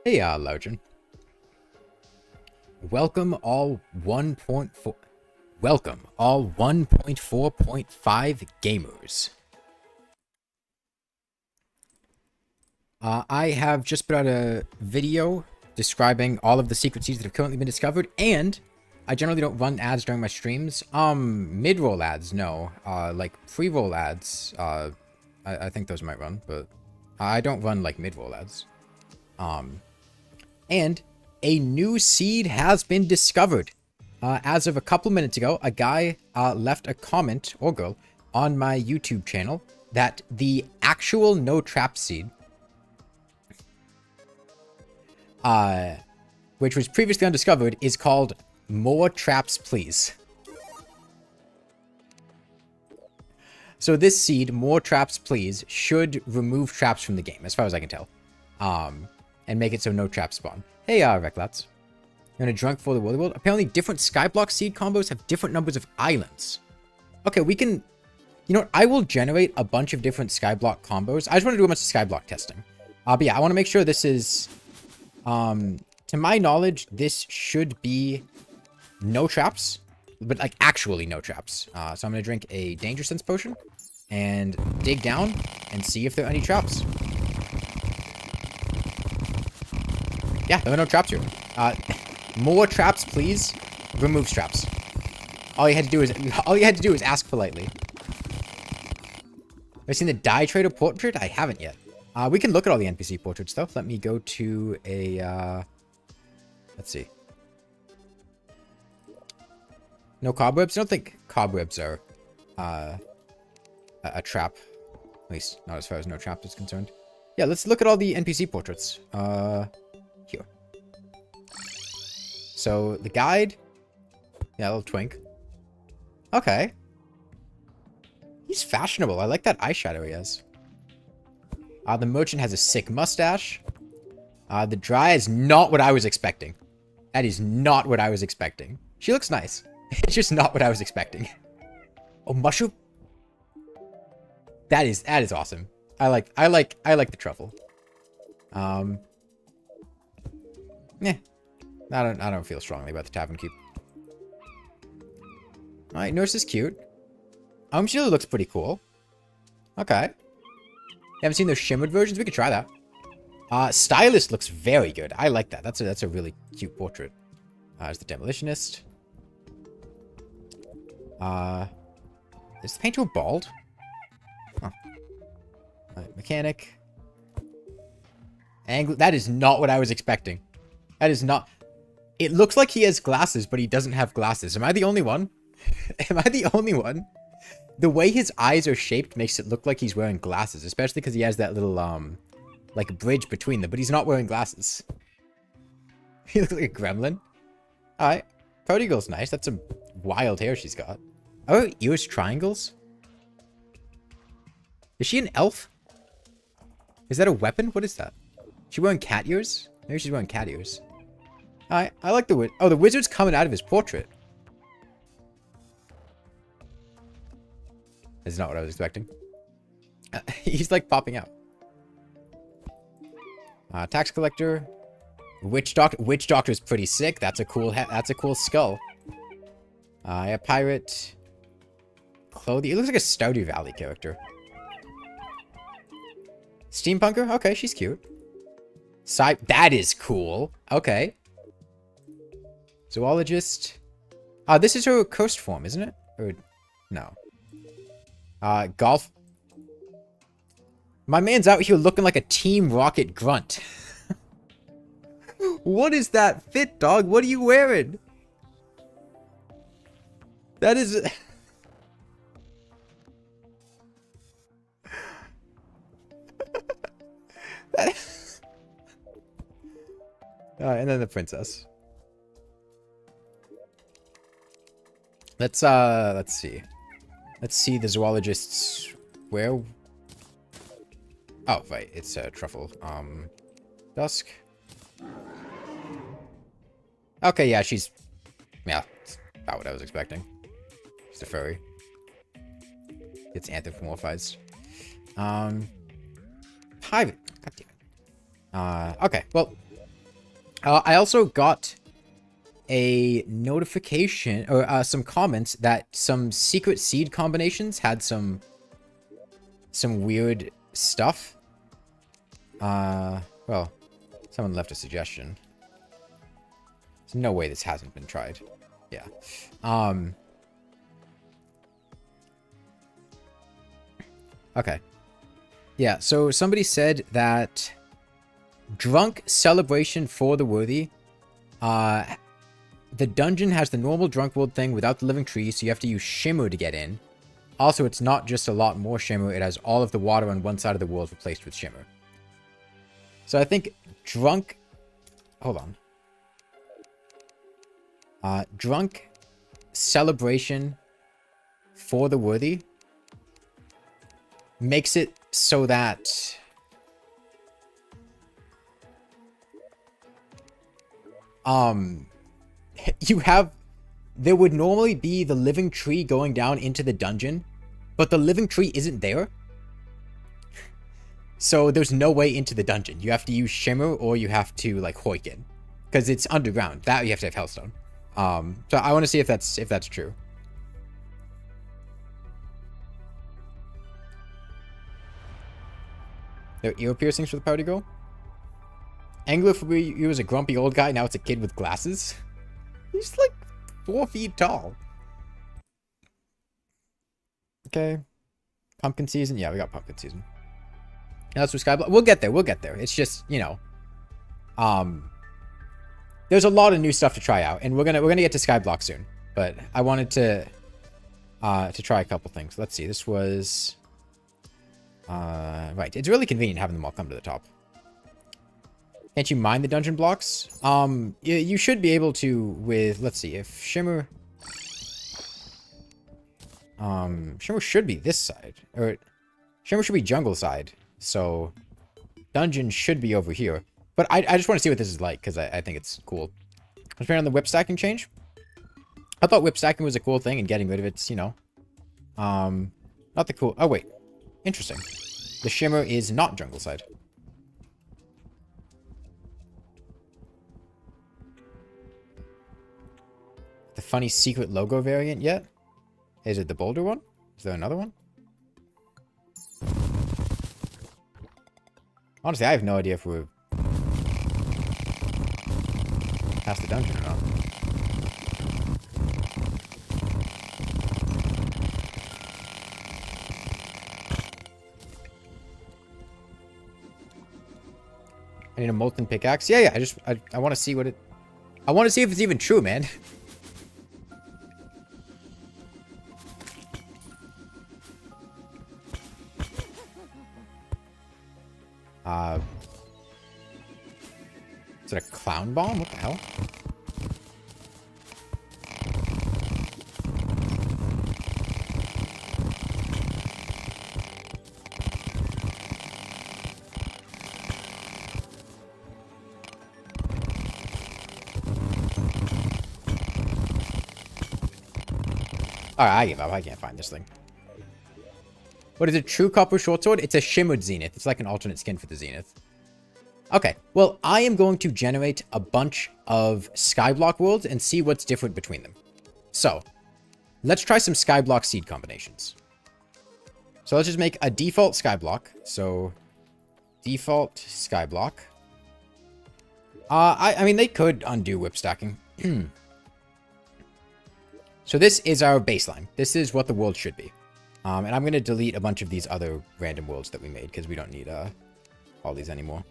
Hey, Logan. Welcome all 1.4. Welcome all 1.4.5 gamers. I have just put out a video describing all of the secret seeds that have currently been discovered, and I generally don't run ads during my streams. Mid-roll ads, no. Like pre-roll ads, I think those might run, but I don't run like mid-roll ads. And a new seed has been discovered. As of a couple minutes ago, a guy left a comment, or girl, on my YouTube channel that the actual no trap seed, which was previously undiscovered, is called More Traps Please. So this seed, More Traps Please, should remove traps from the game, as far as I can tell. And make it so no traps spawn. Hey, Reclats. You're in a drunk for the World. Apparently, different skyblock seed combos have different numbers of islands. Okay, we can... You know what? I will generate a bunch of different skyblock combos. I just want to do a bunch of skyblock testing. But yeah, I want to make sure this is... to my knowledge, this should be no traps. But, like, actually no traps. So I'm going to drink a Danger Sense potion. And dig down and see if there are any traps. Yeah, there are no traps here. More traps, please. Removes traps. All you had to do is ask politely. Have you seen the Die Trader portrait? I haven't yet. We can look at all the NPC portraits though. Let me go to a let's see. No cobwebs? I don't think cobwebs are a trap. At least not as far as no traps is concerned. Yeah, let's look at all the NPC portraits. Here. So, the guide. Yeah, a little twink. Okay. He's fashionable. I like that eyeshadow he has. The merchant has a sick mustache. The dry is not what I was expecting. That is not what I was expecting. She looks nice. It's just not what I was expecting. Oh, mushroom. That is awesome. I like the truffle. Yeah. I don't feel strongly about the tavern keep. Alright, nurse is cute. She looks pretty cool. Okay. Haven't seen those shimmered versions? We could try that. Stylist looks very good. I like that. That's a really cute portrait. There's the demolitionist. Is the painter bald? Huh. Alright, mechanic. That is not what I was expecting. That is not... It looks like he has glasses, but he doesn't have glasses. Am I the only one? Am I the only one? The way his eyes are shaped makes it look like he's wearing glasses, especially because he has that little, like, bridge between them, but he's not wearing glasses. He looks like a gremlin. Alright. Party Girl's nice. That's some wild hair she's got. Oh, ears triangles? Is she an elf? Is that a weapon? What is that? She wearing cat ears? Maybe she's wearing cat ears. I like the wizard. Oh, the wizard's coming out of his portrait. That's not what I was expecting. He's like popping out. Tax collector. Witch doctor. Witch doctor's pretty sick. That's a cool. That's a cool skull. Yeah, pirate. Clothing. It looks like a Stardew Valley character. Steampunker. Okay, she's cute. That is cool. Okay. Zoologist. This is her cursed form, isn't it? Or no. Golf. My man's out here looking like a Team Rocket grunt. What is that fit, dog? What are you wearing? That is... and then the princess. Let's see. Let's see the zoologist's... Where? Oh, right. It's a truffle. Dusk. Okay, yeah, she's... Yeah, it's about what I was expecting. She's a furry. It's anthropomorphized. Private. God damn it. Okay, well, I also got a notification or some comments that some secret seed combinations had some weird stuff. Well, someone left a suggestion. There's no way this hasn't been tried. Yeah. Okay. Yeah, so somebody said that drunk celebration for the worthy. The dungeon has the normal drunk world thing without the living tree, so you have to use shimmer to get in. Also, it's not just a lot more shimmer, it has all of the water on one side of the world replaced with shimmer. So I think drunk... Hold on. Drunk celebration for the worthy makes it so that... you have... There would normally be the living tree going down into the dungeon, but the living tree isn't there. So there's no way into the dungeon. You have to use shimmer or you have to like hoik in, because it's underground. That you have to have hellstone. So I want to see if that's true. There are ear piercings for the party girl. Angler for you was a grumpy old guy. Now it's a kid with glasses. He's like 4 feet tall. Okay. Pumpkin season. Yeah, we got pumpkin season. That's for skyblock. We'll get there. We'll get there. It's just, you know, there's a lot of new stuff to try out, and we're gonna get to skyblock soon. But I wanted to try a couple things. Let's see. This was right. It's really convenient having them all come to the top. Can't you mine the dungeon blocks? You should be able to with, let's see, if shimmer... shimmer should be this side. Or, shimmer should be jungle side. So, dungeon should be over here. But I just want to see what this is like, because I think it's cool. Compared on the whip stacking change? I thought whip stacking was a cool thing, and getting rid of it's, you know... not the cool... Oh, wait. Interesting. The shimmer is not jungle side. The funny secret logo variant yet? Is it the boulder one? Is there another one? Honestly, I have no idea if we're past the dungeon or not. I need a molten pickaxe. Yeah. I want to see what it... I want to see if it's even true, man. Is it a clown bomb? What the hell? Alright, I give up. I can't find this thing. What is a true copper short sword? It's a shimmered zenith. It's like an alternate skin for the zenith. Okay, well, I am going to generate a bunch of skyblock worlds and see what's different between them. So, let's try some skyblock seed combinations. So let's just make a default skyblock. So, default skyblock. I mean, they could undo whip stacking. So this is our baseline. This is what the world should be. And I'm going to delete a bunch of these other random worlds that we made, because we don't need all these anymore.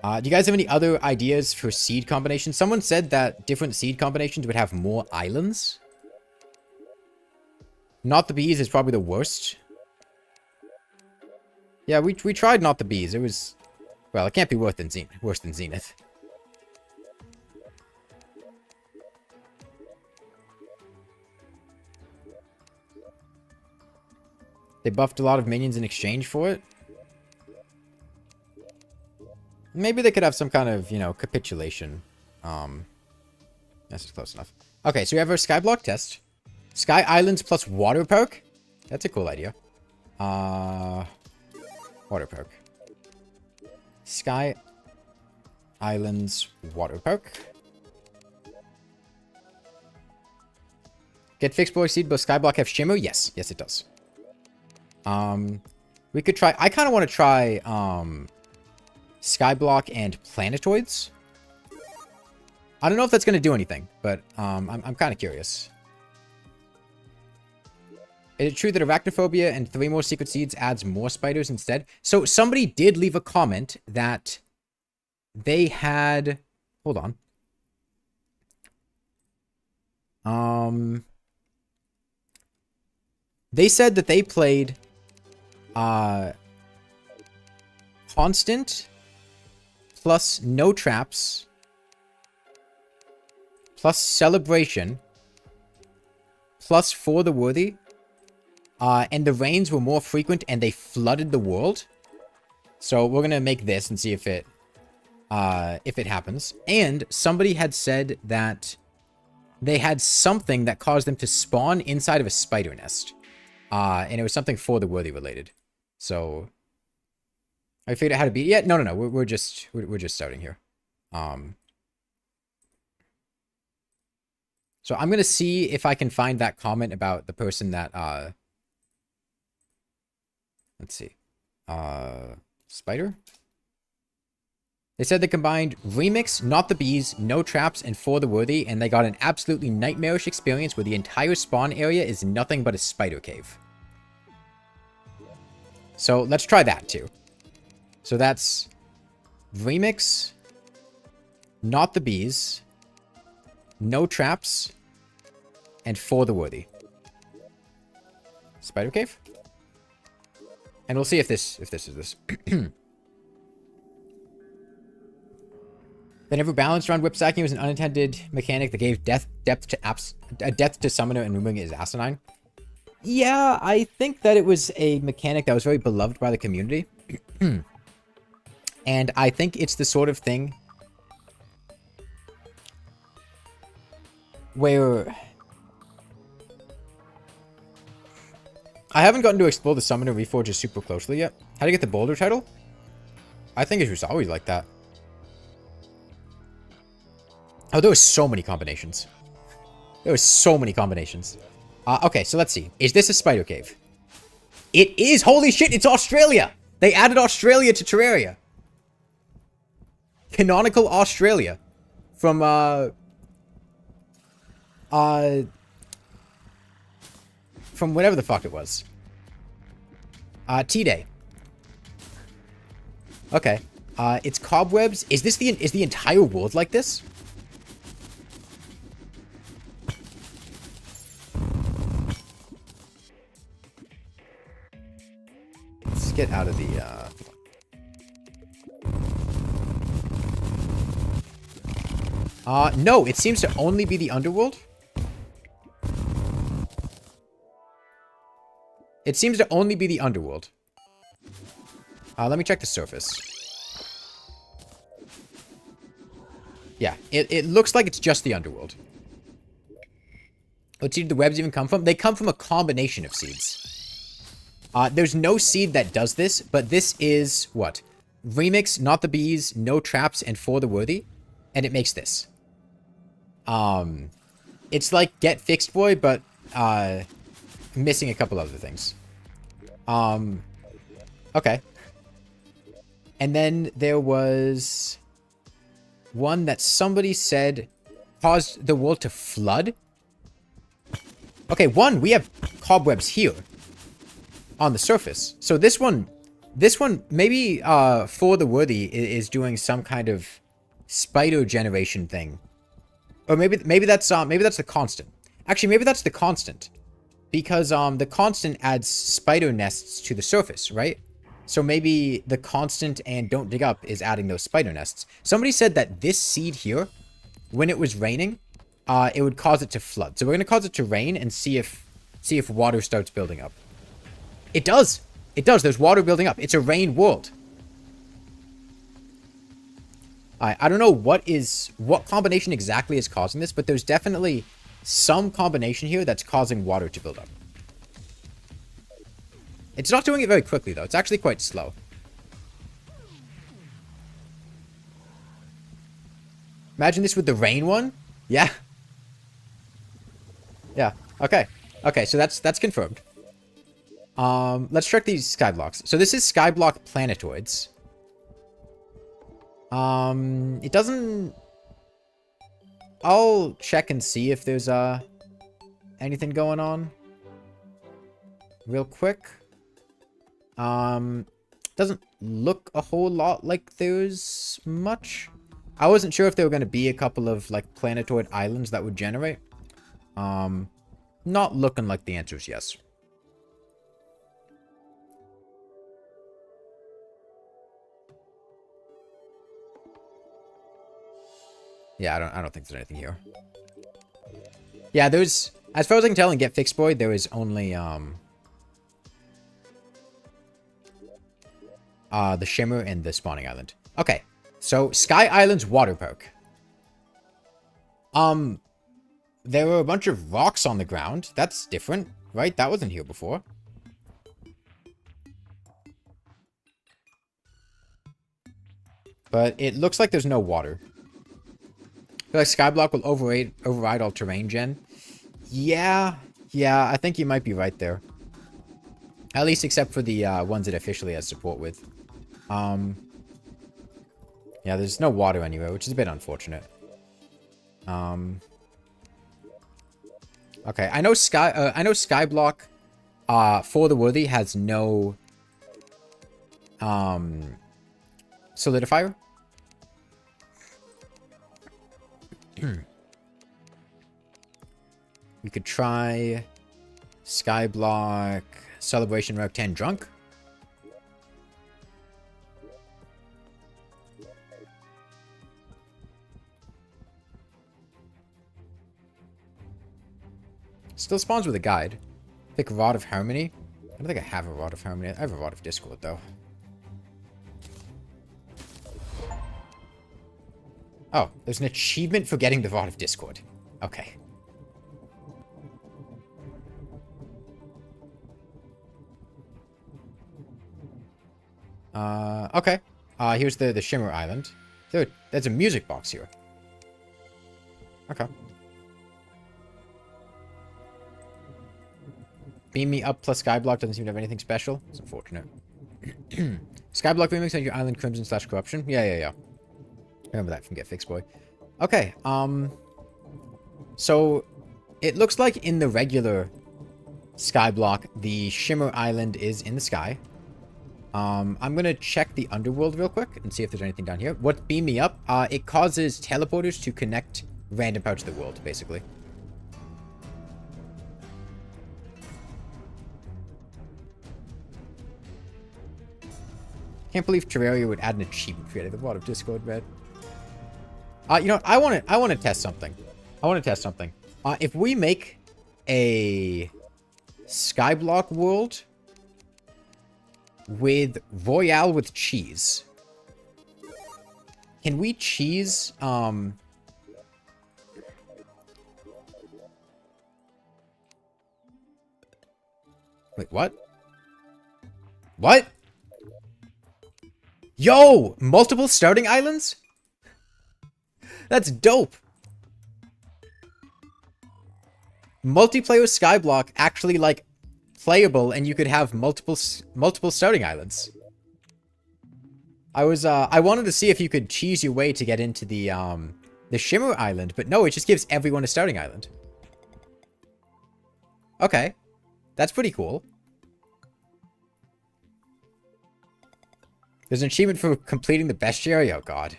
Do you guys have any other ideas for seed combinations? Someone said that different seed combinations would have more islands. Not the bees is probably the worst. Yeah, we tried not the bees. It was... Well, it can't be worse than Zenith. They buffed a lot of minions in exchange for it. Maybe they could have some kind of, you know, capitulation. That's close enough. Okay, so we have our skyblock test. Sky Islands plus water perk. That's a cool idea. Water perk. Sky Islands Water Park. Get fixed boy seed, but skyblock have shimmer? Yes. Yes, it does. We could try... I kind of want to try, skyblock and planetoids. I don't know if that's going to do anything, but, I'm kind of curious. Is it true that arachnophobia and 3 more secret seeds adds more spiders instead? So, somebody did leave a comment that they had... Hold on. They said that they played constant plus no traps plus celebration plus for the worthy, and the rains were more frequent and they flooded the world. So we're gonna make this and see if it happens. And somebody had said that they had something that caused them to spawn inside of a spider nest. And it was something for the worthy related. So, I figured out how to beat it. Yeah, no. We're just starting here. So I'm gonna see if I can find that comment about the person that let's see. Spider? They said they combined Remix, Not the Bees, No Traps, and For the Worthy, and they got an absolutely nightmarish experience where the entire spawn area is nothing but a spider cave. So let's try that too. So that's Remix, Not the Bees, No Traps, and For the Worthy. Spider cave? And we'll see if this is this. They never balanced around whip stacking. It was an unintended mechanic that gave depth to summoner, and removing it is asinine. Yeah, I think that it was a mechanic that was very beloved by the community. And I think it's the sort of thing where I haven't gotten to explore the summoner reforges super closely yet. How to get the boulder title? I think it was always like that. Oh, there were so many combinations. There were so many combinations. Okay, so let's see. Is this a spider cave? It is! Holy shit, it's Australia! They added Australia to Terraria. Canonical Australia. From, from whatever the fuck it was. T-Day. Okay. It's cobwebs. Is the entire world like this? Let's get out of the, no, it seems to only be the underworld. It seems to only be the underworld. Let me check the surface. Yeah, it looks like it's just the underworld. What seed do the webs even come from? They come from a combination of seeds. There's no seed that does this, but this is, what? Remix, Not the Bees, No Traps, and For the Worthy. And it makes this. It's like Get Fixed Boy, but, missing a couple other things. Okay. And then there was one that somebody said caused the world to flood. Okay, we have cobwebs here on the surface. So this one, maybe, For the Worthy is doing some kind of spider generation thing. Or maybe that's the constant. Actually, maybe that's the constant. Because, the constant adds spider nests to the surface, right? So maybe the constant and Don't Dig Up is adding those spider nests. Somebody said that this seed here, when it was raining, it would cause it to flood. So we're going to cause it to rain and see if water starts building up. It does. It does. There's water building up. It's a rain world. I don't know what combination exactly is causing this, but there's definitely some combination here that's causing water to build up. It's not doing it very quickly, though. It's actually quite slow. Imagine this with the rain one. Yeah. Yeah. Okay. Okay, so that's confirmed. Let's check these skyblocks. So this is skyblock planetoids. It doesn't... I'll check and see if there's, anything going on. Real quick. Doesn't look a whole lot like there's much. I wasn't sure if there were going to be a couple of, like, planetoid islands that would generate. Not looking like the answer is yes. Yeah, I don't think there's anything here. Yeah, there's, as far as I can tell in Get Fixed Boy, there is only, the Shimmer and the Spawning Island. Okay, so Sky Island's water park. There were a bunch of rocks on the ground. That's different, right? That wasn't here before. But it looks like there's no water. I feel like Skyblock will override all terrain gen. Yeah, I think you might be right there. At least except for the ones it officially has support with. Yeah, there's no water anywhere, which is a bit unfortunate. Okay, I know Skyblock for the Worthy has no solidifier. We could try Skyblock Celebration Route 10 Drunk. Still spawns with a guide. Pick Rod of Harmony. I don't think I have a Rod of Harmony. I have a Rod of Discord, though. Oh, there's an achievement for getting the Rod of Discord. Okay. Okay. Here's the Shimmer Island. Dude, there's a music box here. Okay. Beam Me Up plus Skyblock doesn't seem to have anything special. It's unfortunate. Skyblock remix on your island Crimson / Corruption. Yeah. Remember that from Get Fixed Boy. Okay, so it looks like in the regular Skyblock, the Shimmer Island is in the sky. I'm gonna check the underworld real quick and see if there's anything down here. What Beam Me Up? It causes teleporters to connect random parts of the world, basically. Can't believe Terraria would add an achievement for getting the Rod of Discord, man. You know what? I want to test something. If we make a Skyblock world with Royale with cheese, can we cheese, wait, what? What? Yo! Multiple starting islands? That's dope! Multiplayer Skyblock actually, like, playable, and you could have multiple starting islands. I wanted to see if you could cheese your way to get into the Shimmer Island, but no, it just gives everyone a starting island. Okay. That's pretty cool. There's an achievement for completing the bestiary. Oh, God.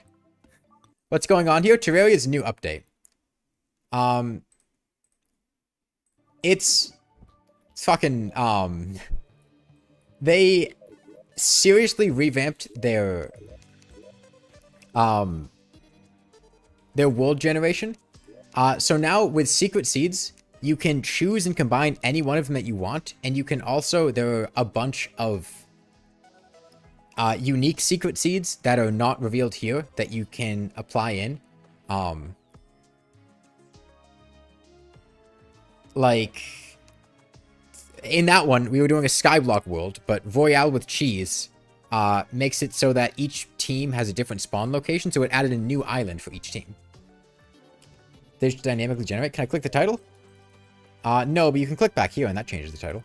What's going on here? Terraria's new update. It's fucking, they seriously revamped their world generation. So now with secret seeds, you can choose and combine any one of them that you want, and you can also, there are a bunch of unique secret seeds that are not revealed here that you can apply in. Like, in that one, we were doing a Skyblock world, but Royale with cheese makes it so that each team has a different spawn location, so it added a new island for each team. They should dynamically generate. Can I click the title? No, but you can click back here and that changes the title.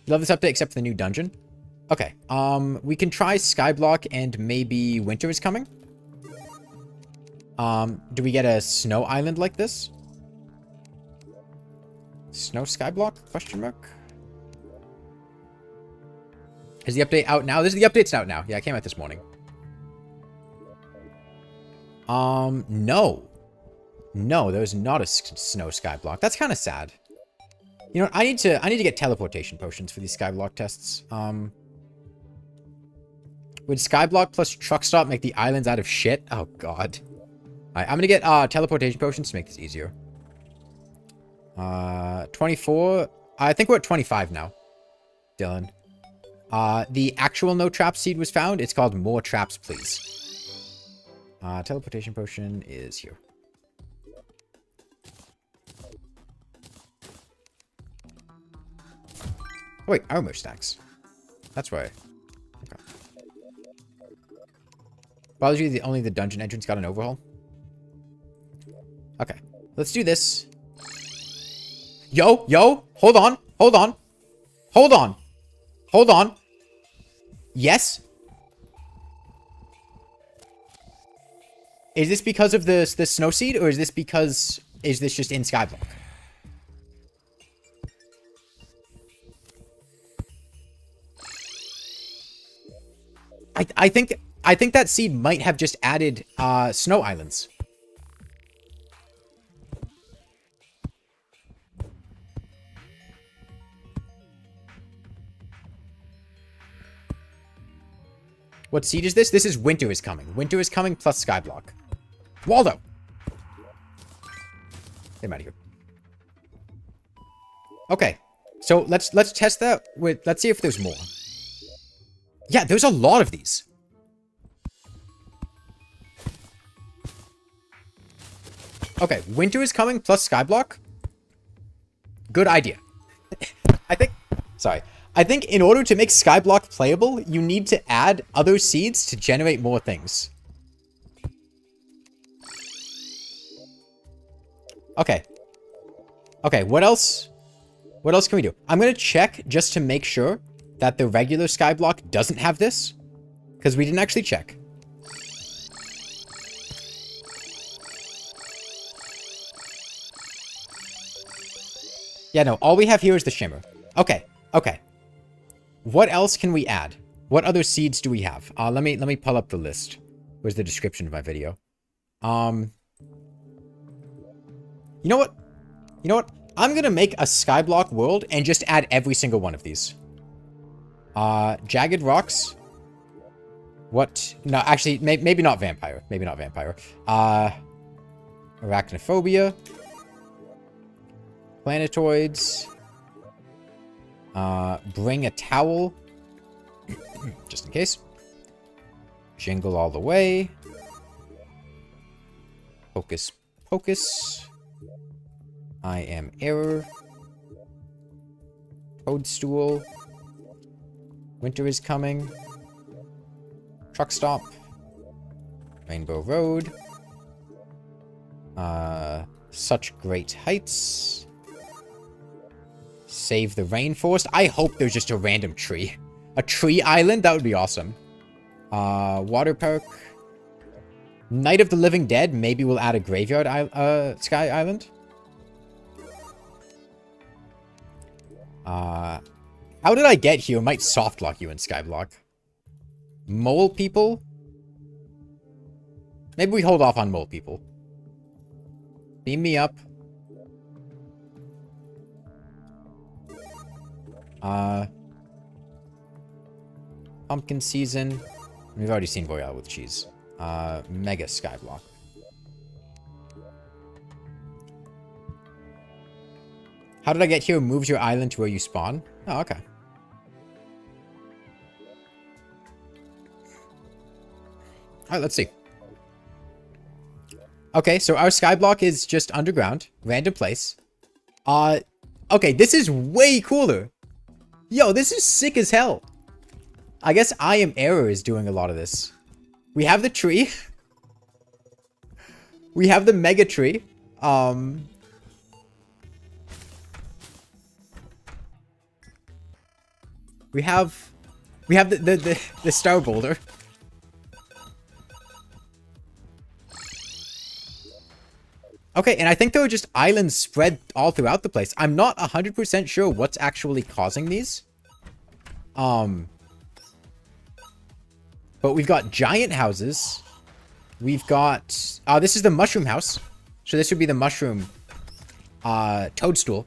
Love this update except for the new dungeon. Okay, we can try skyblock and maybe winter is coming. Do we get a snow island like this? Snow skyblock? Question mark? Is the update out now? The update's out now. Yeah, it came out this morning. No. No, there's not a snow skyblock. That's kind of sad. You know what? I need to get teleportation potions for these skyblock tests. Would skyblock plus truck stop make the islands out of shit? Oh god. Alright, I'm gonna get teleportation potions to make this easier. 24. I think we're at 25 now. Dylan. The actual no trap seed was found. It's called more traps, please. Teleportation potion is here. Oh, wait, armor stacks. That's right. Okay. Probably only the dungeon entrance got an overhaul. Okay, let's do this. Yo, hold on, hold on, hold on, hold on. Yes. Is this because of the snow seed, or is this just in skyblock? I think that seed might have just added snow islands. What seed is this? This is winter is coming. Winter is coming plus skyblock. Waldo! Get him out of here. Okay. So let's test that with, let's see if there's more. Yeah, there's a lot of these. Okay, winter is coming plus skyblock. Good idea. I think in order to make skyblock playable, you need to add other seeds to generate more things. Okay. Okay, what else? What else can we do? I'm going to check just to make sure that the regular skyblock doesn't have this. Because we didn't actually check. Yeah, no, all we have here is the shimmer. Okay, okay. What else can we add? What other seeds do we have? Let me pull up the list. Where's the description of my video? You know what? You know what? I'm gonna make a skyblock world and just add every single one of these. Jagged rocks. What? No, actually, maybe not vampire. Maybe not vampire. Arachnophobia. Planetoids. Bring a towel. Just in case. Jingle all the way. Hocus pocus. I am error. Toadstool. Winter is coming. Truck stop. Rainbow Road. Such great heights. Save the rainforest. I hope there's just a random tree. A tree island? That would be awesome. Water park. Night of the Living Dead. Maybe we'll add a graveyard sky island. How did I get here? Might softlock you in skyblock. Mole people? Maybe we hold off on mole people. Beam me up. Pumpkin season. We've already seen Royale with cheese. Mega skyblock. How did I get here? Moves your island to where you spawn. Oh, okay. Alright, let's see. Okay, so our skyblock is just underground. Random place. Okay, this is way cooler. Yo, this is sick as hell. I guess I Am Error is doing a lot of this. We have the tree. We have the mega tree. Um, we have the star boulder. Okay, and I think there are just islands spread all throughout the place. I'm not 100% sure what's actually causing these. But we've got giant houses. We've got... this is the mushroom house. So this would be the mushroom toadstool.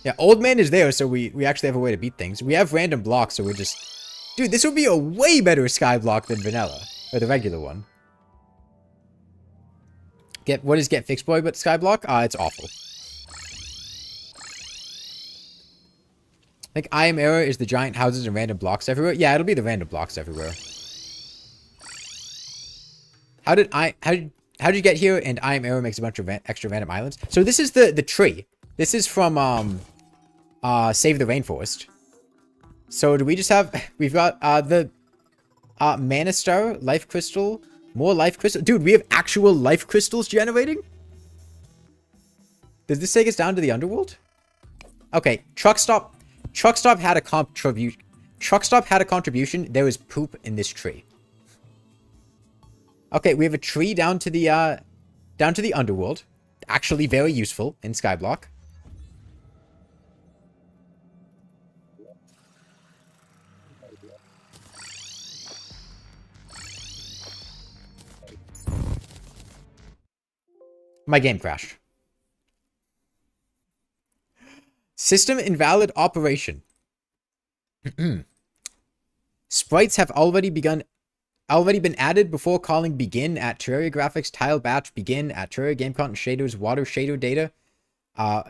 Yeah, old man is there, so we actually have a way to beat things. We have random blocks, so we're just... Dude, this would be a way better sky block than vanilla. Or the regular one. What is get fixed boy but skyblock? It's awful. I think I am error is the giant houses and random blocks everywhere. Yeah, it'll be the random blocks everywhere. How did you get here? And I am error makes a bunch of extra random islands. So this is the tree. This is from Save the Rainforest. So do we just have? We've got the Mana Star, Life Crystal. More life crystals? Dude, we have actual life crystals generating? Does this take us down to the underworld? Okay, truck stop had a contribution. Truck stop had a contribution. There is poop in this tree. Okay, we have a tree down to the underworld. Actually very useful in skyblock. My game crashed. System invalid operation. Sprites have already been added before calling begin at Terraria graphics, tile batch, begin at Terraria game content shaders, water shader data.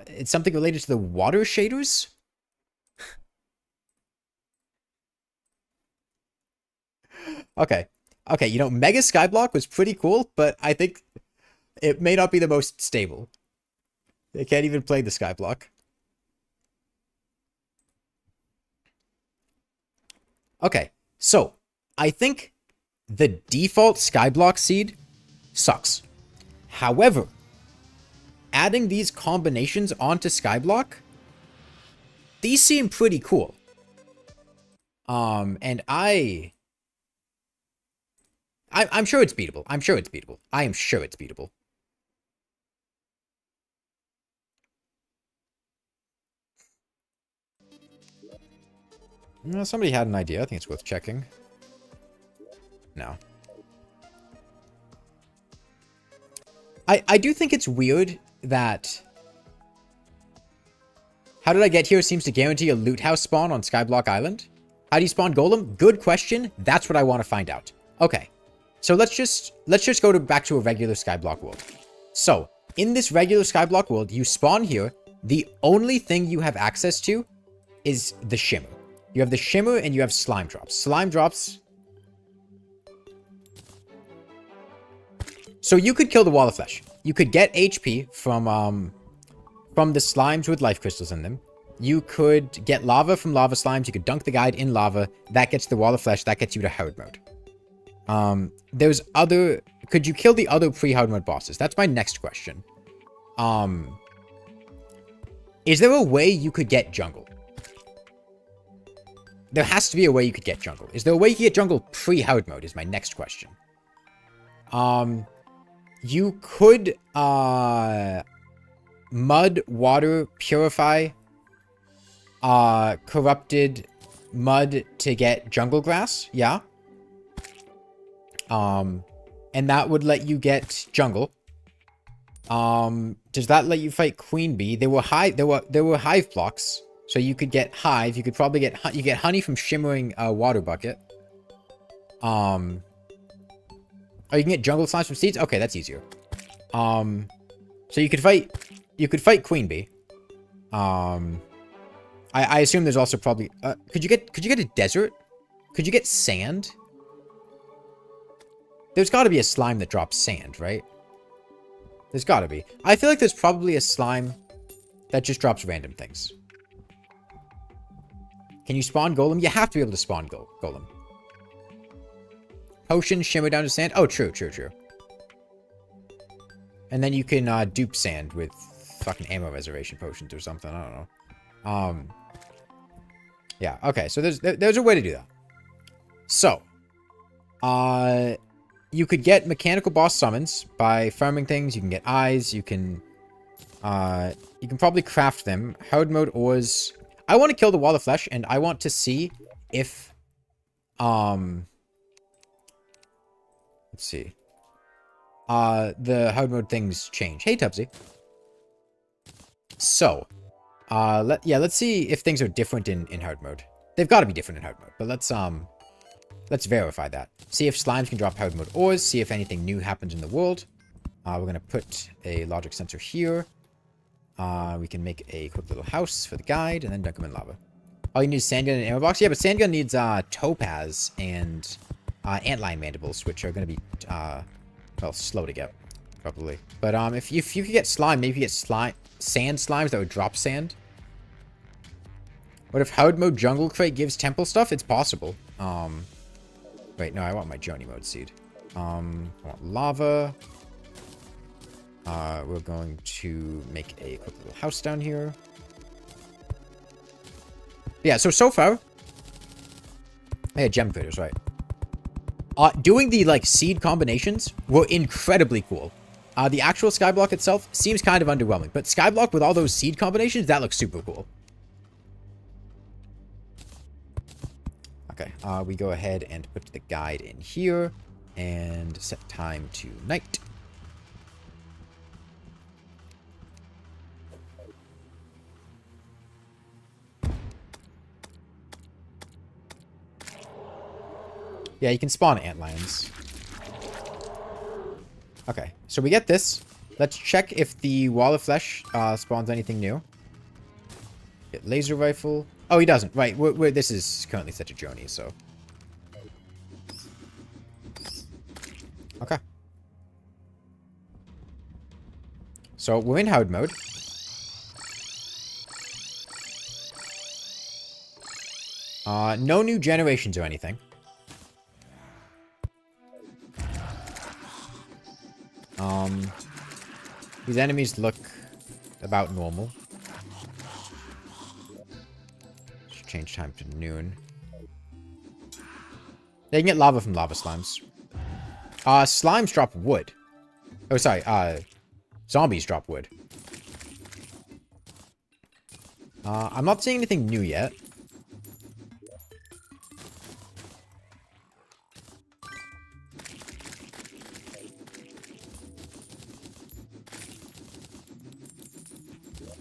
It's something related to the water shaders? Okay. Okay, you know, Mega Skyblock was pretty cool, but I think it may not be the most stable. They can't even play the skyblock. Okay, so I think the default skyblock seed sucks. However, adding these combinations onto skyblock, these seem pretty cool. And I'm sure it's beatable. I'm sure it's beatable. I am sure it's beatable. Well, somebody had an idea. I think it's worth checking. No. I do think it's weird that... How did I get here seems to guarantee a loot house spawn on Skyblock Island. How do you spawn Golem? Good question. That's what I want to find out. Okay. So let's just go back to a regular Skyblock world. So, in this regular Skyblock world, you spawn here. The only thing you have access to is the shimmer. You have the shimmer and you have slime drops. Slime drops. So you could kill the wall of flesh. You could get HP from the slimes with life crystals in them. You could get lava from lava slimes. You could dunk the guide in lava. That gets the wall of flesh. That gets you to hard mode. There's other... Could you kill the other pre-hard mode bosses? That's my next question. Is there a way you could get jungle? There has to be a way you could get jungle. Is there a way you could get jungle pre-hard mode is my next question. You could, mud, water, purify, corrupted mud to get jungle grass. Yeah. And that would let you get jungle. Does that let you fight queen bee? There were hive blocks. So you could get hive. You could probably get honey from shimmering water bucket. Oh, you can get jungle slimes from seeds. Okay, that's easier. So you could fight queen bee. I assume there's also probably could you get a desert? Could you get sand? There's got to be a slime that drops sand, right? There's got to be. I feel like there's probably a slime that just drops random things. Can you spawn Golem? You have to be able to spawn Golem. Potion, shimmer down to sand. Oh, true. And then you can dupe sand with fucking ammo reservation potions or something. I don't know. Yeah, okay. So there's a way to do that. So, you could get mechanical boss summons by farming things. You can get eyes. You can probably craft them. Hardmode ores. I want to kill the wall of flesh, and I want to see if, let's see. The Hardmode things change. Hey, Tubbsy. So, let's see if things are different in Hardmode. They've got to be different in Hardmode, but let's verify that. See if slimes can drop Hardmode ores. See if anything new happens in the world. We're gonna put a logic sensor here. We can make a quick little house for the guide, and then dunk them in lava. Oh, you need sandgun and ammo box? Yeah, but sandgun needs topaz and antlion mandibles, which are gonna be well, slow to get, probably. But if you could get slime, maybe you get sand slimes that would drop sand. What if Hardmode jungle crate gives temple stuff? It's possible. Wait, no, I want my Joni mode seed. I want lava. We're going to make a quick little house down here. Yeah, so far... Yeah, gem critters, right. Doing the, like, seed combinations were incredibly cool. The actual skyblock itself seems kind of underwhelming, but skyblock with all those seed combinations, that looks super cool. Okay, we go ahead and put the guide in here, and set time to night. Yeah, you can spawn antlions. Okay, so we get this. Let's check if the wall of flesh spawns anything new. Get laser rifle. Oh, he doesn't. Right, this is currently set to Joni, so. Okay. So we're in Hardmode. No new generations or anything. These enemies look about normal. Just change time to noon. They can get lava from lava slimes. Slimes drop wood. Oh, sorry, zombies drop wood. I'm not seeing anything new yet.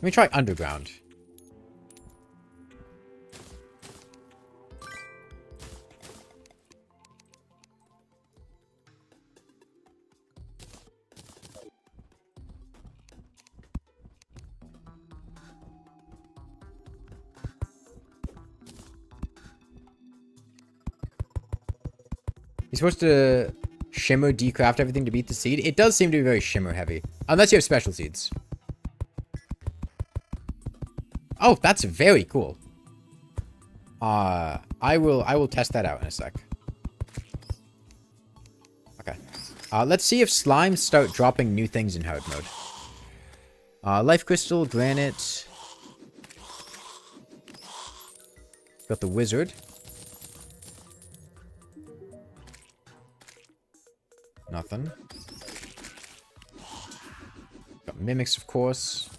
Let me try underground. You're supposed to shimmer decraft everything to beat the seed? It does seem to be very shimmer heavy. Unless you have special seeds. Oh, that's very cool. I will test that out in a sec. Okay. Let's see if slimes start dropping new things in hard mode. Life crystal, granite. Got the wizard. Nothing. Got mimics, of course.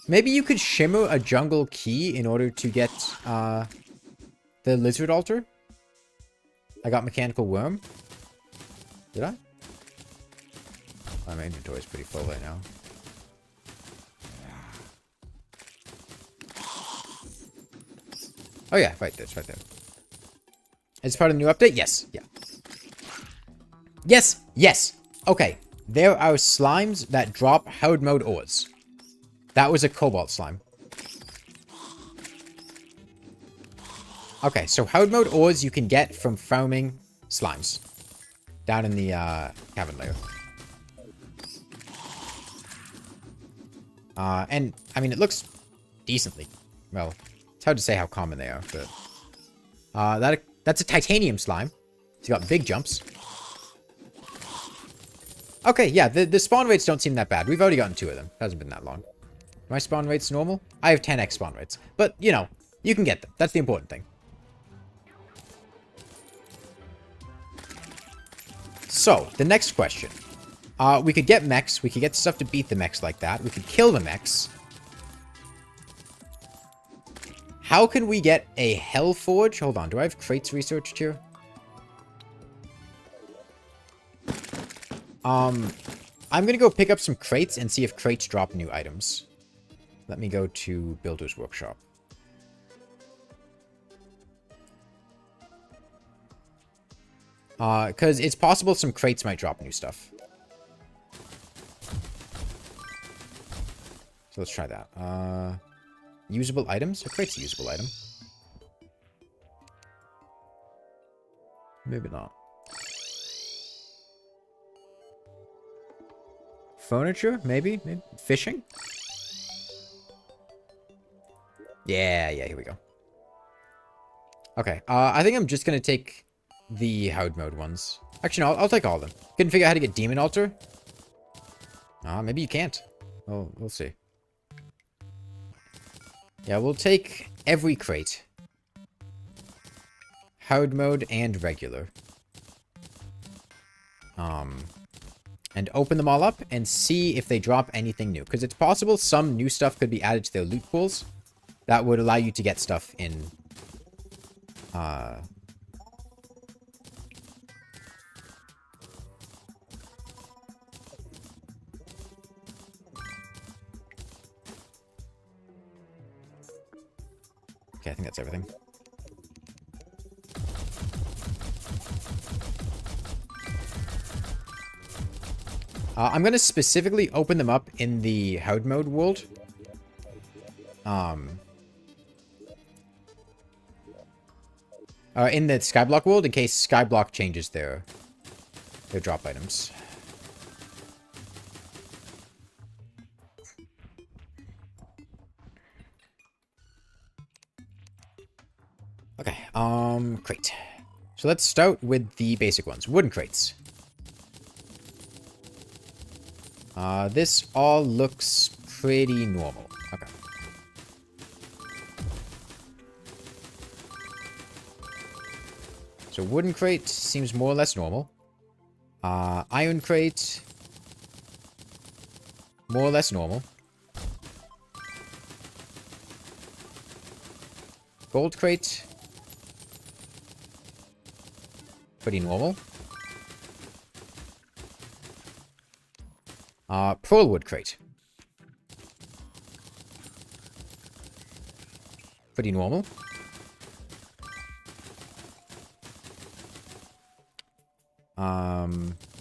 Maybe you could shimmer a jungle key in order to get the lizard altar. I got mechanical worm. Did I? Oh, my inventory is pretty full right now. Oh yeah, right there, it's right there. Is part of the new update? Yes, yeah. Yes, yes. Okay, there are slimes that drop Hardmode ores. That was a cobalt slime. Okay, so Hardmode ores you can get from farming slimes. Down in the cavern layer. And, I mean, it looks decently. Well, it's hard to say how common they are, but... that's a titanium slime. It's got big jumps. Okay, yeah, the spawn rates don't seem that bad. We've already gotten 2 of them. It hasn't been that long. My spawn rates normal? I have 10x spawn rates. But, you know, you can get them. That's the important thing. So, the next question. We could get mechs. We could get stuff to beat the mechs like that. We could kill the mechs. How can we get a Hell Forge? Hold on, do I have crates researched here? I'm gonna go pick up some crates and see if crates drop new items. Let me go to Builder's Workshop. Because it's possible some crates might drop new stuff. So let's try that. Usable items? A crate's a usable item. Maybe not. Furniture? Maybe? Fishing? Yeah, here we go. Okay, I think I'm just gonna take the Hardmode ones. Actually, no, I'll take all of them. Couldn't figure out how to get Demon Altar? Maybe you can't. Well, we'll see. Yeah, we'll take every crate. Hardmode and regular. And open them all up and see if they drop anything new. Because it's possible some new stuff could be added to their loot pools that would allow you to get stuff in... Okay, I think that's everything. I'm going to specifically open them up in the Hardmode world. In the skyblock world, in case skyblock changes their drop items. Okay, crate. So let's start with the basic ones. Wooden crates. This all looks pretty normal. Okay. So wooden crate seems more or less normal. Iron crate. More or less normal. Gold crate. Pretty normal. Pearlwood crate. Pretty normal.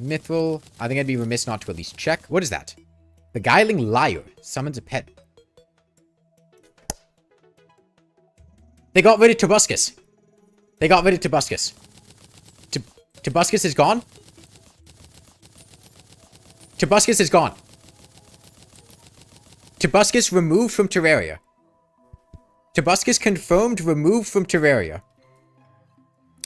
Mithril. I think I'd be remiss not to at least check. What is that? Beguiling Liar. Summons a pet. They got rid of Tobuscus. They got rid of Tobuscus. Tobuscus is gone? Tobuscus is gone. Tobuscus removed from Terraria. Tobuscus confirmed removed from Terraria.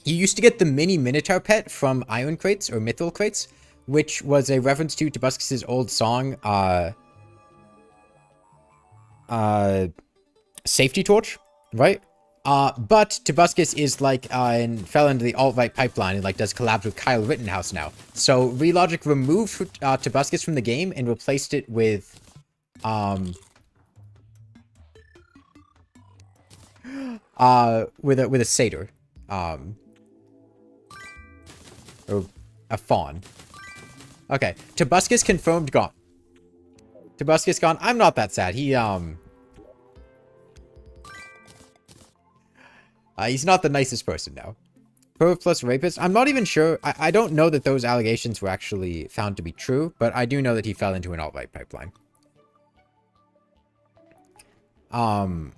You used to get the mini Minotaur pet from Iron Crates, or Mithril Crates, which was a reference to Tobuscus' old song, Safety Torch, right? But Tobuscus is like, fell into the alt-right pipeline and like does collabs with Kyle Rittenhouse now. So Relogic removed Tobuscus from the game and replaced it with, with a satyr, or a fawn. Okay, Tobuscus confirmed gone. Tobuscus gone. I'm not that sad. He's not the nicest person now. Perv plus rapist. I'm not even sure. I don't know that those allegations were actually found to be true, but I do know that he fell into an alt-right pipeline. Oh,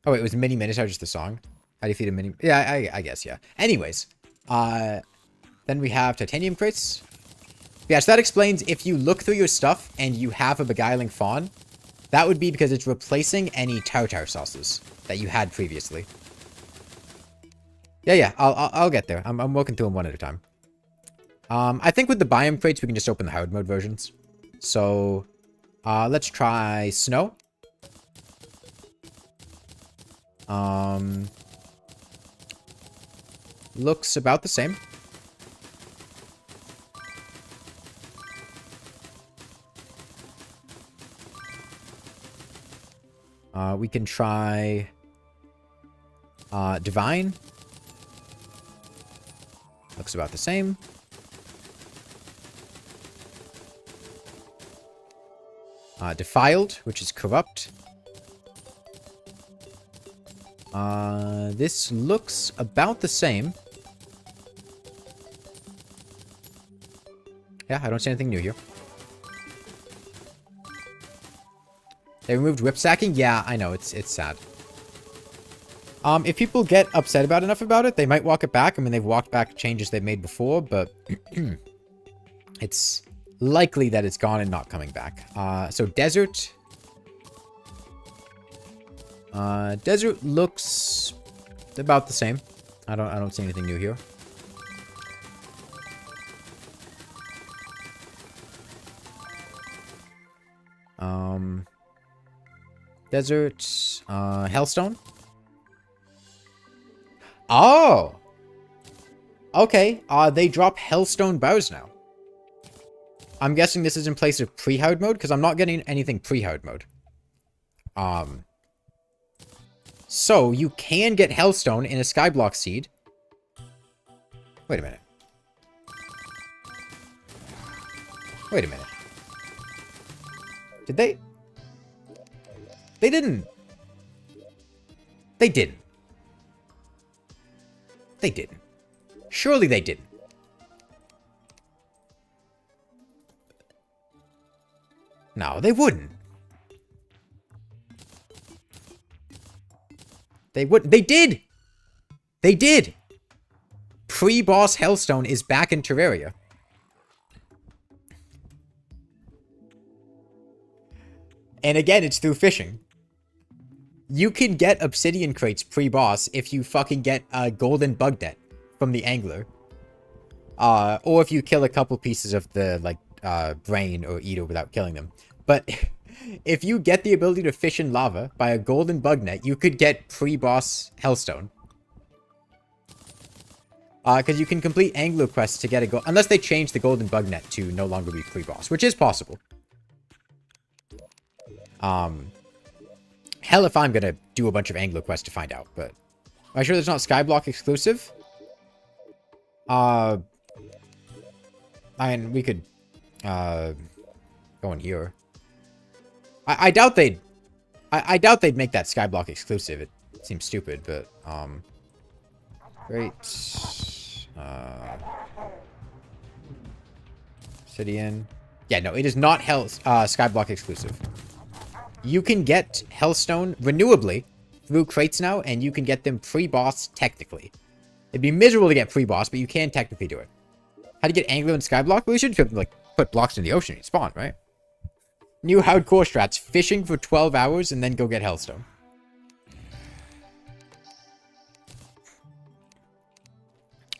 wait, was Mini Minotaur just the song? How do you feed a mini? Yeah, I guess, yeah. Anyways, then we have titanium crates. Yeah, so that explains if you look through your stuff and you have a beguiling fawn, that would be because it's replacing any tartar sauces that you had previously. Yeah, I'll get there. I'm working through them one at a time. I think with the biome crates, we can just open the hard mode versions. So, let's try snow. Looks about the same. We can try divine. Looks about the same. Defiled, which is corrupt. This looks about the same. Yeah, I don't see anything new here. They removed whip sacking? Yeah, I know, it's sad. If people get upset enough about it, they might walk it back. I mean, they've walked back changes they've made before, but it's likely that it's gone and not coming back. So desert. Desert looks about the same. I don't see anything new here. Desert, Hellstone. Oh! Okay, they drop Hellstone bows now. I'm guessing this is in place of pre-hard mode, because I'm not getting anything pre-hard mode. So, you can get Hellstone in a skyblock seed. Wait a minute. Wait a minute. Did they? They didn't. They didn't. They didn't. Surely they didn't. No, they wouldn't. They wouldn't. They did! They did! Pre-boss Hellstone is back in Terraria. And again, it's through fishing. You can get obsidian crates pre-boss if you fucking get a golden bug net from the angler. Or if you kill a couple pieces of the, like, brain or eater without killing them. But if you get the ability to fish in lava by a golden bug net, you could get pre-boss Hellstone. Because you can complete angler quests to get a unless they change the golden bug net to no longer be pre-boss, which is possible. Hell if I'm gonna do a bunch of angler quests to find out, but... Am I sure there's not skyblock exclusive? I mean, we could, go in here. I doubt they'd... I doubt they'd make that skyblock exclusive. It seems stupid, but, Great. Obsidian. Yeah, no, it is not skyblock exclusive. You can get Hellstone renewably through crates now, and you can get them pre-boss technically. It'd be miserable to get pre-boss, but you can technically do it. How to get angler and skyblock? Well, you should like put blocks in the ocean and spawn, right? New hardcore strats: fishing for 12 hours and then go get Hellstone.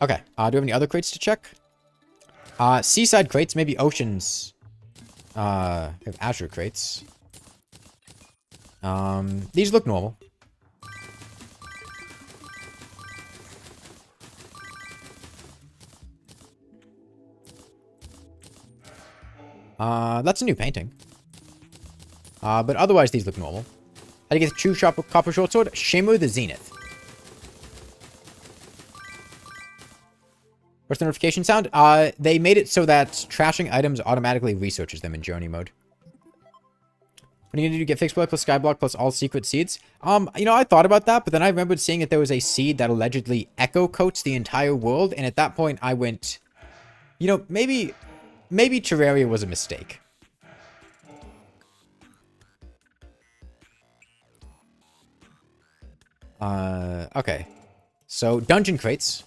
Okay, do we have any other crates to check? Seaside crates, maybe oceans. We have Azure crates. These look normal. That's a new painting. But otherwise these look normal. How do you get the true copper short sword? Shimmer the Zenith. What's the notification sound? They made it so that trashing items automatically researches them in journey mode. What are you gonna do to get fixed block plus skyblock plus all secret seeds? You know, I thought about that, but then I remembered seeing that there was a seed that allegedly echo coats the entire world, and at that point I went, you know, maybe Terraria was a mistake. Okay. So, dungeon crates.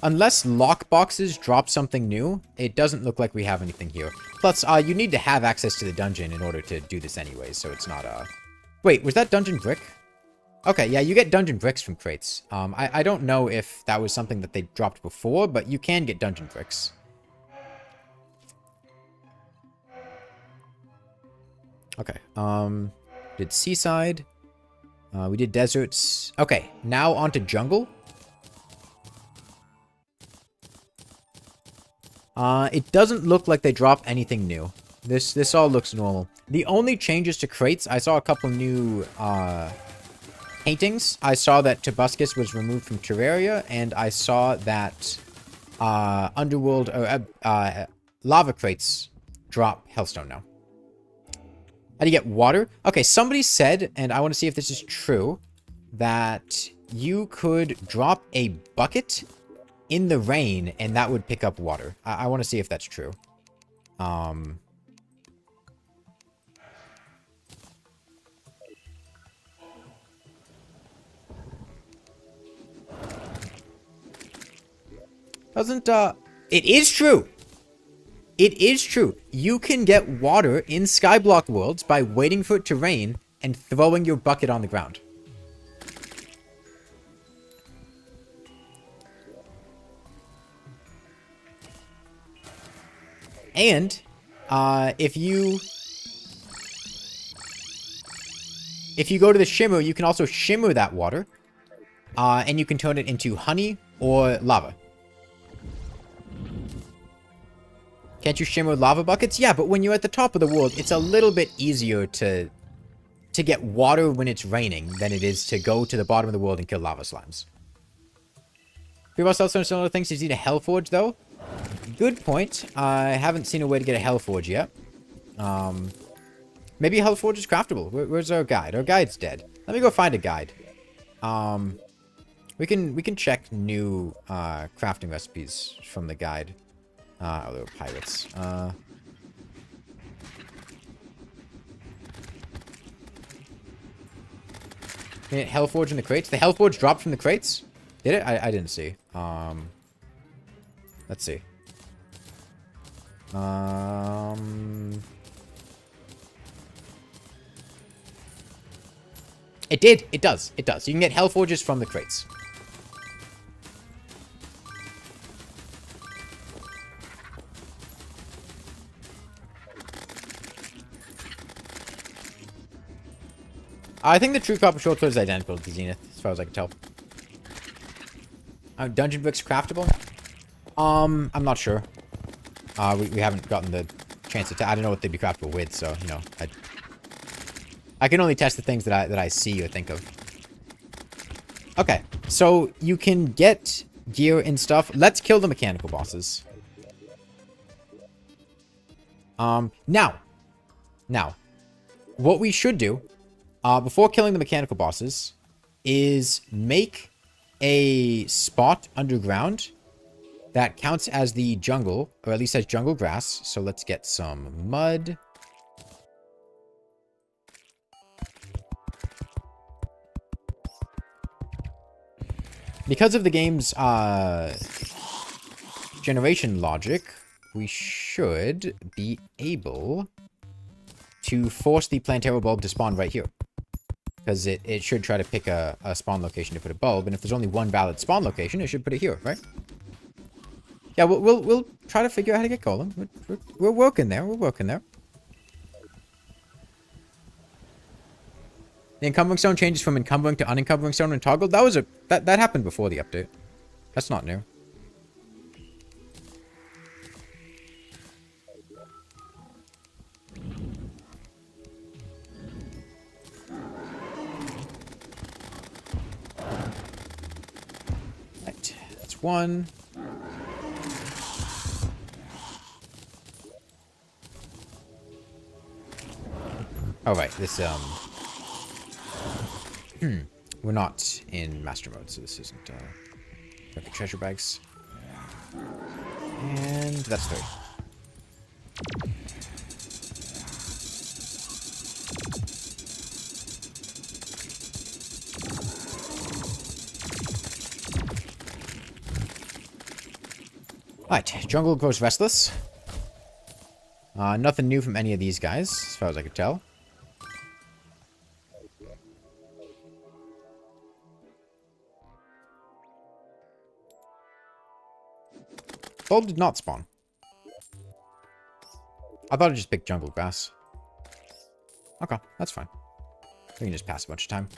Unless lockboxes drop something new, it doesn't look like we have anything here. Plus, you need to have access to the dungeon in order to do this anyway, so it's not, Wait, was that dungeon brick? Okay, yeah, you get dungeon bricks from crates. I don't know if that was something that they dropped before, but you can get dungeon bricks. Okay, did seaside. We did deserts. Okay, now onto jungle. It doesn't look like they dropped anything new. This all looks normal. The only changes to crates, I saw a couple new, paintings. I saw that Tobuscus was removed from Terraria, and I saw that, Underworld, lava crates drop Hellstone now. How do you get water? Okay, somebody said, and I want to see if this is true, that you could drop a bucket in the rain, and that would pick up water. I want to see if that's true. It is true! It is true. You can get water in skyblock worlds by waiting for it to rain and throwing your bucket on the ground. And, if you go to the shimmer, you can also shimmer that water, and you can turn it into honey or lava. Can't you shimmer lava buckets? Yeah, but when you're at the top of the world, it's a little bit easier to get water when it's raining than it is to go to the bottom of the world and kill lava slimes. People also similar things. You need a Hellforge, though. Good point. I haven't seen a way to get a Hellforge yet. Maybe a Hellforge is craftable. Where's our guide? Our guide's dead. Let me go find a guide. We can check new crafting recipes from the guide. Oh, they were pirates. Hellforge in the crates? The Hellforge dropped from the crates? Did it? I didn't see. Let's see. It did. It does. It does. You can get Hellforges from the crates. I think the True Copper Short Sword is identical to the Zenith, as far as I can tell. Dungeon bricks craftable? I'm not sure. We haven't gotten the chance to. I don't know what they'd be craftable with, so you know, I can only test the things that I see or think of. Okay, so you can get gear and stuff. Let's kill the mechanical bosses. Now, what we should do, before killing the mechanical bosses, is make a spot underground that counts as the jungle, or at least as jungle grass. So let's get some mud. Because of the game's generation logic, we should be able to force the Plantera bulb to spawn right here. Because it should try to pick a spawn location to put a bulb, and if there's only one valid spawn location, it should put it here, right? Yeah, we'll try to figure out how to get Golem. We're working there. We're working there. The encumbering stone changes from encumbering to unencumbering stone and toggle. That happened before the update. That's not new. Right, that's one. All right, this we're not in master mode, so this isn't the treasure bags. And that's 3. Right, jungle grows restless. Nothing new from any of these guys, as far as I could tell. Bulb did not spawn. I thought it just picked jungle grass. Okay, that's fine. We can just pass a bunch of time.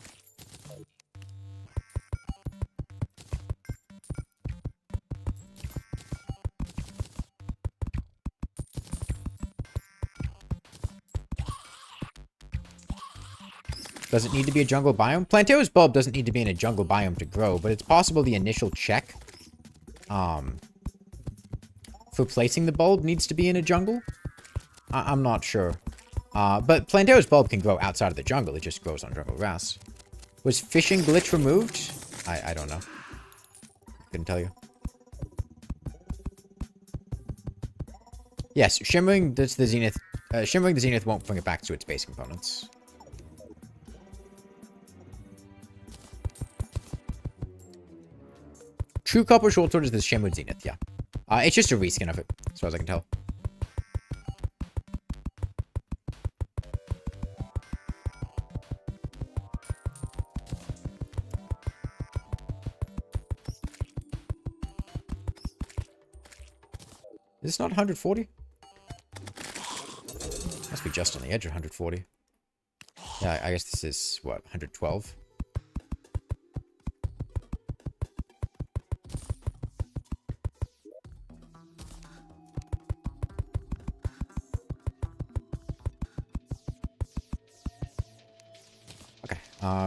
Does it need to be a jungle biome? Plantero's bulb doesn't need to be in a jungle biome to grow, but it's possible the initial check for placing the bulb needs to be in a jungle. I'm not sure. But Plantero's bulb can grow outside of the jungle. It just grows on jungle grass. Was fishing glitch removed? I don't know. Couldn't tell you. Yes, shimmering the zenith. Shimmering the zenith won't bring it back to its base components. True Copper Short Sword is the Shimmered Zenith, yeah. It's just a reskin of it, as far as I can tell. Is this not 140? Must be just on the edge of 140. Yeah, I guess this is, what, 112?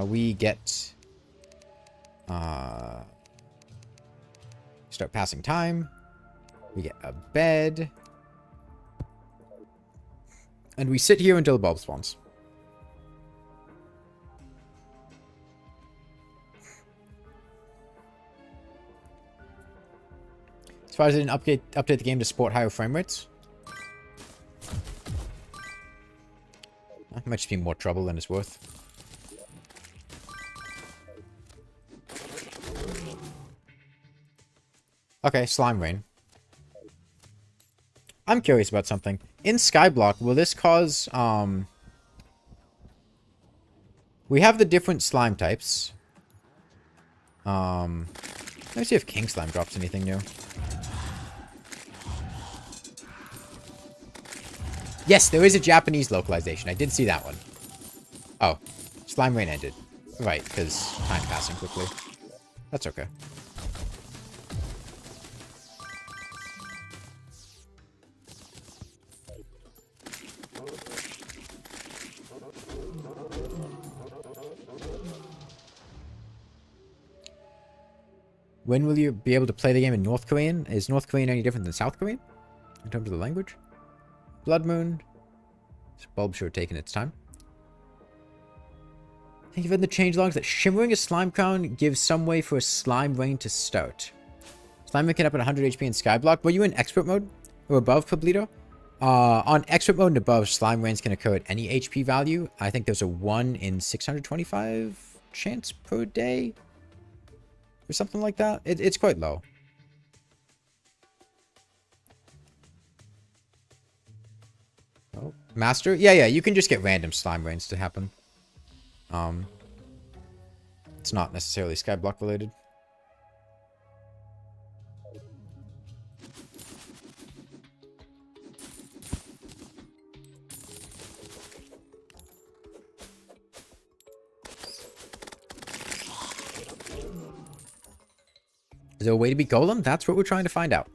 We get, start passing time. We get a bed. And we sit here until the bulb spawns. As far as it didn't update the game to support higher frame rates. That might just be more trouble than it's worth. Okay, slime rain. I'm curious about something. In skyblock, will this cause, we have the different slime types. Let me see if king slime drops anything new. Yes, there is a Japanese localization. I did see that one. Oh, slime rain ended. Right, because time passing quickly. That's okay. When will you be able to play the game in North Korean? Is North Korean any different than South Korean? In terms of the language? Blood Moon. This bulb sure taking its time. I think you've read the changelogs that shimmering a slime crown gives some way for a slime rain to start. Slime rain can up at 100 HP in skyblock. Were you in expert mode? Or above, Pablito? On expert mode and above, slime rains can occur at any HP value. I think there's a 1 in 625 chance per day. Or something like that. It's quite low. Oh, master? Yeah, you can just get random slime rains to happen. It's not necessarily skyblock related. Is there a way to beat Golem? That's what we're trying to find out.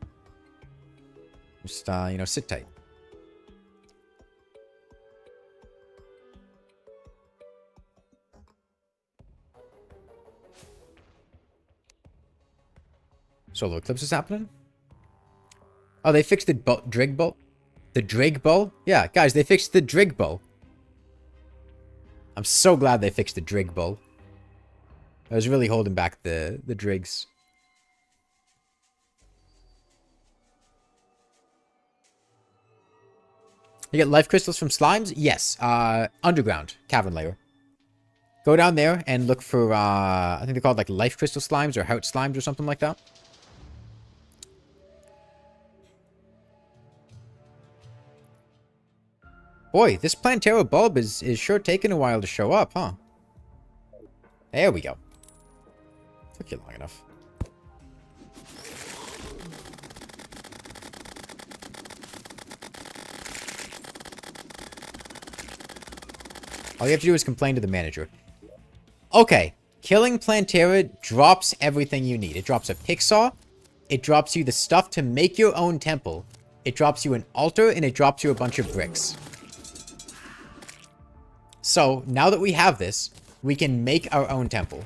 Just, you know, sit tight. Solar eclipse is happening? Oh, they fixed the Drig Bull? The Drig Bull? Yeah, guys, they fixed the Drig Bull. I'm so glad they fixed the Drig Bull. I was really holding back the Drigs. You get life crystals from slimes? Yes. Underground. Cavern layer. Go down there and look for, I think they're called like life crystal slimes or heart slimes or something like that. Boy, this Plantera bulb is sure taking a while to show up, huh? There we go. Took you long enough. All you have to do is complain to the manager. Okay, killing Plantera drops everything you need. It drops a pick saw. It drops you the stuff to make your own temple. It drops you an altar, and it drops you a bunch of bricks. So, now that we have this, we can make our own temple.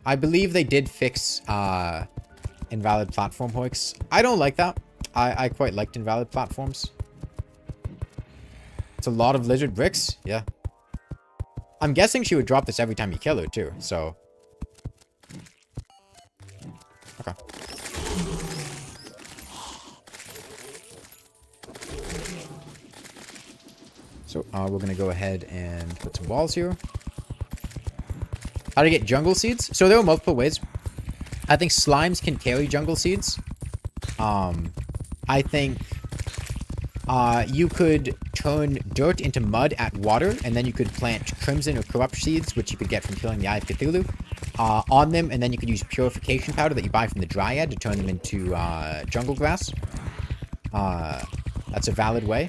I believe they did fix invalid platform hooks. I don't like that. I quite liked invalid platforms. It's a lot of lizard bricks. Yeah. I'm guessing she would drop this every time you kill her, too. So. Okay. So, we're going to go ahead and put some walls here. How to get jungle seeds? So, there are multiple ways. I think slimes can carry jungle seeds. I think you could turn dirt into mud at water, and then you could plant crimson or corrupt seeds, which you could get from killing the Eye of Cthulhu, on them, and then you could use purification powder that you buy from the Dryad to turn them into jungle grass. That's a valid way.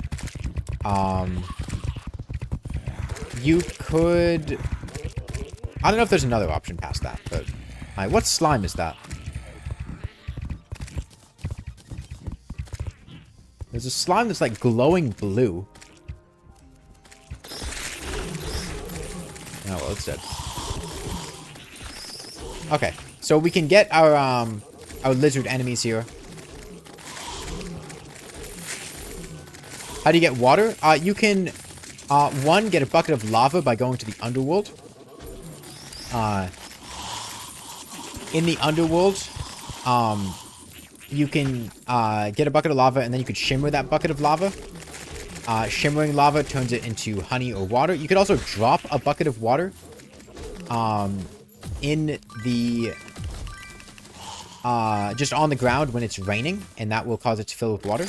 You could... I don't know if there's another option past that, but... Alright, what slime is that? There's a slime that's like glowing blue. Oh, well, it's dead. Okay, so we can get our lizard enemies here. How do you get water? You can, one, get a bucket of lava by going to the underworld. In the underworld, you can get a bucket of lava, and then you could shimmer that bucket of lava. Shimmering lava turns it into honey or water. You could also drop a bucket of water in the... just on the ground when it's raining, and that will cause it to fill with water.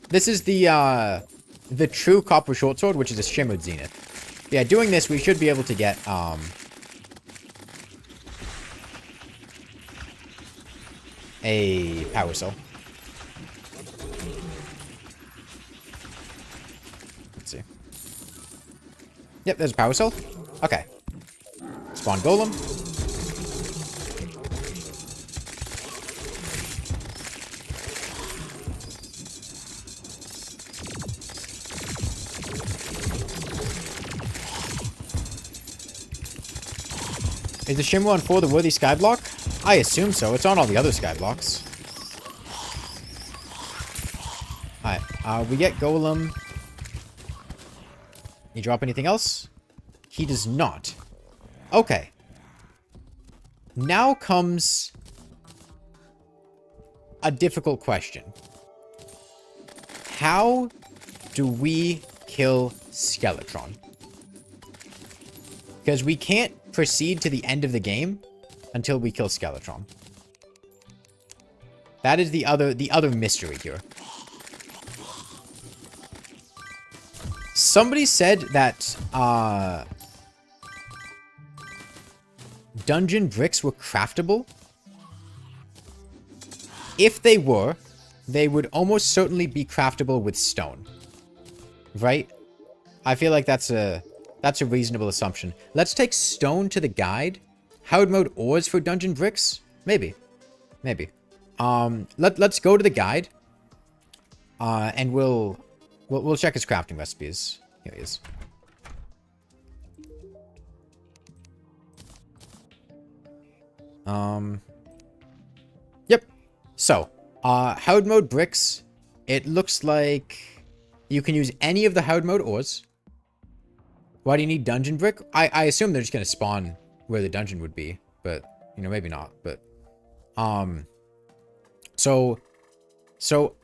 This is the true copper short sword, which is a shimmered zenith. Yeah, doing this, we should be able to get... a power cell. Let's see. Yep, there's a power cell. Okay. Spawn golem. Is the shimmer on 4 the worthy skyblock? I assume so. It's on all the other skyblocks. Alright, we get Golem. You drop anything else? He does not. Okay. Now comes a difficult question. How do we kill Skeletron? Because we can't proceed to the end of the game until we kill Skeletron. That is the other mystery here. Somebody said that dungeon bricks were craftable. If they were, they would almost certainly be craftable with stone. Right? I feel like that's a reasonable assumption. Let's take stone to the guide. Hardmode ores for dungeon bricks? Maybe. Maybe. Let's go to the guide. And we'll check his crafting recipes. Here he is. Yep. So, Hardmode bricks. It looks like you can use any of the Hardmode ores. Why do you need dungeon brick? I assume they're just gonna spawn where the dungeon would be, but you know, maybe not. But so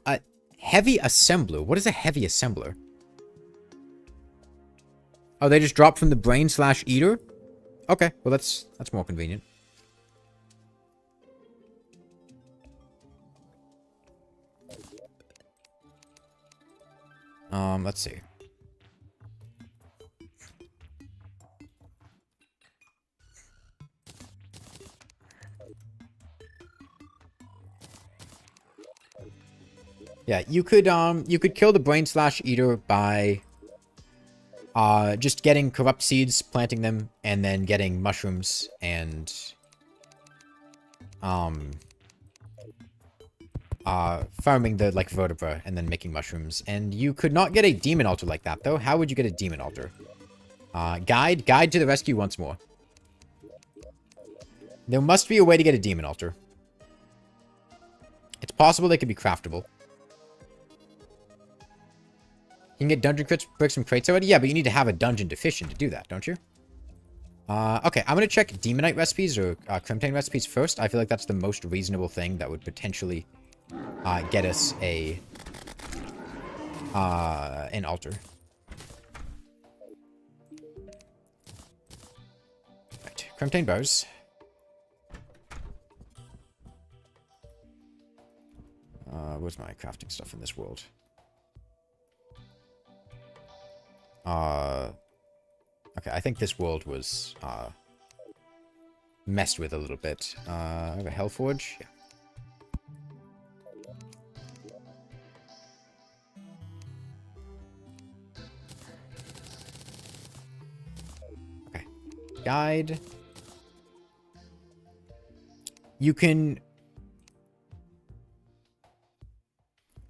a heavy assembler. What is a heavy assembler? Oh, they just drop from the brain/eater. Okay, well that's more convenient. Let's see. Yeah, you could kill the brain slash eater by just getting corrupt seeds, planting them, and then getting mushrooms and farming the like vertebra and then making mushrooms. And you could not get a demon altar like that though. How would you get a demon altar? Guide to the rescue once more. There must be a way to get a demon altar. It's possible they could be craftable. You can get dungeon bricks from crates already? Yeah, but you need to have a dungeon deficient to do that, don't you? Okay, I'm going to check demonite recipes or crimtane recipes first. I feel like that's the most reasonable thing that would potentially get us an altar. Right, crimtane bars. Where's my crafting stuff in this world? Okay, I think this world was, messed with a little bit. I have a Hellforge? Yeah. Okay. Guide. You can...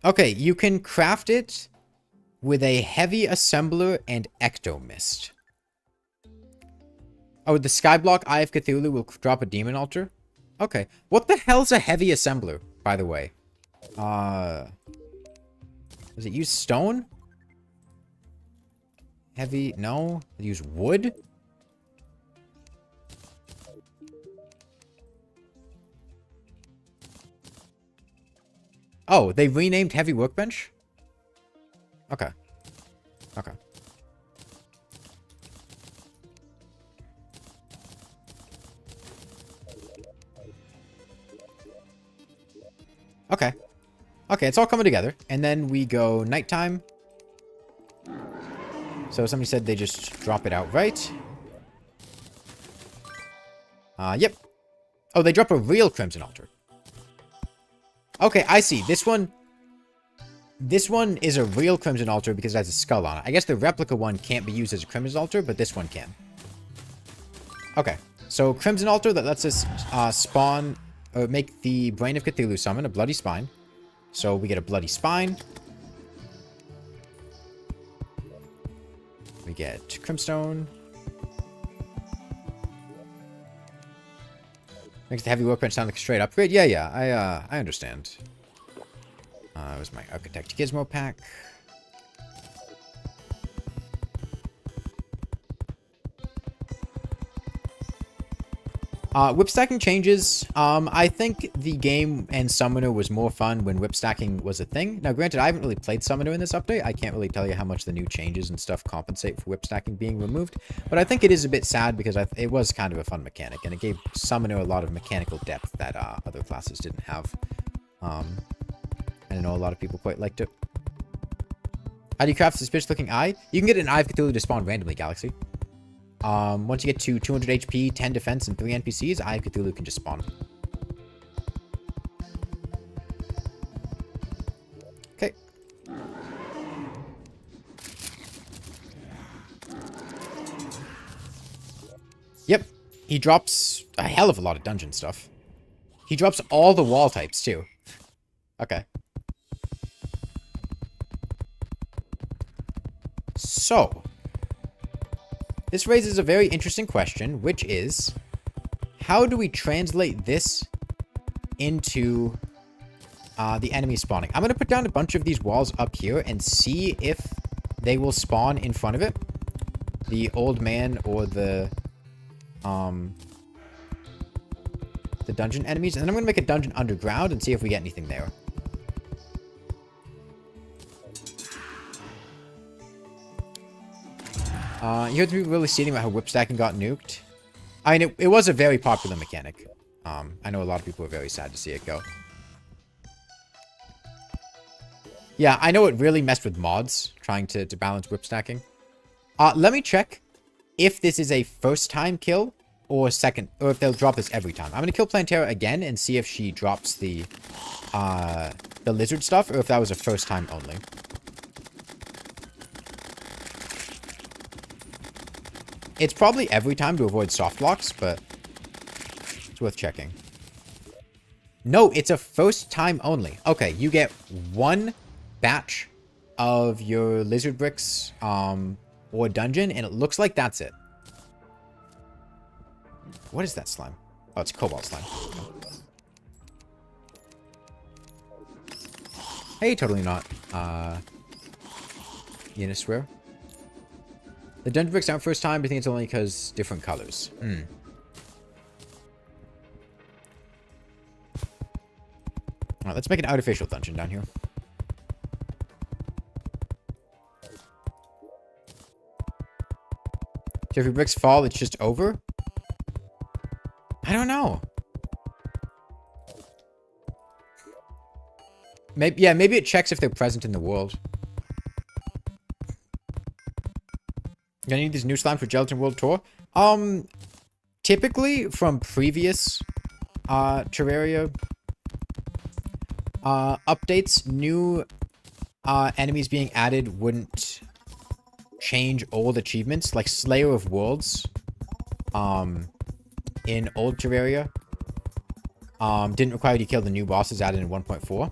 Okay, you can craft it with a heavy assembler and ectomist. Oh, the skyblock Eye of Cthulhu will drop a demon altar? Okay. What the hell's a heavy assembler, by the way? Does it use stone? Heavy... No. Does it use wood? Oh, they renamed heavy workbench? Okay. Okay. Okay. Okay, it's all coming together. And then we go nighttime. So somebody said they just drop it outright. Yep. Oh, they drop a real Crimson Altar. Okay, I see. This one is a real Crimson Altar because it has a skull on it. I guess the replica one can't be used as a Crimson Altar, but this one can. Okay, so Crimson Altar that lets us spawn, or make the Brain of Cthulhu summon, a Bloody Spine. So we get a Bloody Spine. We get Crimstone. Makes the heavy workbench sound like a straight upgrade. Yeah, I understand. It was my Architect Gizmo pack. Whip stacking changes. I think the game and Summoner was more fun when whip stacking was a thing. Now, granted, I haven't really played Summoner in this update. I can't really tell you how much the new changes and stuff compensate for whip stacking being removed. But I think it is a bit sad because it was kind of a fun mechanic. And it gave Summoner a lot of mechanical depth that other classes didn't have. I know a lot of people quite liked it. How do you craft suspicious looking eye? You can get an Eye of Cthulhu to spawn randomly, Galaxy. Once you get to 200 HP, 10 defense, and 3 NPCs, Eye of Cthulhu can just spawn. Okay. Yep. He drops a hell of a lot of dungeon stuff. He drops all the wall types, too. Okay. So, this raises a very interesting question, which is, how do we translate this into the enemy spawning? I'm going to put down a bunch of these walls up here and see if they will spawn in front of it. The old man or the dungeon enemies. And then I'm going to make a dungeon underground and see if we get anything there. You heard people really stating about how whip stacking got nuked. I mean, it was a very popular mechanic. I know a lot of people were very sad to see it go. Yeah, I know it really messed with mods, trying to balance whip stacking. Let me check if this is a first time kill or second, or if they'll drop this every time. I'm gonna kill Plantera again and see if she drops the lizard stuff, or if that was a first time only. It's probably every time to avoid soft blocks, but it's worth checking. No, it's a first time only. Okay, you get one batch of your lizard bricks or dungeon, and it looks like that's it. What is that slime? Oh, it's cobalt slime. Hey, totally not. Uniswear. The dungeon bricks aren't first time, but I think it's only because different colors. Alright, let's make an artificial dungeon down here. So if your bricks fall, it's just over? I don't know. Maybe, yeah, maybe it checks if they're present in the world. I need these new slimes for Gelatin World Tour. Typically from previous Terraria updates, new enemies being added wouldn't change old achievements, like Slayer of Worlds in old Terraria didn't require you to kill the new bosses added in 1.4.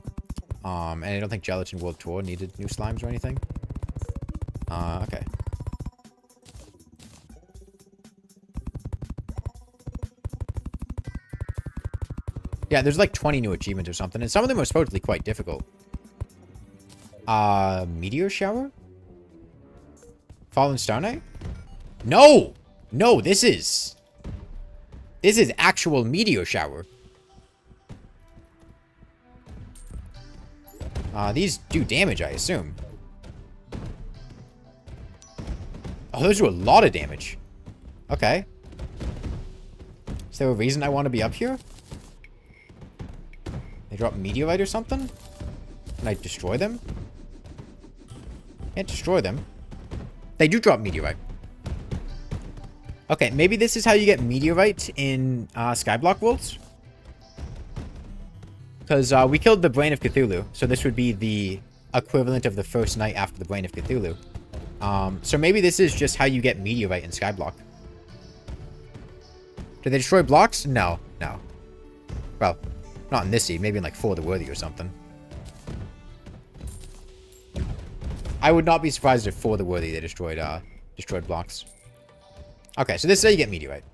And I don't think Gelatin World Tour needed new slimes or anything. Okay. Yeah, there's like 20 new achievements or something, and some of them are supposedly quite difficult. Meteor shower? Fallen Star Knight? No! No, this is actual meteor shower. These do damage, I assume. Oh, those do a lot of damage. Okay. Is there a reason I want to be up here? They drop meteorite or something? Can I destroy them? Can't destroy them. They do drop meteorite. Okay, maybe this is how you get meteorite in skyblock worlds. Because we killed the Brain of Cthulhu, so this would be the equivalent of the first night after the Brain of Cthulhu. So maybe this is just how you get meteorite in skyblock. Did they destroy blocks? No, no. Well, not in this seed, maybe in like For the Worthy or something. I would not be surprised if For the Worthy they destroyed blocks. Okay, so this is how you get meteorite.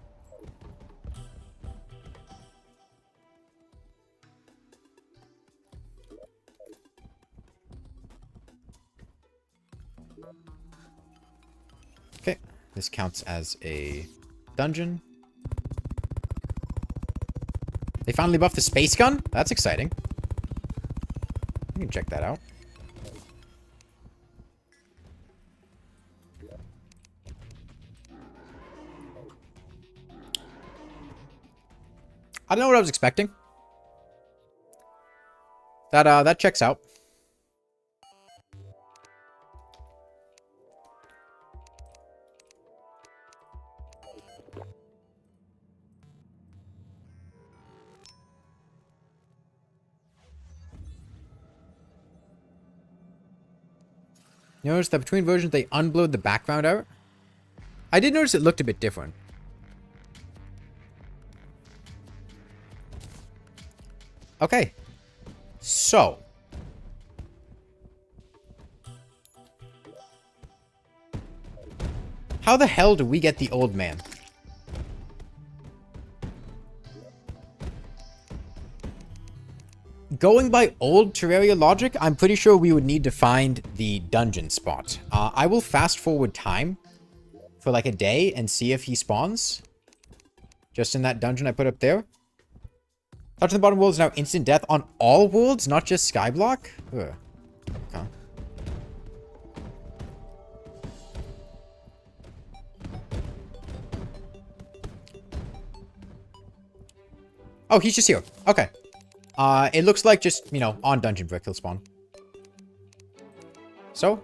Okay, this counts as a dungeon. They finally buffed the space gun? That's exciting. You can check that out. I don't know what I was expecting. That checks out. Notice that between versions they unblurred the background out. I did notice it looked a bit different. Okay. So. How the hell do we get the old man? Going by old Terraria logic, I'm pretty sure we would need to find the dungeon spot. I will fast forward time for like a day and see if he spawns. Just in that dungeon I put up there. Touching the bottom world is now instant death on all worlds, not just skyblock? Ugh. Okay. Oh, he's just here. Okay. It looks like just, you know, on Dungeon Brick he'll spawn. So,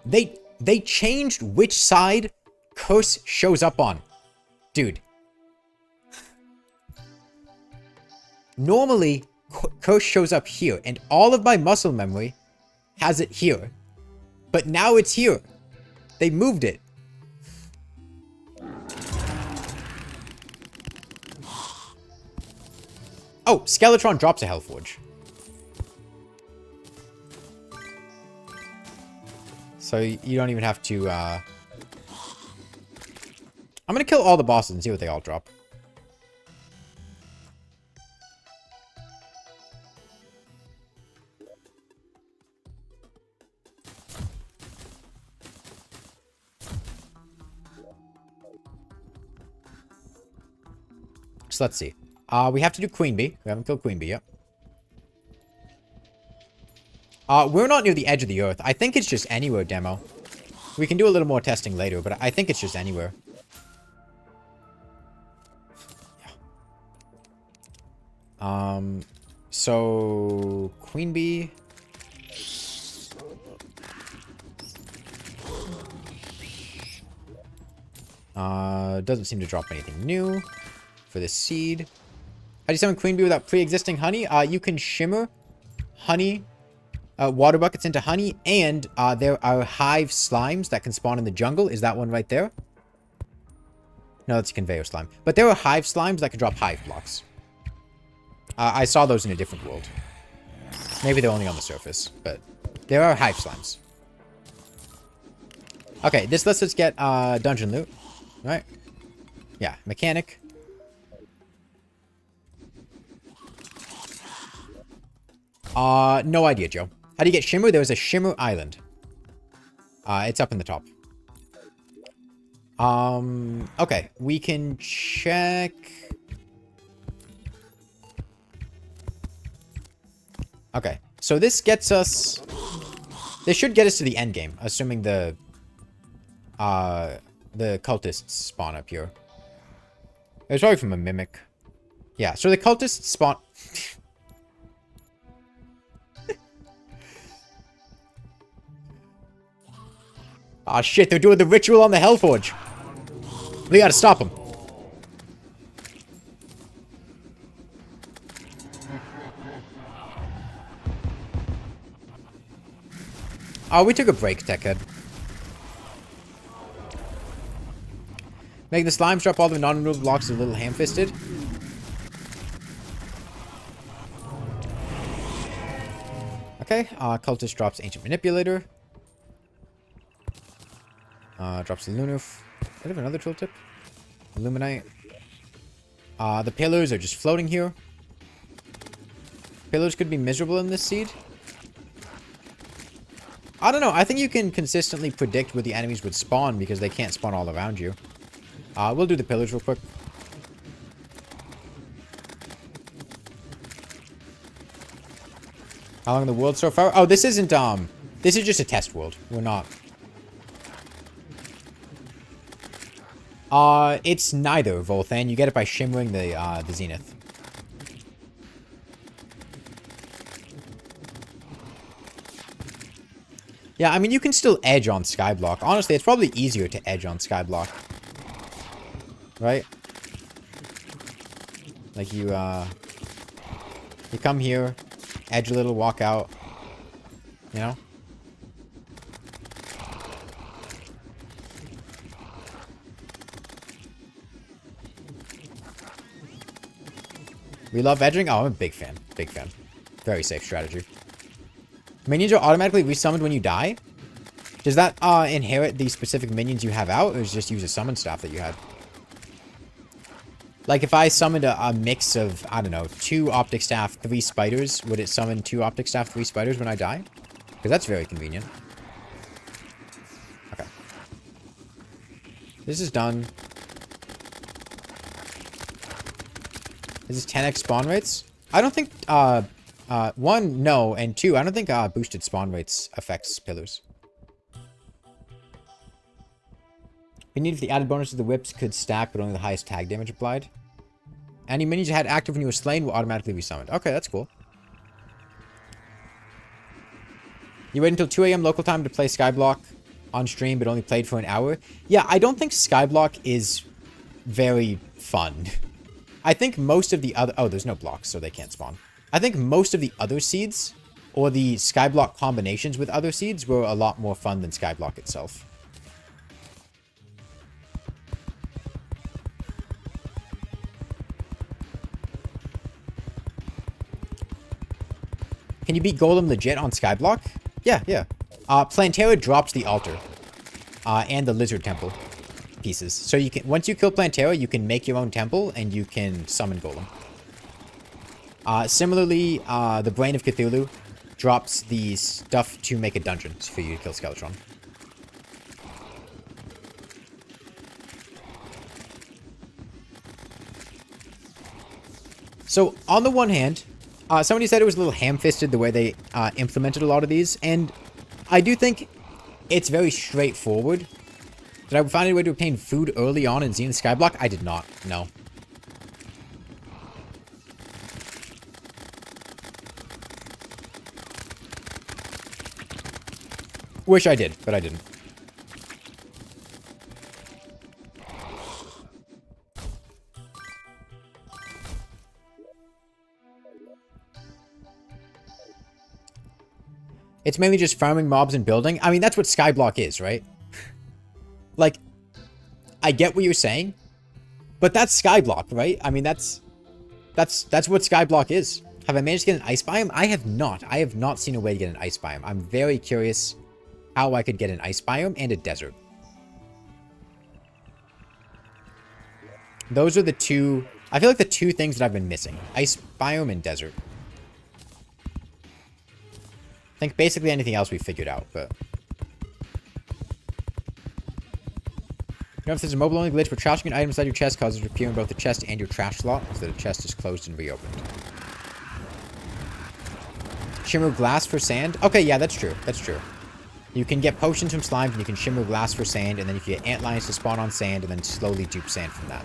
they changed which side curse shows up on. Dude. Normally, curse shows up here, and all of my muscle memory has it here. But now it's here. They moved it. Oh, Skeletron drops a Hellforge. So you don't even have to, I'm gonna kill all the bosses and see what they all drop. So let's see. We have to do Queen Bee. We haven't killed Queen Bee yet. We're not near the edge of the earth. I think it's just anywhere demo. We can do a little more testing later, but I think it's just anywhere. Yeah. So Queen Bee. Doesn't seem to drop anything new for this seed. How do you summon Queen Bee without pre-existing honey? You can shimmer honey, water buckets into honey, and there are hive slimes that can spawn in the jungle. Is that one right there? No, that's a conveyor slime. But there are hive slimes that can drop hive blocks. I saw those in a different world. Maybe they're only on the surface, but there are hive slimes. Okay, this lets us get dungeon loot, right? Yeah, mechanic. No idea, Joe. How do you get Shimmer? There's a Shimmer Island. It's up in the top. Okay. We can check... Okay. So this gets us... This should get us to the end game, assuming the cultists spawn up here. It was probably from a mimic. Yeah, so the cultists spawn... Ah, shit, they're doing the ritual on the Hellforge. We gotta stop them. Oh, we took a break, Techhead. Make the slimes drop all the non-removable blocks a little ham-fisted. Okay, cultist drops Ancient Manipulator. Drops the Lunuf. Do I have another tooltip? Illuminite. The pillars are just floating here. Pillars could be miserable in this seed. I don't know. I think you can consistently predict where the enemies would spawn because they can't spawn all around you. We'll do the pillars real quick. How long in the world so far? Oh, this isn't, this is just a test world. We're not... It's neither, Volthan. You get it by shimmering the Zenith. Yeah, I mean, you can still edge on skyblock. Honestly, it's probably easier to edge on skyblock. Right? Like, you come here, edge a little, walk out. You know? We love edging? Oh, I'm a big fan. Big fan. Very safe strategy. Minions are automatically resummoned when you die? Does that inherit the specific minions you have out, or is it just use a summon staff that you had? Like, if I summoned a mix of, I don't know, 2 Optic Staff, 3 Spiders, would it summon 2 Optic Staff, 3 Spiders when I die? Because that's very convenient. Okay. This is done. This is 10x spawn rates? I don't think, 1, no, and 2, I don't think, boosted spawn rates affects pillars. We need if the added bonus of the whips could stack, but only the highest tag damage applied. Any minions you had active when you were slain will automatically be summoned. Okay, that's cool. You wait until 2 a.m. local time to play skyblock on stream, but only played for an hour. Yeah, I don't think skyblock is very fun. I think most of the other... Oh, there's no blocks, so they can't spawn. I think most of the other seeds, or the skyblock combinations with other seeds, were a lot more fun than skyblock itself. Can you beat Golem legit on skyblock? Yeah, yeah. Plantera drops the altar. And the lizard temple pieces. So you can, once you kill Plantera, you can make your own temple and you can summon Golem. Similarly, the Brain of Cthulhu drops the stuff to make a dungeon for you to kill Skeletron. So, on the one hand, somebody said it was a little ham-fisted the way they implemented a lot of these, and I do think it's very straightforward. Did I find a way to obtain food early on in Xen Skyblock? I did not, no. Wish I did, but I didn't. It's mainly just farming mobs and building. I mean, that's what skyblock is, right? Like, I get what you're saying, but that's skyblock, right? I mean, that's what skyblock is. Have I managed to get an ice biome? I have not. I have not seen a way to get an ice biome. I'm very curious how I could get an ice biome and a desert. Those are the two... I feel like the two things that I've been missing. Ice biome and desert. I think basically anything else we figured out, but... You know if there's a mobile-only glitch, but trashing an item inside your chest causes it to appear in both the chest and your trash slot, so the chest is closed and reopened. Shimmer glass for sand? Okay, yeah, that's true. That's true. You can get potions from slimes, and you can shimmer glass for sand, and then you can get antlions to spawn on sand, and then slowly dupe sand from that.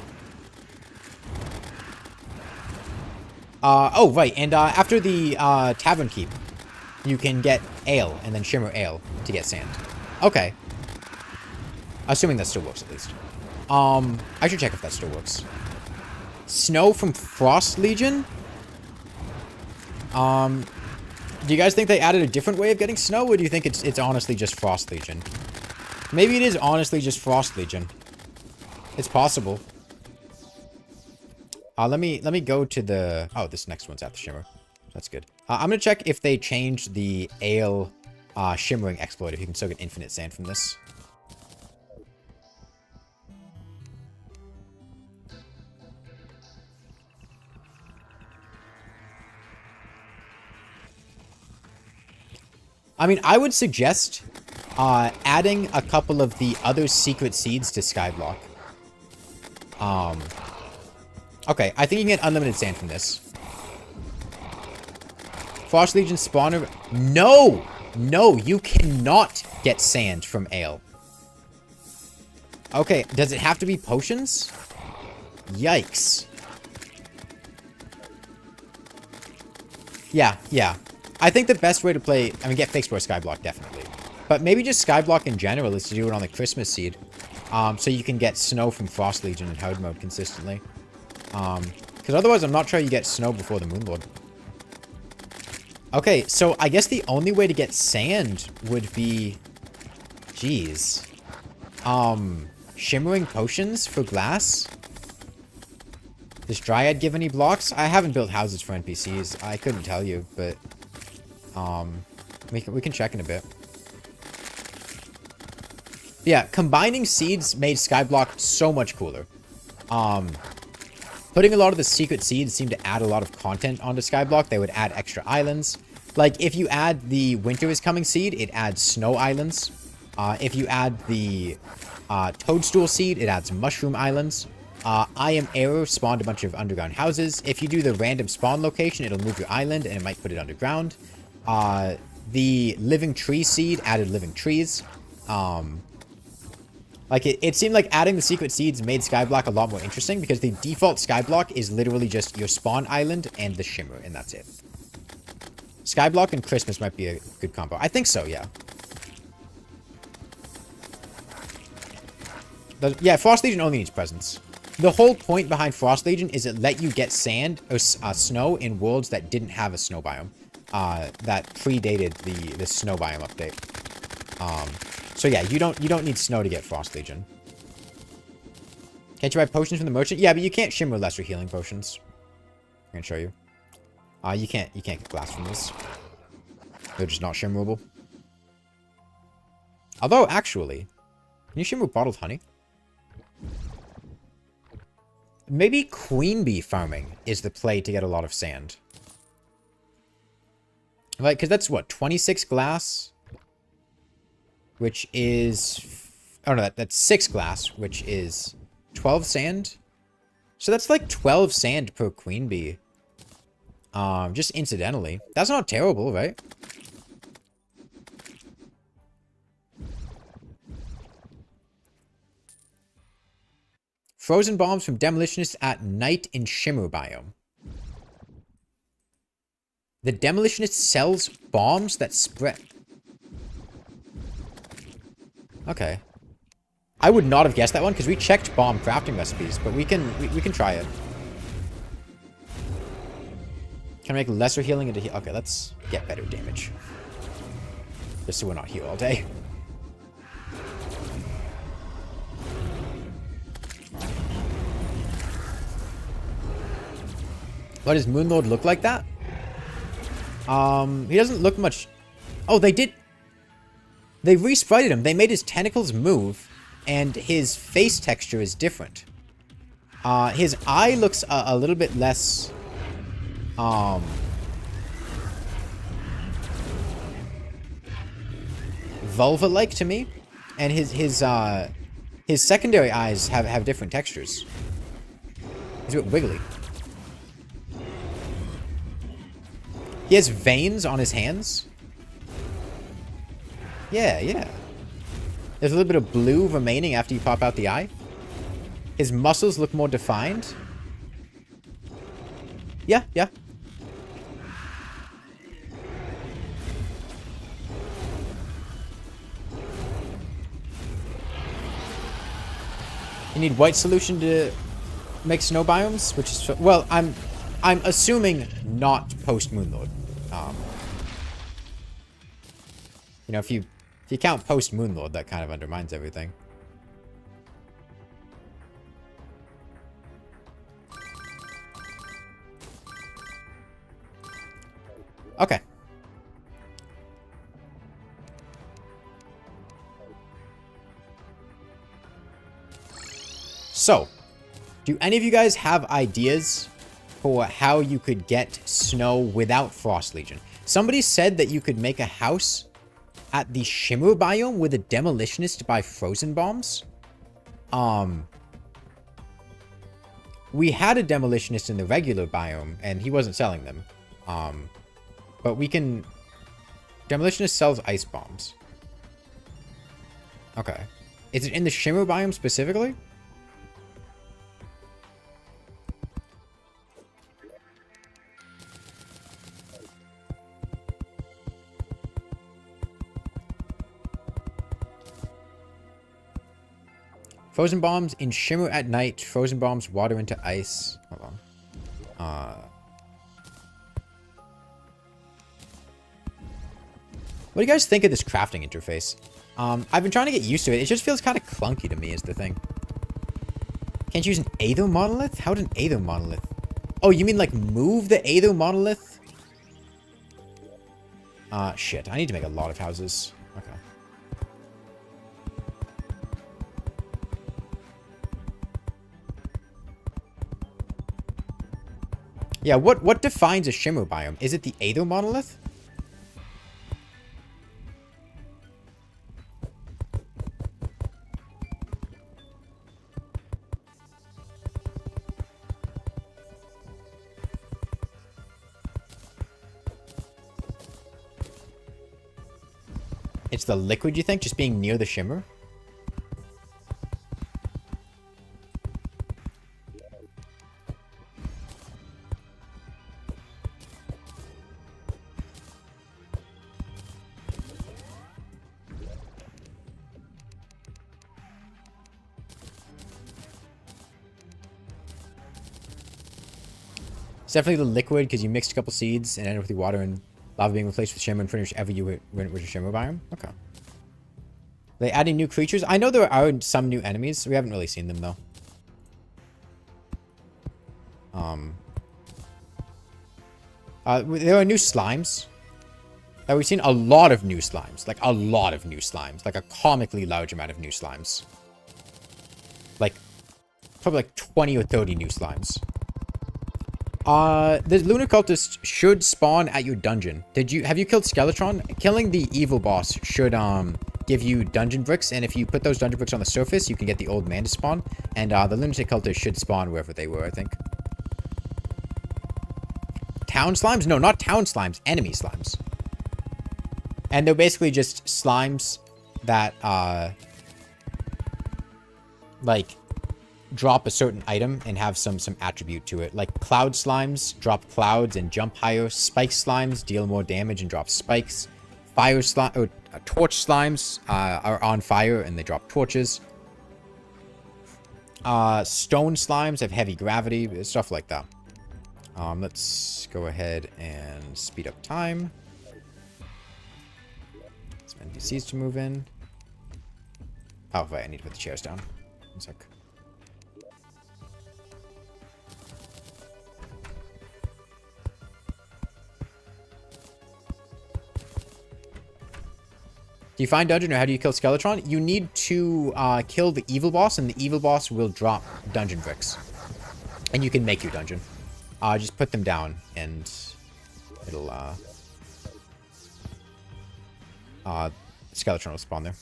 Oh, right, and after the tavern keep, you can get ale, and then shimmer ale to get sand. Okay. Assuming that still works, at least. I should check if that still works. Snow from Frost Legion? Do you guys think they added a different way of getting snow, or do you think it's honestly just Frost Legion? Maybe it is honestly just Frost Legion. It's possible. Let me go to the... Oh, this next one's at the Shimmer. That's good. I'm gonna check if they changed the ale shimmering exploit, if you can still get infinite sand from this. I mean, I would suggest adding a couple of the other secret seeds to skyblock. Okay, I think you can get unlimited sand from this. Frost Legion spawner... No! No, you cannot get sand from ale. Okay, does it have to be potions? Yikes. Yeah, yeah. I think the best way to play... I mean, get fixed for Skyblock, definitely. But maybe just Skyblock in general is to do it on the Christmas seed. So you can get snow from Frost Legion in Hardmode consistently. Because otherwise I'm not sure you get snow before the Moonlord. Okay, so I guess the only way to get sand would be... Jeez. Shimmering potions for glass? Does Dryad give any blocks? I haven't built houses for NPCs. I couldn't tell you, but... we can check in a bit. Yeah, combining seeds made Skyblock so much cooler. Putting a lot of the secret seeds seemed to add a lot of content onto Skyblock. They would add extra islands. Like, if you add the Winter is Coming seed, it adds snow islands. If you add the Toadstool seed, it adds mushroom islands. I Am Error spawned a bunch of underground houses. If you do the random spawn location, it'll move your island, and it might put it underground. The Living Tree seed added living trees. Like, it seemed like adding the secret seeds made Skyblock a lot more interesting, because the default Skyblock is literally just your spawn island and the shimmer, and that's it. Skyblock and Christmas might be a good combo. I think so, yeah. Yeah, Frost Legion only needs presents. The whole point behind Frost Legion is it let you get sand or snow in worlds that didn't have a snow biome. That predated the snow biome update. So yeah, you don't need snow to get Frost Legion. Can't you buy potions from the merchant? Yeah, but you can't shimmer lesser healing potions. I'm gonna show you. You can't get glass from this. They're just not shimmerable. Although, actually, can you shimmer bottled honey? Maybe queen bee farming is the play to get a lot of sand. Like, because that's what, 26 glass? Which is... Oh no, that's 6 glass, which is 12 sand? So that's like 12 sand per queen bee. Just incidentally. That's not terrible, right? Frozen bombs from demolitionists at night in Shimmer biome. The demolitionist sells bombs that spread. Okay. I would not have guessed that one because we checked bomb crafting recipes, but we can try it. Can I make lesser healing into heal? Okay, let's get better damage. Just so we're not here all day. What does Moonlord look like that? He doesn't look much... Oh, they did... They re-sprited him. They made his tentacles move, and his face texture is different. His eye looks a little bit less... vulva-like to me. And his secondary eyes have different textures. He's a bit wiggly. He has veins on his hands. Yeah, yeah. There's a little bit of blue remaining after you pop out the eye. His muscles look more defined. Yeah, yeah. You need white solution to make snow biomes, which is... Well, I'm assuming not post Moonlord. You know, if you count post Moonlord, that kind of undermines everything. Okay. So, do any of you guys have ideas for how you could get snow without Frost Legion? Somebody said that you could make a house at the Shimmer biome with a demolitionist to buy frozen bombs. We had a demolitionist in the regular biome, and he wasn't selling them. But we can... Demolitionist sells ice bombs. Okay. Is it in the Shimmer biome specifically? Frozen bombs in Shimmer at night. Frozen bombs water into ice. Hold on. What do you guys think of this crafting interface? I've been trying to get used to it. It just feels kind of clunky to me is the thing. Can't you use an Aether monolith? How would an Aether monolith? Oh, you mean like move the Aether monolith? Shit. I need to make a lot of houses. Okay. Yeah, what defines a Shimmer biome? Is it the Aether monolith? It's the liquid, you think? Just being near the Shimmer? It's definitely the liquid because you mixed a couple seeds and ended with the water and lava being replaced with shimmer and pretty much ever you went with a shimmer biome. Okay. They adding new creatures? I know there are some new enemies. We haven't really seen them though. There are new slimes. We've seen a lot of new slimes. Like, a lot of new slimes. Like, a comically large amount of new slimes. Like, probably like 20 or 30 new slimes. The Lunar Cultist should spawn at your dungeon. Have you killed Skeletron? Killing the evil boss should, give you dungeon bricks, and if you put those dungeon bricks on the surface, you can get the old man to spawn, and, the Lunatic Cultist should spawn wherever they were, I think. Town slimes? No, not town slimes. Enemy slimes. And they're basically just slimes that, like, drop a certain item and have some attribute to it. Like, cloud slimes drop clouds and jump higher. Spike slimes deal more damage and drop spikes. Fire slime, or torch slimes are on fire and they drop torches. Stone slimes have heavy gravity, stuff like that. Let's go ahead and speed up time. Some NPCs to move in. Oh, wait, I need to put the chairs down. One sec. Do you find dungeon or how do you kill Skeletron? You need to kill the evil boss, and the evil boss will drop dungeon bricks. And you can make your dungeon. Just put them down, and it'll, Skeletron will spawn there.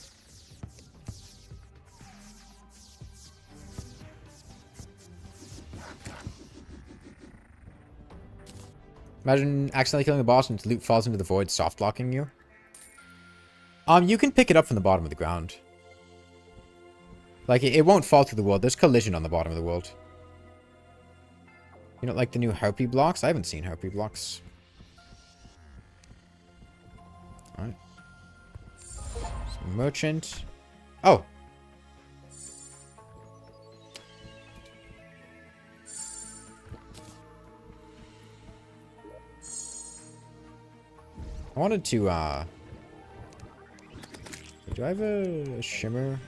Imagine accidentally killing the boss and loot falls into the void, soft locking you. You can pick it up from the bottom of the ground. Like, it won't fall through the world. There's collision on the bottom of the world. You don't like the new harpy blocks? I haven't seen harpy blocks. Alright. Merchant. Oh! I wanted to, do I have a shimmer?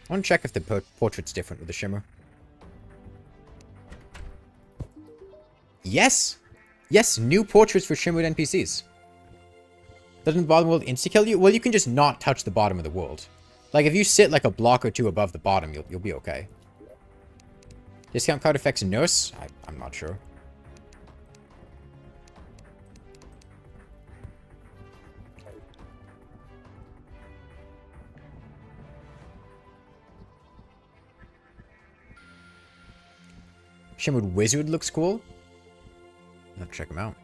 I want to check if the portrait's different with the shimmer. Yes! Yes, new portraits for shimmered NPCs. Doesn't the bottom world insta-kill you? Well, you can just not touch the bottom of the world. Like, if you sit like a block or two above the bottom, you'll be okay. Discount card effects nurse? I'm not sure. Shimmered Wizard looks cool. I'll check him out.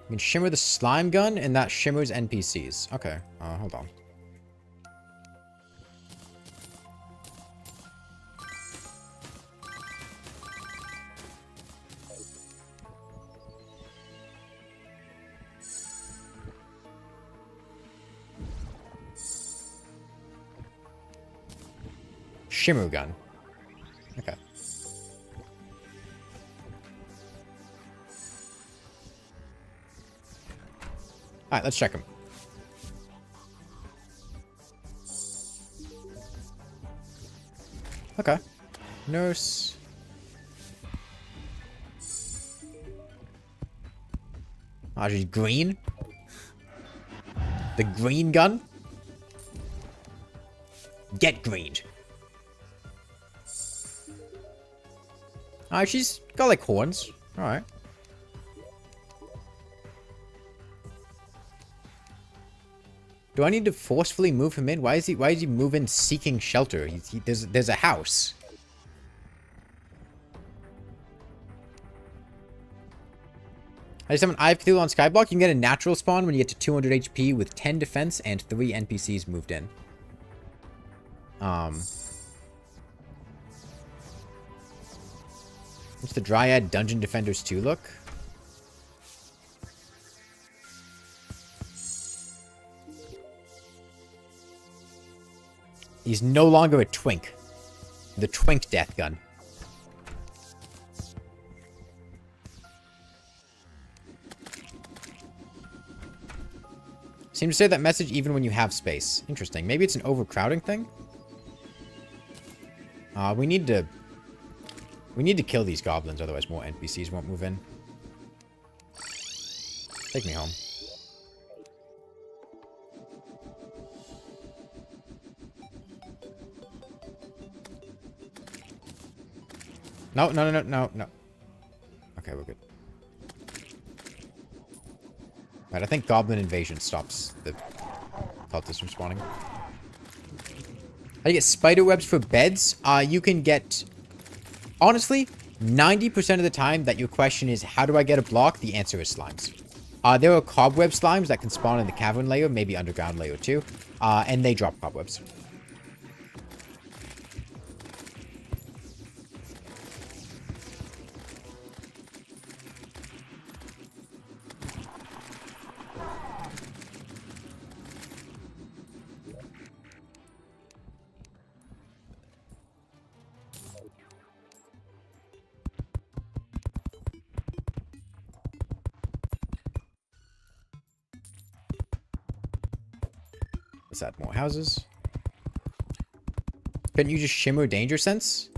You can shimmer the slime gun, and that shimmers NPCs. Okay, hold on. Shimmer gun. Okay. Alright, let's check him. Okay. Nurse. Ah, she's green. The green gun? Get greened. Alright, she's got like horns. Alright. Do I need to forcefully move him in? Why is he moving seeking shelter? There's a house. I just have an Eye of Cthulhu on skyblock. You can get a natural spawn when you get to 200 HP with 10 defense and 3 NPCs moved in. What's the Dryad Dungeon Defenders 2 look? He's no longer a twink. The twink death gun. Seem to say that message even when you have space. Interesting. Maybe it's an overcrowding thing? We need to kill these goblins, otherwise more NPCs won't move in. Take me home. No. Okay, we're good. Right, I think Goblin Invasion stops the cultists from spawning. How do you get spider webs for beds? You can get... Honestly, 90% of the time that your question is, how do I get a block? The answer is slimes. There are cobweb slimes that can spawn in the cavern layer, maybe underground layer too. And they drop cobwebs. Let's add more houses. Couldn't you just shimmer danger sense?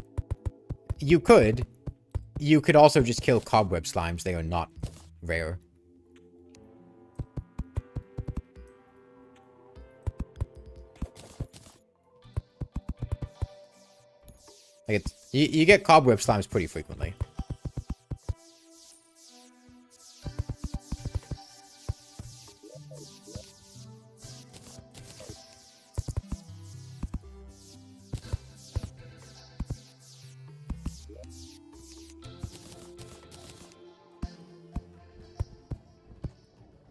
You could. You could also just kill cobweb slimes. They are not rare. Like you get cobweb slimes pretty frequently.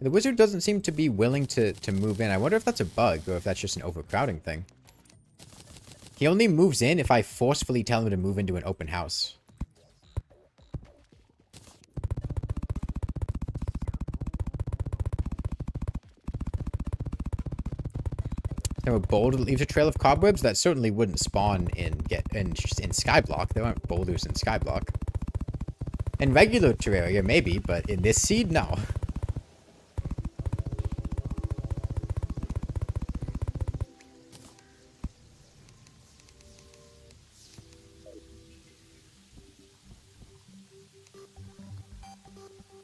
The wizard doesn't seem to be willing to move in. I wonder if that's a bug or if that's just an overcrowding thing. He only moves in if I forcefully tell him to move into an open house. There were boulder that leaves a trail of cobwebs. That certainly wouldn't spawn in skyblock. There aren't boulders in skyblock. In regular Terraria, maybe, but in this seed, no.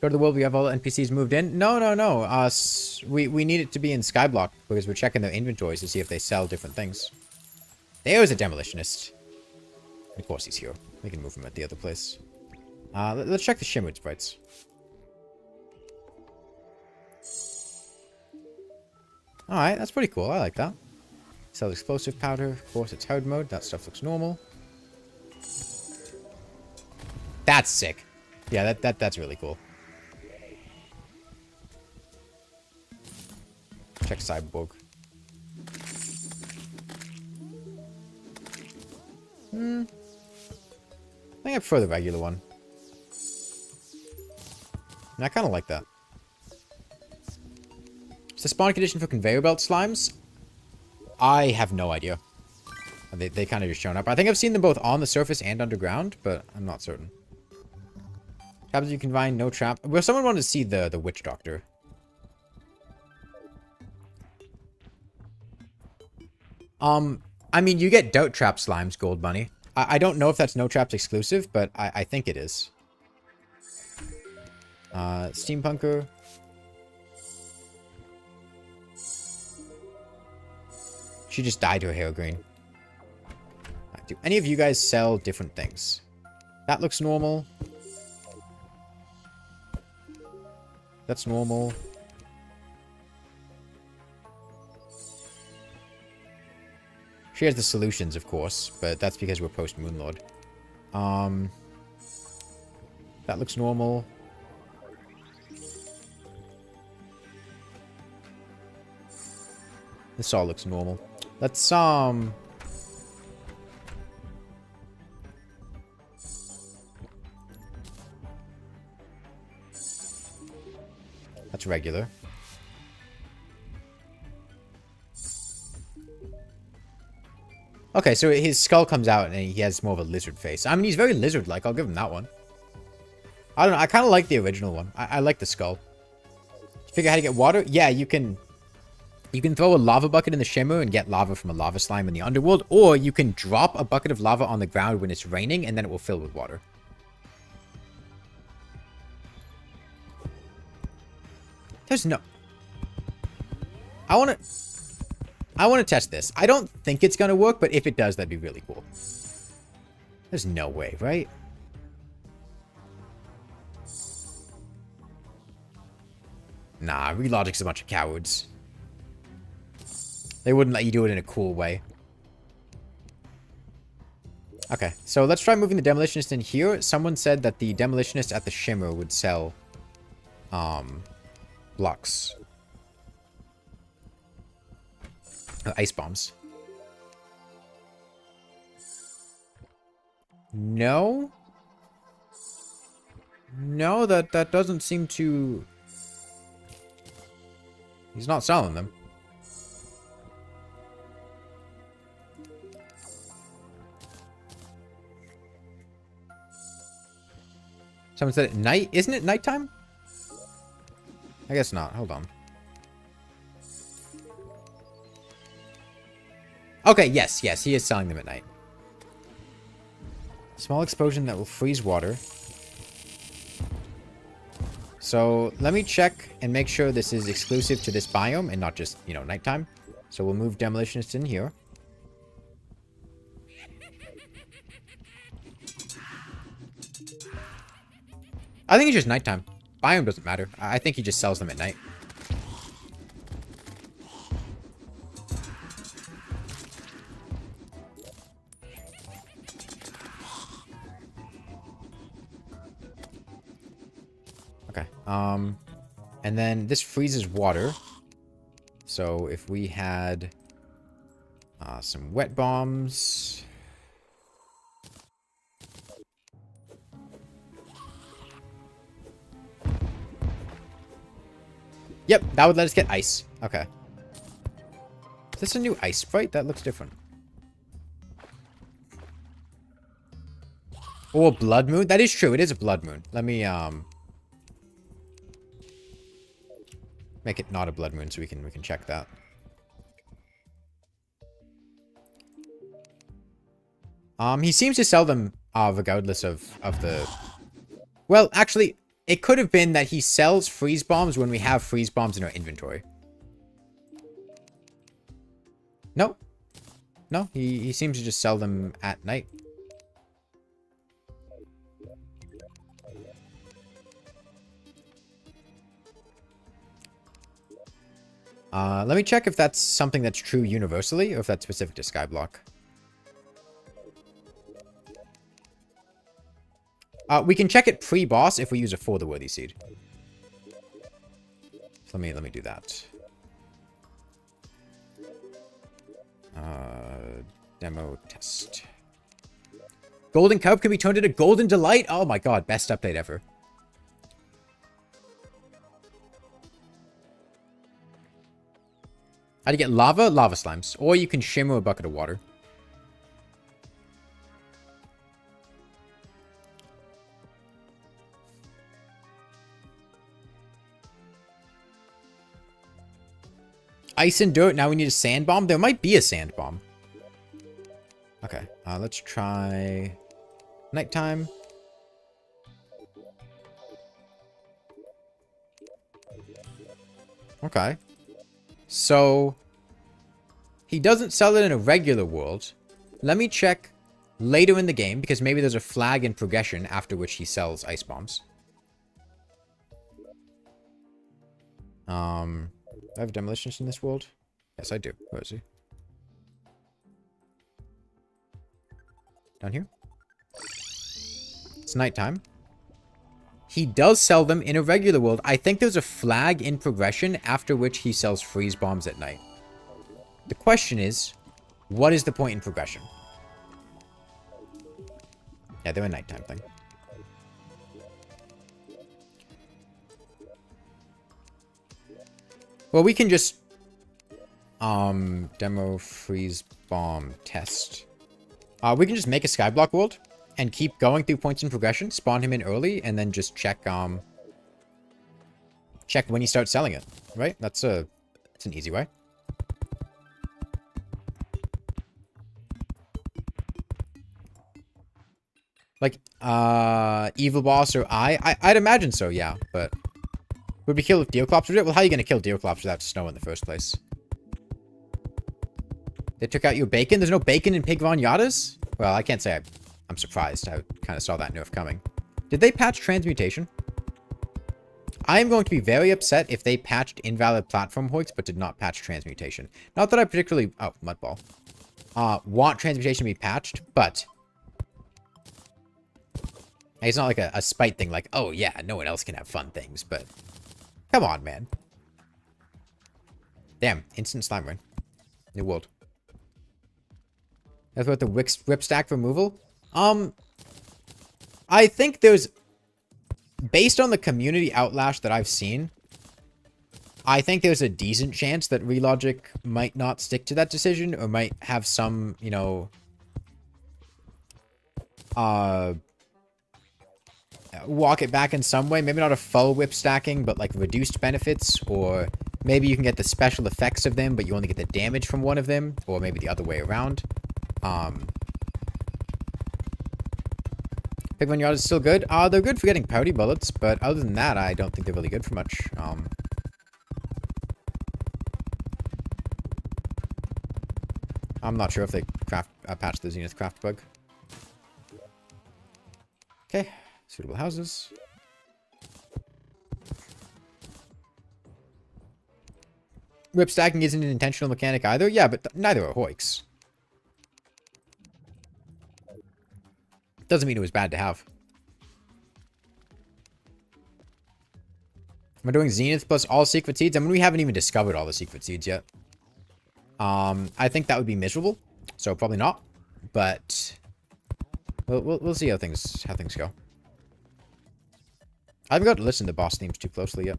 Go to the world, we have all the NPCs moved in? No. We need it to be in skyblock because we're checking their inventories to see if they sell different things. There's a demolitionist. Of course he's here. We can move him at the other place. Let's check the shimmered sprites. Alright, that's pretty cool. I like that. Sell explosive powder. Of course, it's hard mode. That stuff looks normal. That's sick. Yeah, that's really cool. Check cyborg. I think I prefer the regular one. And I kind of like that. Is the spawn condition for conveyor belt slimes? I have no idea. They kind of just shown up. I think I've seen them both on the surface and underground, but I'm not certain. Cabins you can find, no trap. Well, someone wanted to see the witch doctor. I mean, you get doubt trap slimes, Gold Bunny. I don't know if that's no traps exclusive, but I think it is. Steampunker. She just dyed her hair green. Do any of you guys sell different things? That looks normal. That's normal. She has the solutions, of course, but that's because we're post-Moonlord. That looks normal. This all looks normal. Let's, That's regular. Okay, so his skull comes out and he has more of a lizard face. I mean, he's very lizard-like. I'll give him that one. I don't know. I kind of like the original one. I like the skull. Figure out how to get water? Yeah, you can throw a lava bucket in the shimmer and get lava from a lava slime in the underworld, or you can drop a bucket of lava on the ground when it's raining and then it will fill with water. There's no... I want to test this. I don't think it's going to work, but if it does, that'd be really cool. There's no way, right? Nah, Relogic's a bunch of cowards. They wouldn't let you do it in a cool way. Okay, so let's try moving the Demolitionist in here. Someone said that the Demolitionist at the Shimmer would sell blocks. Ice bombs. No? No, that doesn't seem to... He's not selling them. Someone said at night. Isn't it nighttime? I guess not. Hold on. Okay, yes, he is selling them at night. Small explosion that will freeze water. So, let me check and make sure this is exclusive to this biome and not just, you know, nighttime. So, we'll move Demolitionist in here. I think it's just nighttime. Biome doesn't matter. I think he just sells them at night. Okay. And then this freezes water. So if we had some wet bombs. Yep, that would let us get ice. Okay. Is this a new ice sprite? That looks different. Or blood moon? That is true. It is a blood moon. Let me make it not a blood moon so we can check that. He seems to sell them regardless of the... Well, actually, it could have been that he sells freeze bombs when we have freeze bombs in our inventory. No. No, he seems to just sell them at night. Let me check if that's something that's true universally or if that's specific to skyblock. We can check it pre-boss if we use a for the worthy seed. So let me do that. Demo test. Golden Cup can be turned into Golden Delight. Oh my god, best update ever. How to get lava? Lava slimes. Or you can shimmer a bucket of water. Ice and dirt. Now we need a sand bomb. There might be a sand bomb. Okay. Let's try nighttime. Okay. So he doesn't sell it in a regular world. Let me check later in the game because maybe there's a flag in progression after which he sells ice bombs. Do I have demolitions in this world? Yes, I do. Where is he? Down here? It's nighttime. He does sell them in a regular world. I think there's a flag in progression after which he sells freeze bombs at night. The question is, what is the point in progression? Yeah, they're a nighttime thing. Well, we can just... demo freeze bomb test. We can just make a skyblock world and keep going through points in progression, spawn him in early, and then just check, check when he starts selling it, right? That's an easy way. Like, evil boss or I'd imagine so, yeah, but would we kill Deoclops with it? Well, how are you going to kill Deoclops without snow in the first place? They took out your bacon? There's no bacon in Pig Von Yadas? Well, I can't say I'm surprised. I kind of saw that nerf coming. Did they patch transmutation? I am going to be very upset if they patched invalid platform hoiks but did not patch transmutation. Not that I particularly... Oh, mudball. Want transmutation to be patched, but... It's not like a spite thing, like, oh yeah, no one else can have fun things, but... Come on, man. Damn, instant slime rain. New world. That's what the whip stack removal? I think there's... Based on the community outlash that I've seen, I think there's a decent chance that Relogic might not stick to that decision, or might have some, you know... walk it back in some way. Maybe not a full whip stacking, but like reduced benefits, or maybe you can get the special effects of them, but you only get the damage from one of them, or maybe the other way around. Pig Vineyard is still good. They're good for getting pouty bullets, but other than that, I don't think they're really good for much. I'm not sure if they patched the Zenith craft bug. Okay. Suitable houses. Whip stacking isn't an intentional mechanic either. Yeah, but neither are hoiks. Doesn't mean it was bad to have. Am I doing Zenith plus all secret seeds? I mean, we haven't even discovered all the secret seeds yet. I think that would be miserable, so probably not. But we'll see how things go. I haven't got to listen to boss themes too closely yet.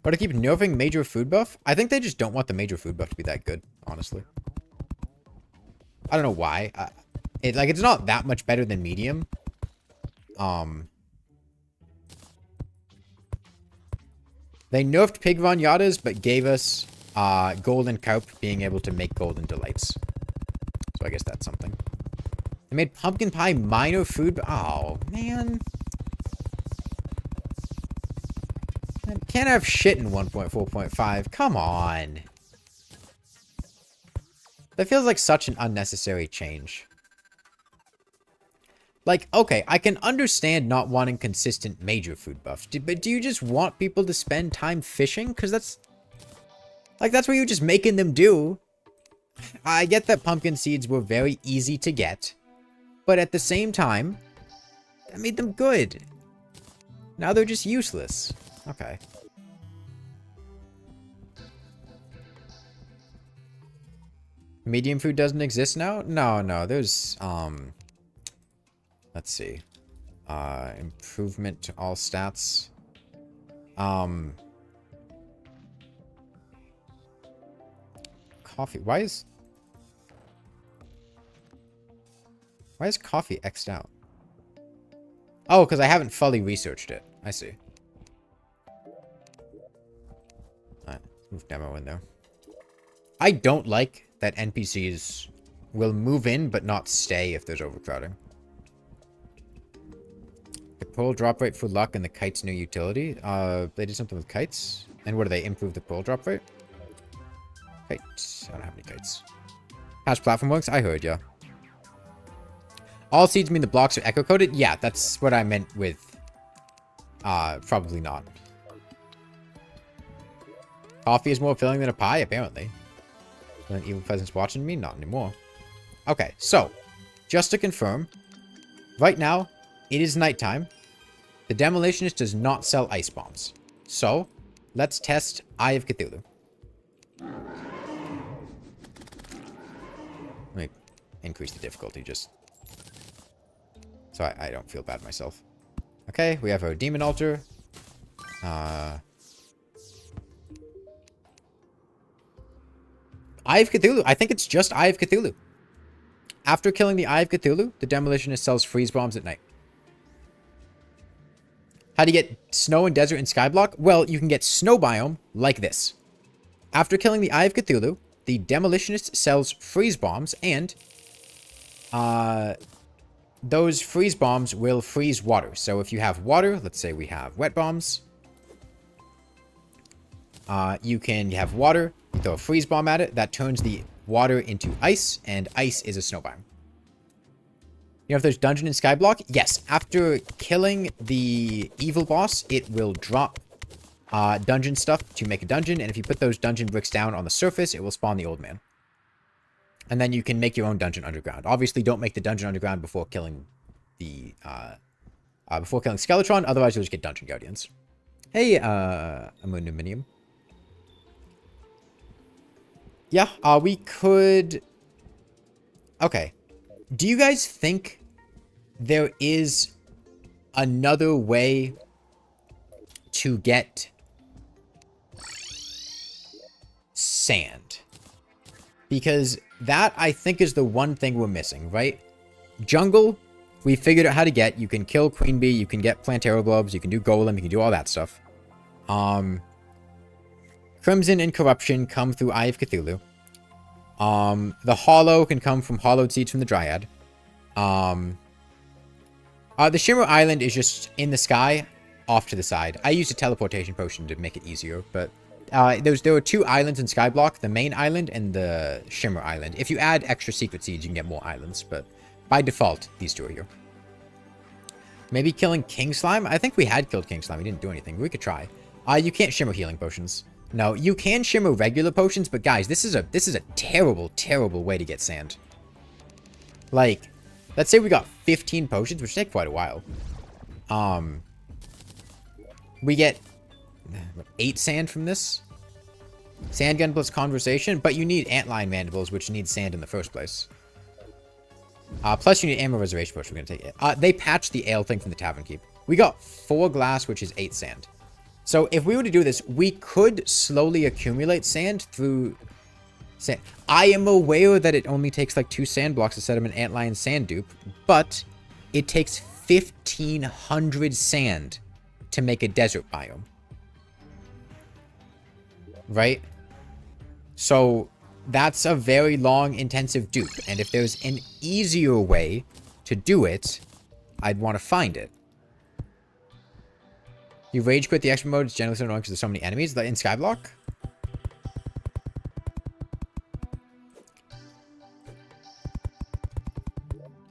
But I keep nerfing major food buff. I think they just don't want the major food buff to be that good, honestly. I don't know why. It's not that much better than medium. They nerfed Pig Von Yadas, but gave us Golden Carp being able to make Golden Delights. So I guess that's something. They made pumpkin pie minor food. Oh, man. Can't have shit in 1.4.5. Come on. That feels like such an unnecessary change. Like, okay, I can understand not wanting consistent major food buffs, but do you just want people to spend time fishing? Because that's... Like, that's what you're just making them do. I get that pumpkin seeds were very easy to get, but at the same time, that made them good. Now they're just useless. Okay. Medium food doesn't exist now? No, there's, let's see. Improvement to all stats. Coffee. Why is coffee X'd out? Oh, because I haven't fully researched it. I see. Alright, move demo in there. I don't like that NPCs will move in but not stay if there's overcrowding. The pearl drop rate for luck and the kites new utility. They did something with kites. And what do they improve the pearl drop rate? Kites. I don't have any kites. Patch platform works? I heard, yeah. All seeds mean the blocks are echo coded? Yeah, that's what I meant with probably not. Coffee is more filling than a pie, apparently. An evil presence watching me? Not anymore. Okay, so, just to confirm, right now, it is nighttime. The Demolitionist does not sell ice bombs. So, let's test Eye of Cthulhu. Let me increase the difficulty just so I don't feel bad myself. Okay, we have our Demon Altar. Eye of Cthulhu. I think it's just Eye of Cthulhu. After killing the Eye of Cthulhu, the Demolitionist sells freeze bombs at night. How do you get snow and desert in skyblock? Well, you can get snow biome like this. After killing the Eye of Cthulhu, the Demolitionist sells freeze bombs, and those freeze bombs will freeze water. So if you have water, let's say we have wet bombs, you have water, you throw a freeze bomb at it, that turns the water into ice, and ice is a snow biome. You know if there's dungeon in skyblock? Yes. After killing the evil boss, it will drop dungeon stuff to make a dungeon, and if you put those dungeon bricks down on the surface, it will spawn the old man. And then you can make your own dungeon underground. Obviously, don't make the dungeon underground before killing the Skeletron, otherwise you'll just get dungeon guardians. Hey, Amunuminium. Yeah, we could... Okay. Do you guys think there is another way to get sand? Because that, I think, is the one thing we're missing, right? Jungle, we figured out how to get. You can kill Queen Bee, you can get Plantera Globes, you can do Golem, you can do all that stuff. Crimson and Corruption come through Eye of Cthulhu. The Hollow can come from Hollowed Seeds from the Dryad. The Shimmer Island is just in the sky, off to the side. I used a teleportation potion to make it easier, but there were two islands in Skyblock, the main island and the Shimmer Island. If you add extra secret seeds, you can get more islands, but by default, these two are here. Maybe killing King Slime? I think we had killed King Slime. We didn't do anything. We could try. You can't shimmer healing potions. No, you can shimmer regular potions, but guys, this is a terrible, terrible way to get sand. Like, let's say we got 15 potions, which take quite a while. We get 8 sand from this. Sand gun plus conversation, but you need antlion mandibles, which need sand in the first place. Plus you need ammo reservation potion. We're gonna take it. They patched the ale thing from the Tavern Keep. We got 4 glass, which is 8 sand. So if we were to do this, we could slowly accumulate sand through sand. I am aware that it only takes like 2 sand blocks to set up an antlion sand dupe, but it takes 1,500 sand to make a desert biome. Right? So that's a very long, intensive dupe. And if there's an easier way to do it, I'd want to find it. You rage quit the expert mode. It's generally so annoying because there's so many enemies in Skyblock.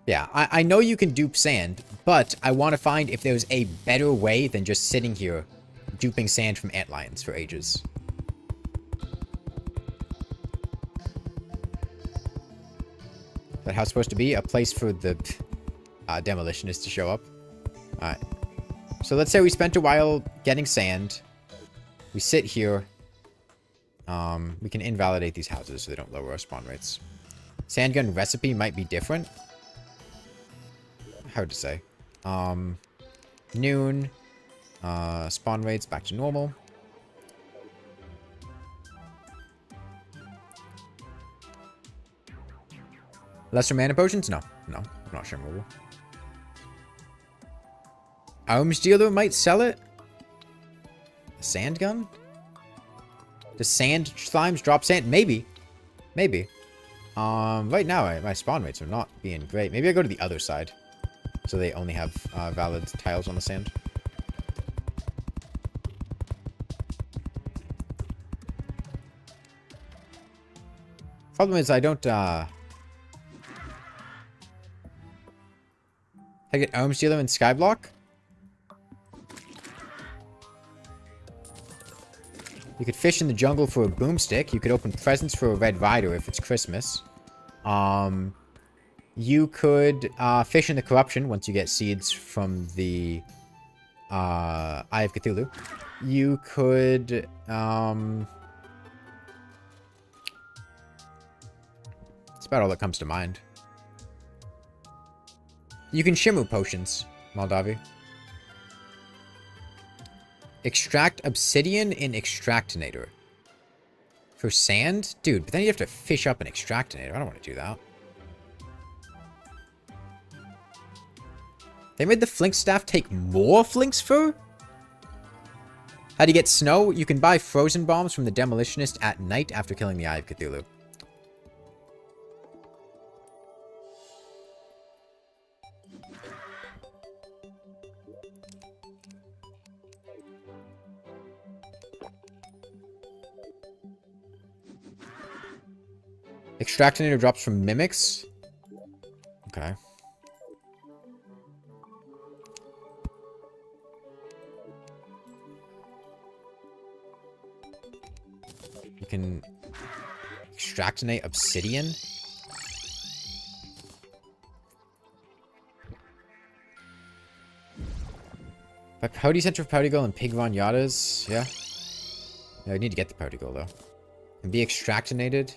Yeah, I know you can dupe sand, but I want to find if there's a better way than just sitting here duping sand from antlions for ages. Is that how it's supposed to be? A place for the demolitionists to show up? Alright. So let's say we spent a while getting sand. We sit here. We can invalidate these houses so they don't lower our spawn rates. Sand gun recipe might be different. Hard to say. Noon. Spawn rates back to normal. Lesser mana potions? No. No. I'm not sure mobile. Arms dealer might sell it. A sand gun? Does sand slimes drop sand? Maybe. Maybe. Right now, my spawn rates are not being great. Maybe I go to the other side. So they only have valid tiles on the sand. Problem is, I don't, I get arms dealer in Skyblock? You could fish in the jungle for a boomstick. You could open presents for a red rider if it's Christmas. You could fish in the corruption once you get seeds from the Eye of Cthulhu. You could that's about all that comes to mind. You can shimmer potions, Moldavi. Extract obsidian in Extractinator. For sand? Dude, but then you have to fish up an extractinator. I don't want to do that. They made the Flink staff take more Flink's fur? How do you get snow? You can buy frozen bombs from the demolitionist at night after killing the Eye of Cthulhu. Extractinator drops from mimics. Okay. You can extractinate obsidian. By Pouty Center of Pouty Gold and Pigron Yadas. Yeah. Yeah, I need to get the Pouty Gold though. And be extractinated.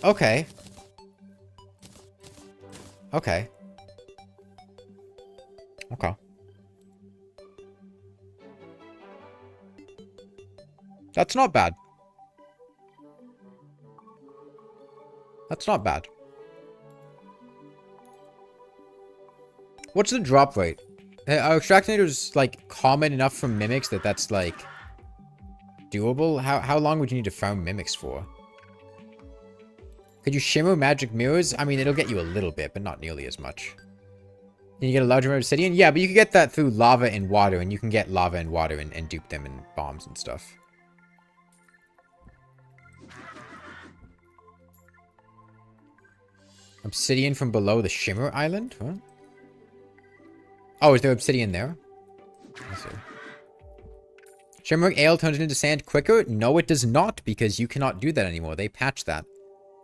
Okay. Okay. Okay. That's not bad. That's not bad. What's the drop rate? Are extractinators, like, common enough from mimics that that's, like, doable? How long would you need to farm mimics for? Could you shimmer magic mirrors? I mean, it'll get you a little bit, but not nearly as much. Can you get a large amount of obsidian? Yeah, but you can get that through lava and water, and you can get lava and water and dupe them in bombs and stuff. Obsidian from below the Shimmer Island? Huh? Oh, is there obsidian there? I see. Shimmering ale turns into sand quicker? No, it does not, because you cannot do that anymore. They patched that.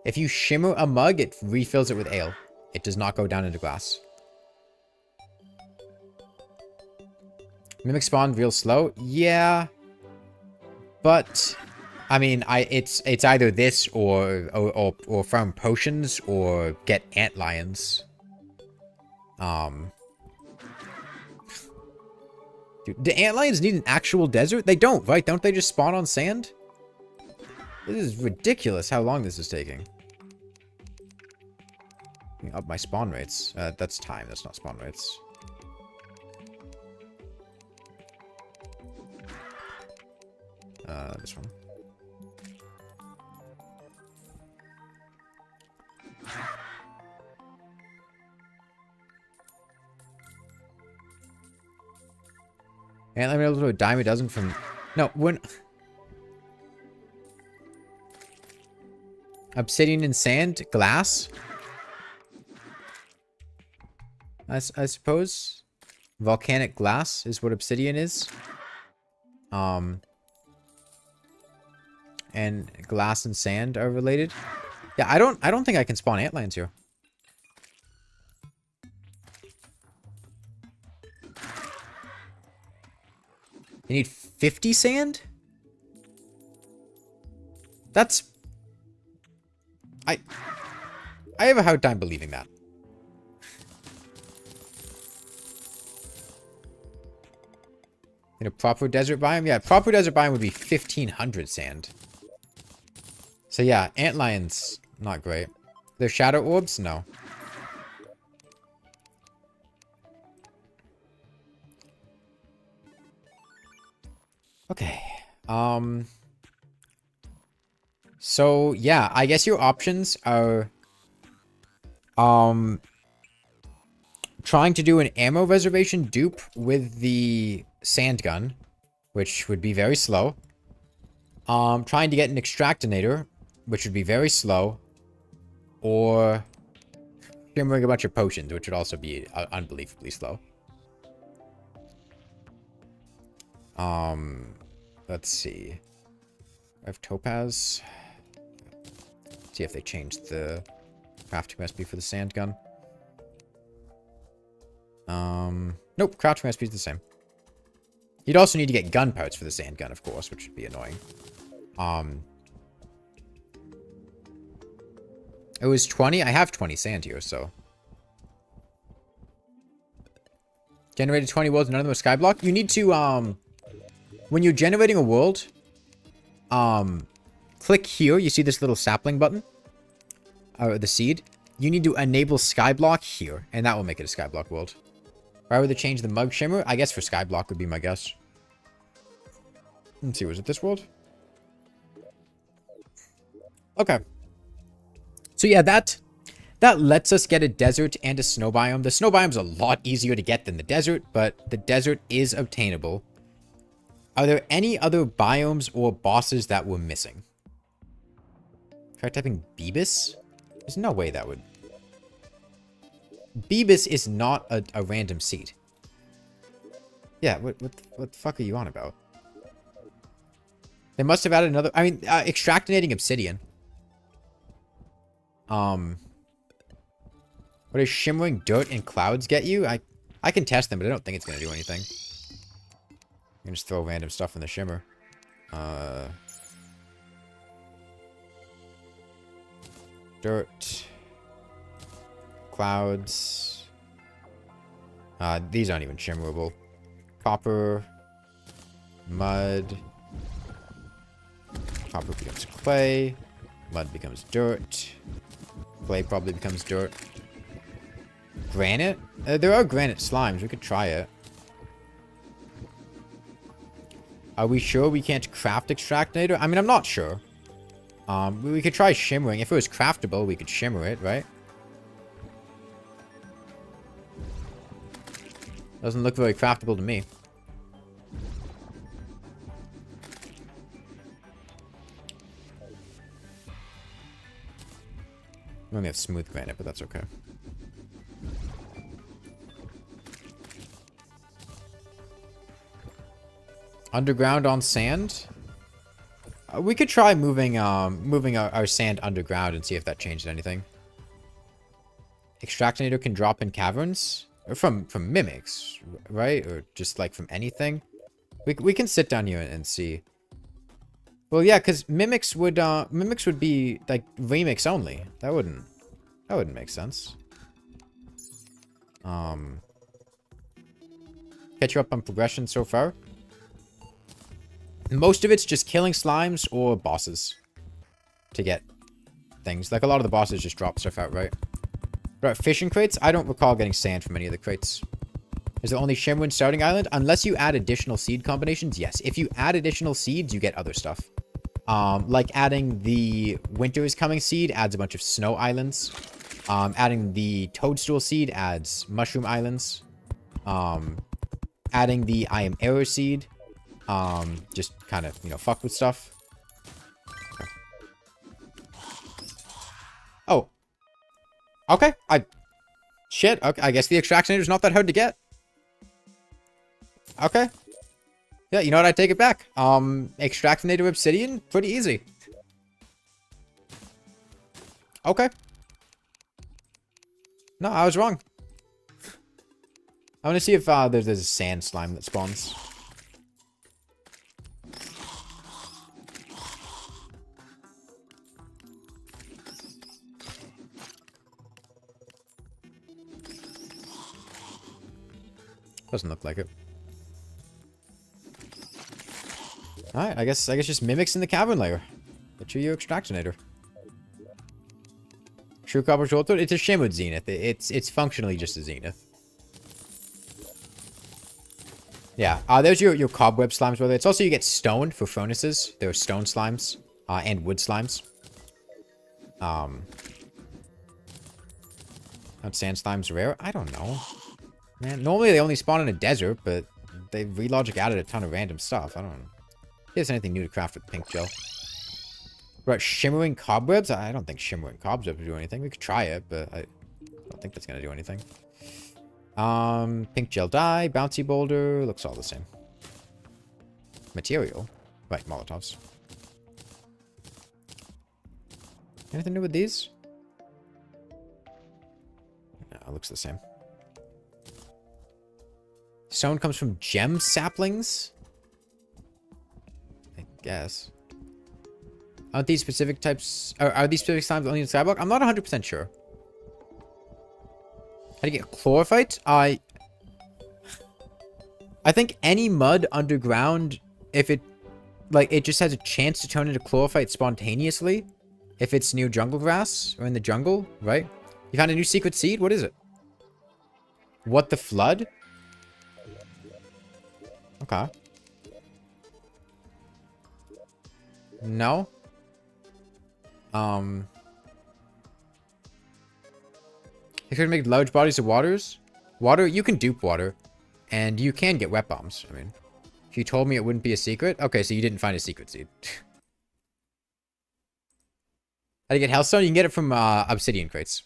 If you shimmer a mug, it refills it with ale. It does not go down into glass. Mimic spawn real slow? Yeah. But I mean, it's either this or farm potions or get antlions. Dude, do antlions need an actual desert? They don't, right? Don't they just spawn on sand? This is ridiculous how long this is taking. Up my spawn rates. That's time. That's not spawn rates. This one. And let me able to a dime a dozen from... No, when... Obsidian and sand? Glass? I suppose. Volcanic glass is what obsidian is. And glass and sand are related. Yeah, I don't think I can spawn antlions here. You need 50 sand? That's... I have a hard time believing that. In a proper desert biome? Yeah, proper desert biome would be 1,500 sand. So yeah, antlions, not great. They're shadow orbs? No. Okay. So yeah, I guess your options are trying to do an ammo reservation dupe with the sand gun, which would be very slow. Trying to get an extractinator, which would be very slow, or shimmering a bunch of potions, which would also be unbelievably slow. Let's see. I have topaz. See if they changed the crafting recipe for the sand gun. Nope, crafting recipe is the same. You'd also need to get gun parts for the sand gun, of course, which would be annoying. It was 20. I have 20 sand here, so. Generated 20 worlds, none of them are skyblock. You need to, when you're generating a world, click here. You see this little sapling button? Or the seed. You need to enable skyblock here, and that will make it a skyblock world. Why would they change the mug shimmer? I guess for skyblock would be my guess. Let's see, was it this world? Okay. So yeah, that lets us get a desert and a snow biome. The snow biome's a lot easier to get than the desert, but the desert is obtainable. Are there any other biomes or bosses that we're missing? Try typing Beebus? There's no way that would... Beebus is not a random seed. Yeah, what the fuck are you on about? They must have added another... I mean, extractinating obsidian. What does shimmering dirt and clouds get you? I can test them, but I don't think it's going to do anything. You can just throw random stuff in the shimmer. Dirt. Clouds. These aren't even shimmerable. Copper. Mud. Copper becomes clay. Mud becomes dirt. Clay probably becomes dirt. Granite? There are granite slimes. We could try it. Are we sure we can't craft extractinator? I mean, I'm not sure. We could try shimmering. If it was craftable, we could shimmer it, right? Doesn't look very craftable to me. We only have smooth granite, but that's okay. Underground on sand? We could try moving our sand underground and see if that changed anything. Extractinator can drop in caverns? Or from mimics, right? Or just like from anything? We can sit down here and see. Well, yeah, because mimics would be like remix only. That wouldn't make sense. Catch you up on progression so far. Most of it's just killing slimes or bosses to get things. Like a lot of the bosses just drop stuff out, right? Right, fishing crates? I don't recall getting sand from any of the crates. Is there only shimmer and starting island? Unless you add additional seed combinations, yes. If you add additional seeds, you get other stuff. Like adding the winter is coming seed adds a bunch of snow islands. Adding the toadstool seed adds mushroom islands. Adding the I am error seed. Just kind of, you know, fuck with stuff. Okay. Oh. Okay. Shit. Okay. I guess the extractinator is not that hard to get. Okay. Yeah, you know what? I take it back. Extractinator obsidian? Pretty easy. Okay. No, I was wrong. I want to see if there's a sand slime that spawns. Doesn't look like it. Alright, I guess just mimics in the cavern layer. Get you your extractinator. True copper shoulder. It's a shimmered zenith. It's functionally just a zenith. Yeah. There's your cobweb slimes, brother. It's also you get stone for furnaces. There are stone slimes and wood slimes. Aren't sand slimes rare? I don't know. Man, normally they only spawn in a desert, but they relogic added a ton of random stuff. I don't know. If there's anything new to craft with pink gel. Right, shimmering cobwebs? I don't think shimmering cobwebs would do anything. We could try it, but I don't think that's gonna do anything. Pink gel dye, bouncy boulder, looks all the same. Material? Right, Molotovs. Anything new with these? No, it looks the same. Stone comes from gem saplings? I guess. Aren't these specific types... Are these specific slimes only in skyblock? I'm not 100% sure. How do you get chlorophyte? I think any mud underground if it, like, it just has a chance to turn into chlorophyte spontaneously if it's near jungle grass or in the jungle, right? You found a new secret seed? What is it? What the flood? Okay. No. If you could make large bodies of water, you can dupe water, and you can get wet bombs. I mean, if you told me it wouldn't be a secret, okay, so you didn't find a secret seed. How to get Hellstone? You can get it from obsidian crates.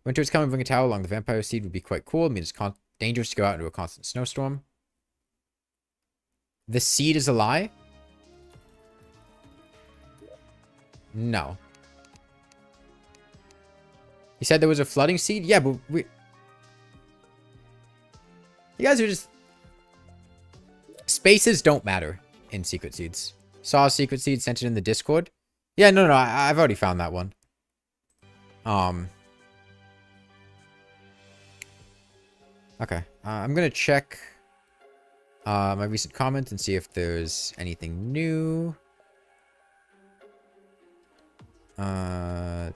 Winter is coming, bring a tower along the vampire seed would be quite cool. It means it's dangerous to go out into a constant snowstorm. The seed is a lie? No. He said there was a flooding seed? Yeah, but we... You guys are just... Spaces don't matter in secret seeds. Saw a secret seed, sent it in the Discord. Yeah, no, I've already found that one. Okay. I'm gonna check my recent comments and see if there's anything new. I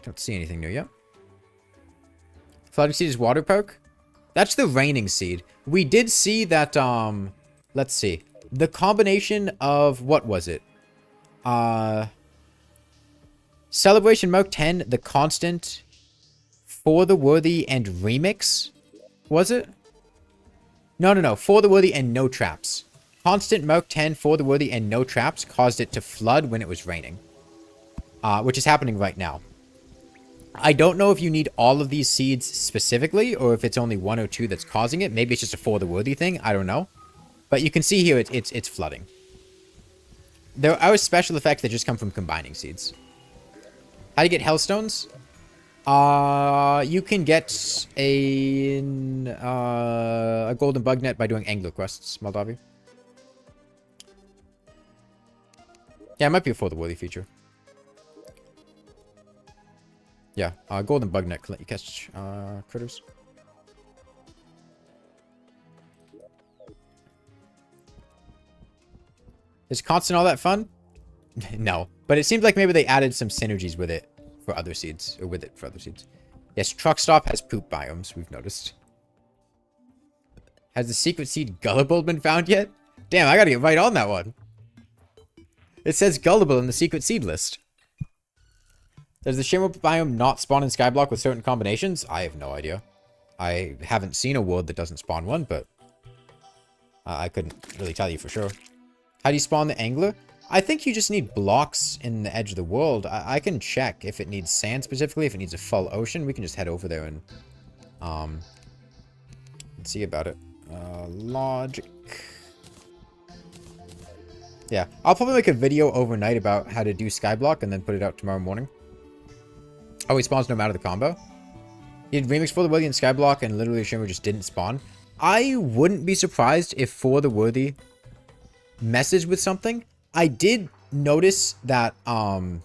don't see anything new yet. Flooding seed is water poke? That's the raining seed. We did see that, let's see. The combination of, what was it? Celebration Mode 10, the constant, For the Worthy, and Remix? Was it? No. For the Worthy and no traps. Constant Mode 10, For the Worthy, and no traps caused it to flood when it was raining. Which is happening right now. I don't know if you need all of these seeds specifically, or if it's only one or two that's causing it. Maybe it's just a For the Worthy thing. I don't know. But you can see here it's flooding. There are special effects that just come from combining seeds. How do you get Hellstones? You can get a golden bug net by doing angler quests, Moldavi. Yeah, it might be a For the Worthy feature. Yeah, golden bug net can let you catch critters. Is constant all that fun? No, but it seems like maybe they added some synergies with it for other seeds, or with it for other seeds. Yes, truck stop has poop biomes, we've noticed. Has the secret seed Gullible been found yet? Damn, I gotta get right on that one. It says Gullible in the secret seed list. Does the Shimmer biome not spawn in skyblock with certain combinations? I have no idea. I haven't seen a world that doesn't spawn one, but I couldn't really tell you for sure. How do you spawn the angler? I think you just need blocks in the edge of the world. I can check if it needs sand specifically, if it needs a full ocean. We can just head over there and see about it. Logic. Yeah, I'll probably make a video overnight about how to do skyblock and then put it out tomorrow morning. Oh, he spawns no matter the combo. He did remix For the Worthy and skyblock and literally Shimmer just didn't spawn. I wouldn't be surprised if For the Worthy messaged with something. I did notice that For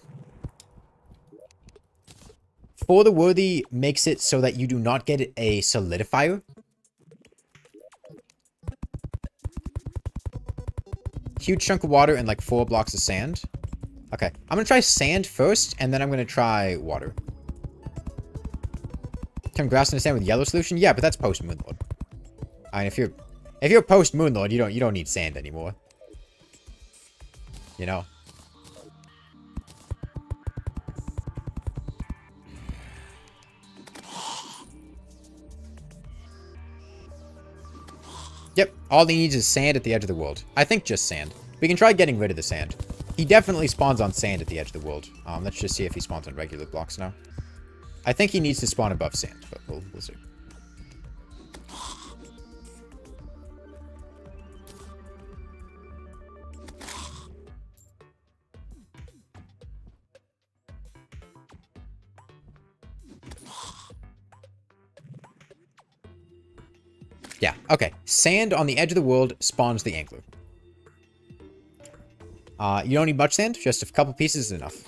the Worthy makes it so that you do not get a solidifier. Huge chunk of water and like 4 blocks of sand. Okay, I'm gonna try sand first, and then I'm gonna try water. Turn grass into sand with yellow solution? Yeah, but that's post Moonlord. I mean, if you're post Moonlord, you don't need sand anymore. You know. Yep, all he needs is sand at the edge of the world. I think just sand. We can try getting rid of the sand. He definitely spawns on sand at the edge of the world. Let's just see if he spawns on regular blocks now. I think he needs to spawn above sand, but we'll see. Yeah, okay. Sand on the edge of the world spawns the angler. You don't need much sand, just a couple pieces is enough.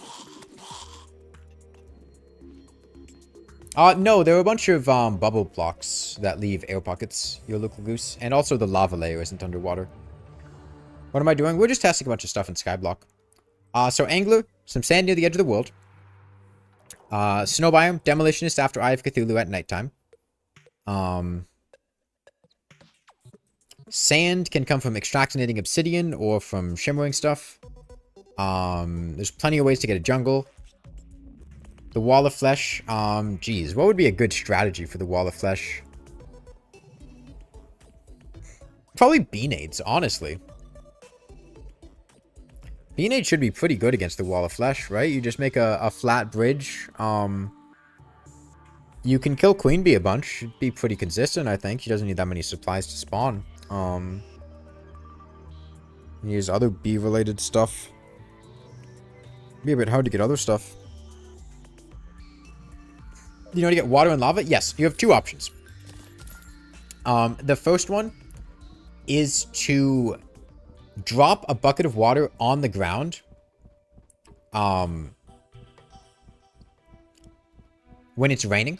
No, there are a bunch of bubble blocks that leave air pockets, your local goose. And also the lava layer isn't underwater. What am I doing? We're just testing a bunch of stuff in skyblock. So Angler, some sand near the edge of the world. Snow biome, demolitionist after Eye of Cthulhu at nighttime. Sand can come from extractinating obsidian or from shimmering stuff. There's plenty of ways to get a jungle. The wall of flesh. Geez, what would be a good strategy for the wall of flesh? Probably beanades, honestly. Beanade should be pretty good against the wall of flesh, right? You just make a flat bridge. You can kill Queen Bee a bunch. Should be pretty consistent, I think. He doesn't need that many supplies to spawn. Use other bee-related stuff. Be a bit hard to get other stuff. You know how to get water and lava? Yes, you have two options. The first one is to drop a bucket of water on the ground. When it's raining.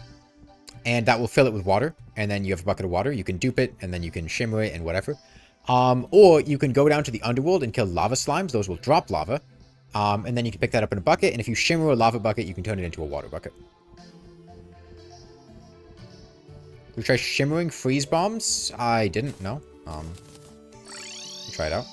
And that will fill it with water. And then you have a bucket of water. You can dupe it. And then you can shimmer it and whatever. Or you can go down to the underworld and kill lava slimes. Those will drop lava. And then you can pick that up in a bucket. And if you shimmer a lava bucket, you can turn it into a water bucket. We try shimmering freeze bombs? I didn't know. Try it out.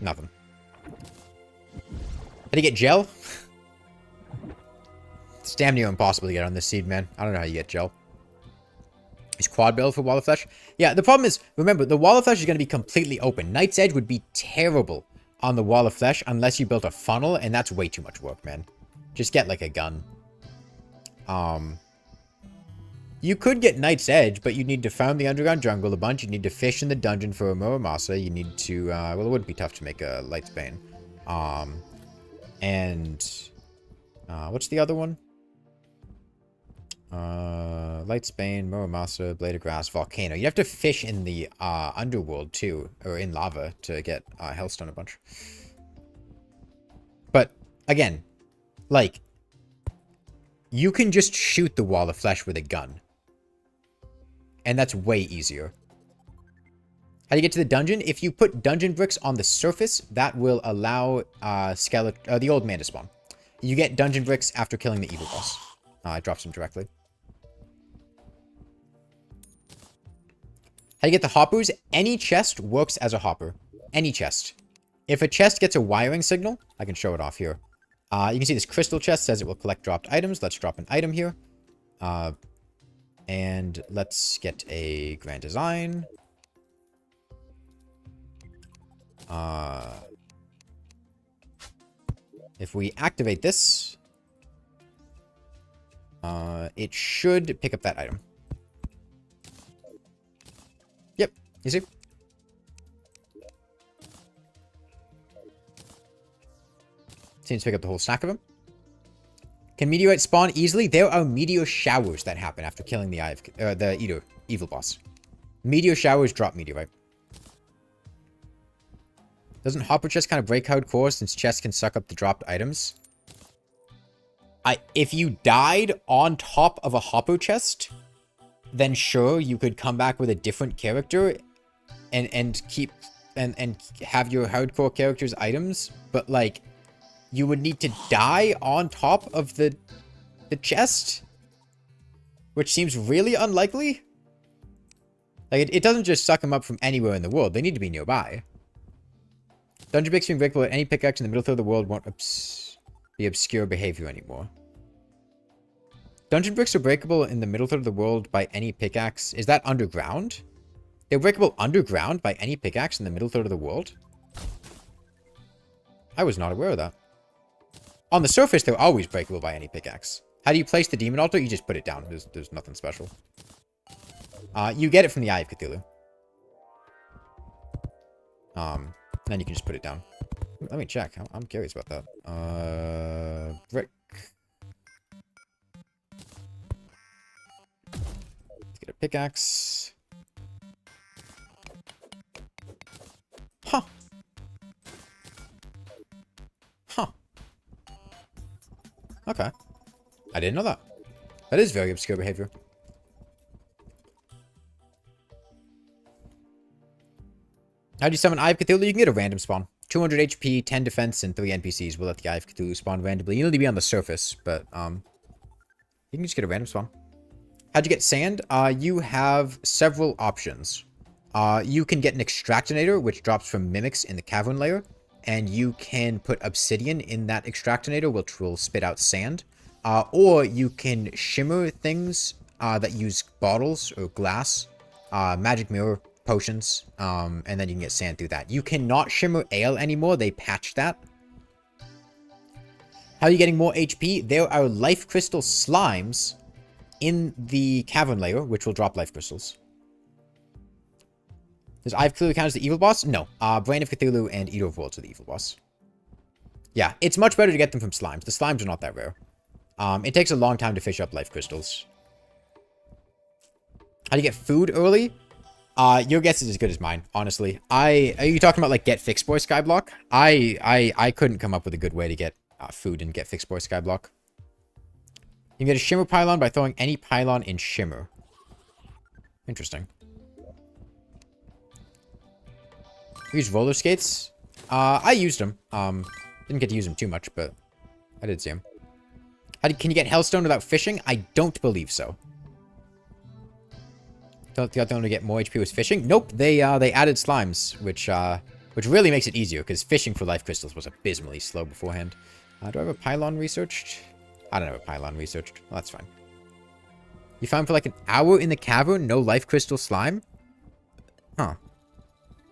Nothing. Did he get gel? It's damn near impossible to get on this seed, man. I don't know how you get gel. Is quad build for wall of flesh? Yeah, the problem is, remember, the wall of flesh is going to be completely open. Night's Edge would be terrible on the wall of flesh unless you built a funnel, and that's way too much work, man. Just get, like, a gun. You could get Night's Edge, but you need to farm the underground jungle a bunch. You need to fish in the dungeon for a Muramasa. You need to, well, it wouldn't be tough to make a Lightsbane. What's the other one? Lightsbane, Muramasa, Blade of Grass, Volcano. You have to fish in the underworld too, or in lava to get Hellstone a bunch. But again, like, you can just shoot the wall of flesh with a gun, and that's way easier. How do you get to the dungeon? If you put dungeon bricks on the surface, that will allow the old man to spawn. You get dungeon bricks after killing the evil boss. It drops them directly. How do you get the hoppers? Any chest works as a hopper. Any chest. If a chest gets a wiring signal, I can show it off here. You can see this crystal chest says it will collect dropped items. Let's drop an item here. And let's get a grand design. If we activate this, it should pick up that item. Yep, you see? Seems to pick up the whole stack of them. Can meteorites spawn easily? There are meteor showers that happen after killing the evil boss. Meteor showers drop meteorite. Doesn't hopper chest kind of break hardcore since chests can suck up the dropped items? If you died on top of a hopper chest, then sure, you could come back with a different character and have your hardcore character's items, but like, you would need to die on top of the chest, which seems really unlikely. Like, it doesn't just suck them up from anywhere in the world. They need to be nearby. Dungeon bricks being breakable at any pickaxe in the middle third of the world won't be obscure behavior anymore. Dungeon bricks are breakable in the middle third of the world by any pickaxe. Is that underground? They're breakable underground by any pickaxe in the middle third of the world? I was not aware of that. On the surface, they're always breakable by any pickaxe. How do you place the demon altar? You just put it down. There's nothing special. You get it from the Eye of Cthulhu. Then you can just put it down. Let me check. I'm curious about that. Brick. get a pickaxe. Huh. Huh. Okay. I didn't know that. That is very obscure behavior. How do you summon Eye of Cthulhu? You can get a random spawn. 200 HP, 10 defense, and 3 NPCs will let the Eye of Cthulhu spawn randomly. You need to be on the surface, but you can just get a random spawn. How'd you get sand? You have several options. You can get an extractinator, which drops from mimics in the cavern layer, and you can put obsidian in that extractinator, which will spit out sand. Or you can shimmer things that use bottles or glass, magic mirror, potions, and then you can get sand through that. You cannot shimmer ale anymore. They patched that. How are you getting more HP? There are life crystal slimes in the cavern layer, which will drop life crystals. Does Eye of Cthulhu count as the evil boss? No. Brain of Cthulhu and Eater of Worlds are the evil boss. Yeah, it's much better to get them from slimes. The slimes are not that rare. It takes a long time to fish up life crystals. How do you get food early? Your guess is as good as mine, honestly. Are you talking about, like, get fixed boy skyblock? I couldn't come up with a good way to get food and get fixed boy skyblock. You can get a shimmer pylon by throwing any pylon in shimmer. Interesting. Use roller skates? I used them. Didn't get to use them too much, but I did see them. Can you get Hellstone without fishing? I don't believe so. Thought the other one to get more HP was fishing? Nope, they added slimes, which really makes it easier, because fishing for life crystals was abysmally slow beforehand. Do I have a pylon researched? I don't have a pylon researched. Well, that's fine. You found for like an hour in the cavern, no life crystal slime? Huh.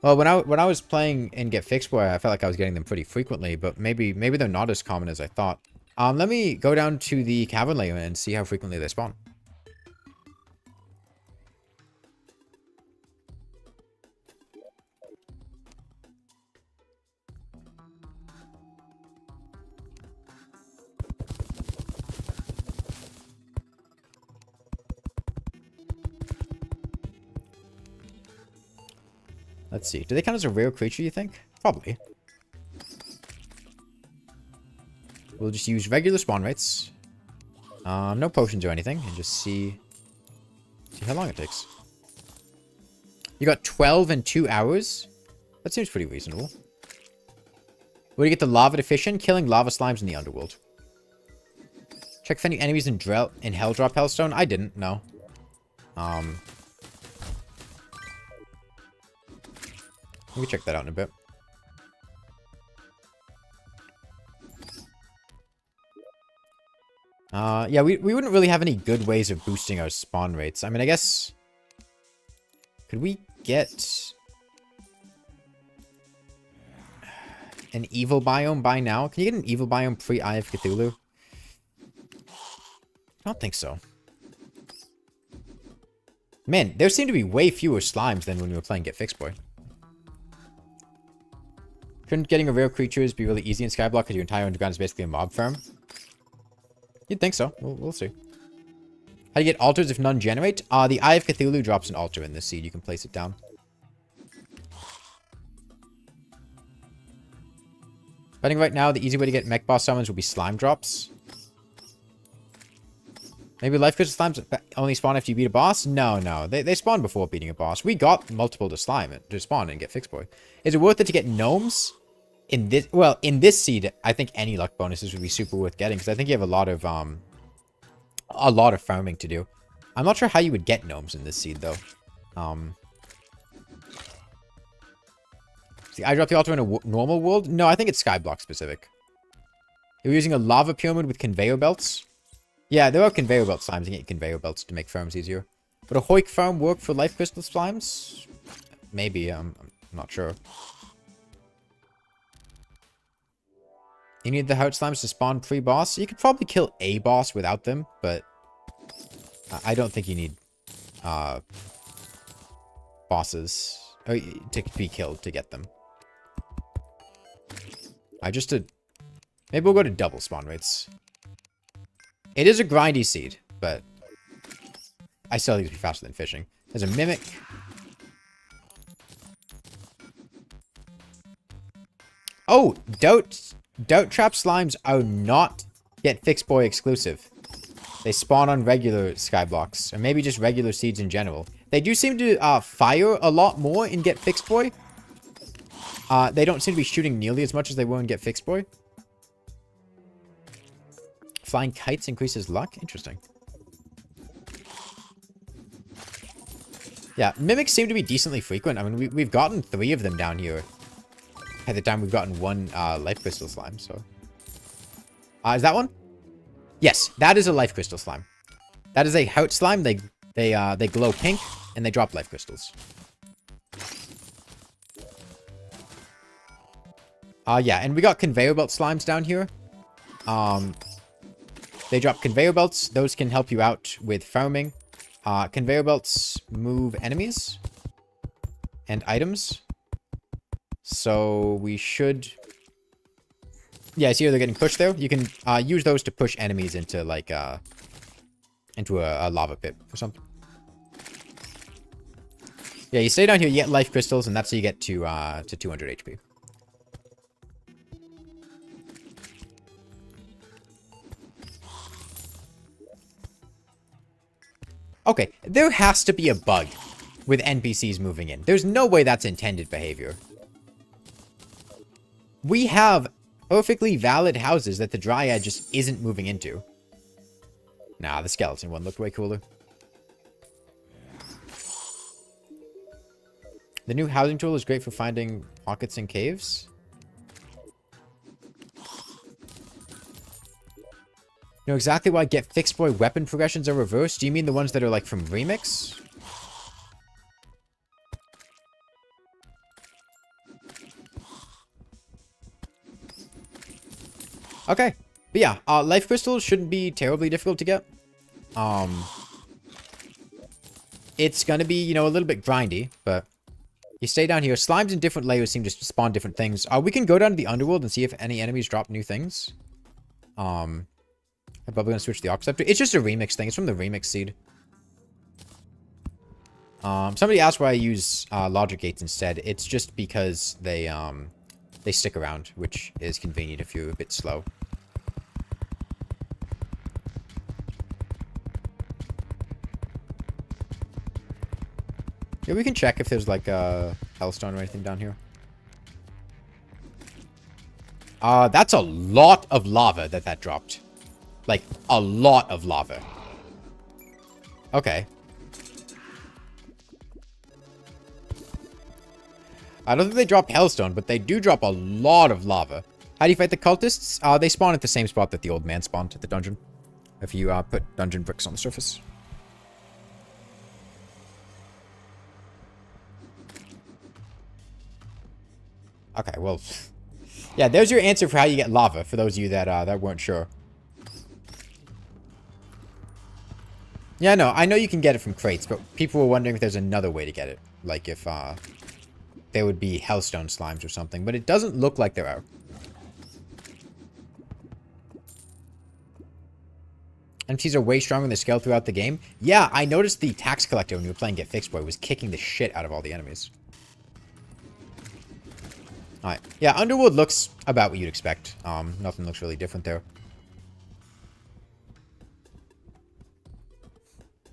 Well, when I was playing in Get Fixed Boy, I felt like I was getting them pretty frequently, but maybe they're not as common as I thought. Let me go down to the cavern layer and see how frequently they spawn. Let's see. Do they count as a rare creature, you think? Probably. We'll just use regular spawn rates. No potions or anything. And just see how long it takes. You got 12 in 2 hours? That seems pretty reasonable. Where do you get the lava deficient? Killing lava slimes in the underworld. Check if any enemies in Hell drop Hellstone. I didn't, no. We can check that out in a bit. Yeah, we wouldn't really have any good ways of boosting our spawn rates. I mean, I guess... Could we get... an evil biome by now? Can you get an evil biome pre-Eye of Cthulhu? I don't think so. Man, there seem to be way fewer slimes than when we were playing Get Fixed Boy. Couldn't getting a rare creatures be really easy in Skyblock because your entire underground is basically a mob farm? You'd think so. We'll see. How do you get altars if none generate? The Eye of Cthulhu drops an altar in this seed. You can place it down. I think right now the easy way to get mech boss summons will be slime drops. Maybe life crystal slimes only spawn after you beat a boss? No. They spawn before beating a boss. We got multiple to spawn and Get Fixed Boy. Is it worth it to get gnomes? In this seed, I think any luck bonuses would be super worth getting, because I think you have a lot of farming to do. I'm not sure how you would get gnomes in this seed, though. See, I dropped the altar in a normal world? No, I think it's skyblock specific. You're using a lava pyramid with conveyor belts? Yeah, there are conveyor belt slimes. You get conveyor belts to make farms easier. Would a Hoik farm work for life crystal slimes? Maybe, I'm not sure. You need the heart slimes to spawn pre-boss. You could probably kill a boss without them, but I don't think you need bosses to be killed to get them. Maybe we'll go to double spawn rates. It is a grindy seed, but I still think it's faster than fishing. There's a mimic. Oh, Doubt Trap slimes are not Get Fixed Boy exclusive. They spawn on regular skyblocks, or maybe just regular seeds in general. They do seem to fire a lot more in Get Fixed Boy. They don't seem to be shooting nearly as much as they were in Get Fixed Boy. Flying kites increases luck? Interesting. Yeah, mimics seem to be decently frequent. I mean, we've gotten 3 of them down here. At the time, we've gotten 1 life crystal slime, so... is that one? Yes, that is a life crystal slime. That is a heart slime. They glow pink, and they drop life crystals. Yeah, and we got conveyor belt slimes down here. They drop conveyor belts. Those can help you out with farming. Conveyor belts move enemies and items. So we should... Yeah, I see they're getting pushed there. You can use those to push enemies into, like, into a lava pit or something. Yeah, you stay down here, you get life crystals, and that's how you get to 200 HP. Okay, there has to be a bug with NPCs moving in. There's no way that's intended behavior. We have perfectly valid houses that the Dryad just isn't moving into. Nah, the skeleton one looked way cooler. The new housing tool is great for finding pockets and caves. You know exactly why Get Fixed Boy weapon progressions are reversed? Do you mean the ones that are like from Remix? Okay. But yeah, life crystals shouldn't be terribly difficult to get. It's gonna be, you know, a little bit grindy, but you stay down here. Slimes in different layers seem to spawn different things. We can go down to the underworld and see if any enemies drop new things. I'm probably gonna switch to the Oxceptor. It's just a remix thing. It's from the remix seed. Somebody asked why I use logic gates instead. It's just because they stick around, which is convenient if you're a bit slow. Yeah, we can check if there's like a hellstone or anything down here. That's a lot of lava that dropped. Like, a lot of lava. Okay. I don't think they drop hellstone, but they do drop a lot of lava. How do you fight the cultists? They spawn at the same spot that the old man spawned at the dungeon. If you put dungeon bricks on the surface. Okay, well... Yeah, there's your answer for how you get lava, for those of you that weren't sure. Yeah, no, I know you can get it from crates, but people were wondering if there's another way to get it. Like if, there would be hellstone slimes or something, but it doesn't look like there are. MTs are way stronger than the scale throughout the game. Yeah, I noticed the tax collector when you were playing Get Fixed Boy was kicking the shit out of all the enemies. Alright. Yeah, Underworld looks about what you'd expect. Nothing looks really different there.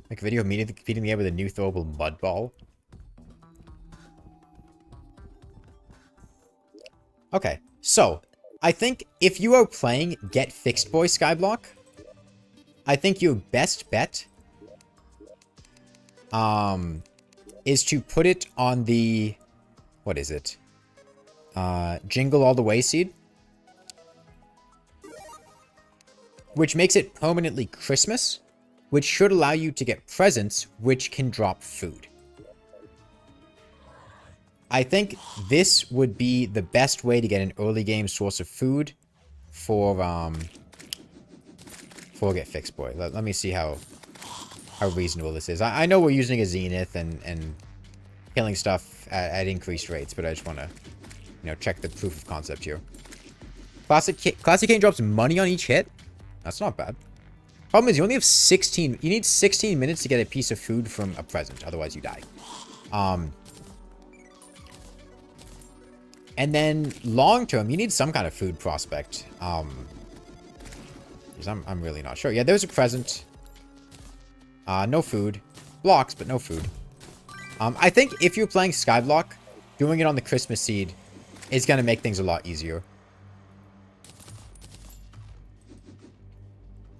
Make a video of me feeding the air with a new throwable mud ball. Okay, so I think if you are playing Get Fixed Boy Skyblock, I think your best bet is to put it on the, what is it? Jingle All the Way seed. Which makes it permanently Christmas, which should allow you to get presents, which can drop food. I think this would be the best way to get an early game source of food for Get Fixed Boy. Let me see how reasonable this is. I know we're using a Zenith and killing stuff at increased rates, but I just want to, you know, check the proof of concept here. Classic Kane drops money on each hit? That's not bad. Problem is, you only have 16. You need 16 minutes to get a piece of food from a present. Otherwise, you die. And then long term, you need some kind of food prospect. Because I'm really not sure. Yeah, there's a present. No food. Blocks, but no food. I think if you're playing skyblock, doing it on the Christmas seed is going to make things a lot easier.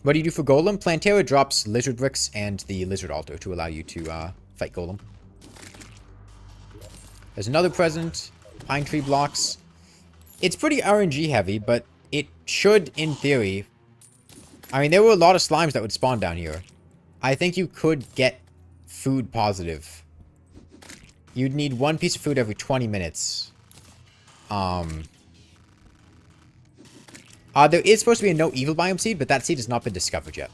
What do you do for Golem? Plantera drops lizard bricks and the lizard altar to allow you to fight Golem. There's another present. Pine tree blocks. It's pretty RNG heavy, but it should, in theory... I mean, there were a lot of slimes that would spawn down here. I think you could get food positive. You'd need one piece of food every 20 minutes. There is supposed to be a no evil biome seed, but that seed has not been discovered yet.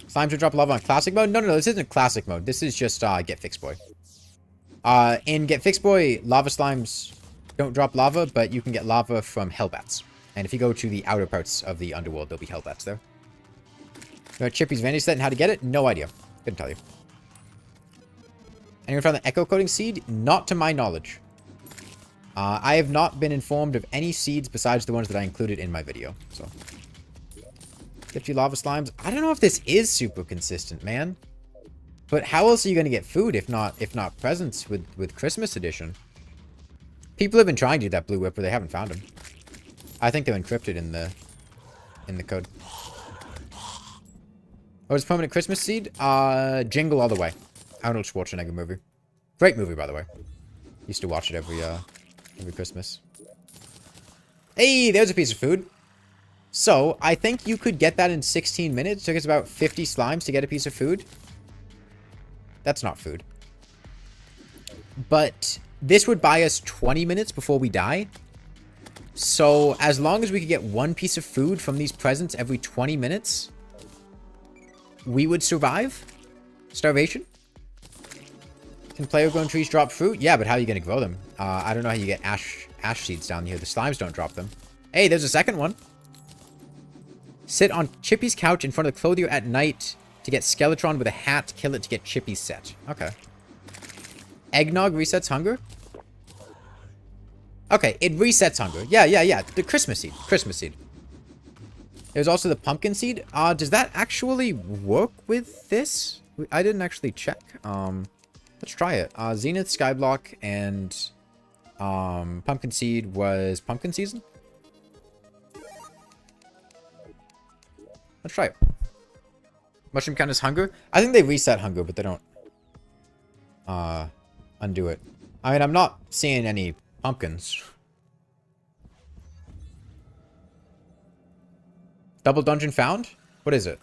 Slimes will drop lava on classic mode? No, this isn't classic mode. This is just Get Fixed Boy. In Get Fixed Boy, lava slimes don't drop lava, but you can get lava from hellbats. And if you go to the outer parts of the underworld, there'll be hellbats there. Chippy's vanity set and how to get it? No idea. Couldn't tell you. Anyone found the echo coding seed? Not to my knowledge. I have not been informed of any seeds besides the ones that I included in my video. So, 50 lava slimes. I don't know if this is super consistent, man. But how else are you going to get food if not presents with Christmas edition? People have been trying to do that blue whip, but they haven't found them. I think they're encrypted in the code. What is permanent Christmas seed? Jingle All the Way. Arnold Schwarzenegger movie. Great movie, by the way. Used to watch it every Christmas. Hey, there's a piece of food. So, I think you could get that in 16 minutes. It took us about 50 slimes to get a piece of food. That's not food. But this would buy us 20 minutes before we die. So, as long as we could get one piece of food from these presents every 20 minutes, we would survive starvation. Can player-grown trees drop fruit? Yeah, but how are you going to grow them? I don't know how you get ash seeds down here. The slimes don't drop them. Hey, there's a second one. Sit on Chippy's couch in front of the clothier at night to get Skeletron with a hat. Kill it to get Chippy's set. Okay. Eggnog resets hunger? Okay, it resets hunger. Yeah. The Christmas seed. Christmas seed. There's also the pumpkin seed. Does that actually work with this? I didn't actually check. Let's try it. Zenith, Skyblock, and pumpkin seed was pumpkin season. Let's try it. Mushroom count as hunger? I think they reset hunger, but they don't undo it. I mean, I'm not seeing any pumpkins. Double dungeon found? What is it?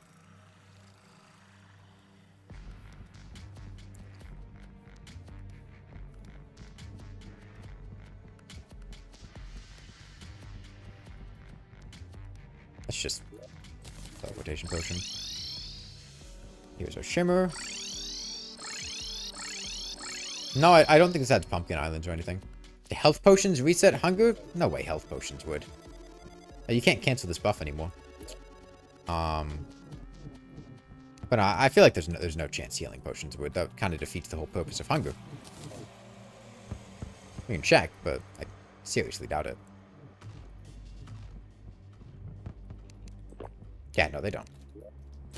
Let's just teleportation potion. Here's our shimmer. No, I don't think this adds pumpkin islands or anything. The health potions reset hunger? No way health potions would. You can't cancel this buff anymore. But I feel like there's no chance healing potions would. That kind of defeats the whole purpose of hunger. We can check, but I seriously doubt it. Yeah, no, they don't.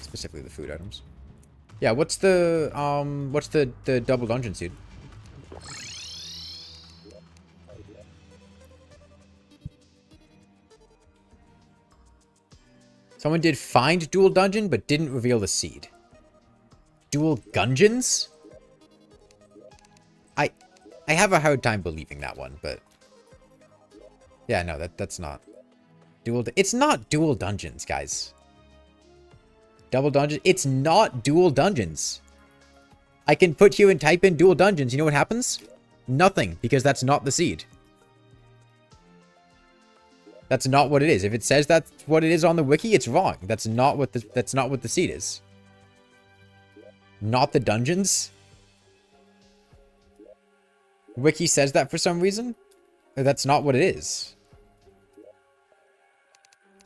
Specifically the food items. Yeah, what's the double dungeon seed? Someone did find dual dungeon, but didn't reveal the seed. Dual dungeons? I have a hard time believing that one, but yeah, no, that's not dual. It's not dual dungeons, guys. Double dungeon. It's not dual dungeons. I can put here and type in dual dungeons. You know what happens? Nothing, because that's not the seed. That's not what it is. If it says that's what it is on the wiki, it's wrong. That's not what the seed is. Not the dungeons. Wiki says that for some reason. That's not what it is.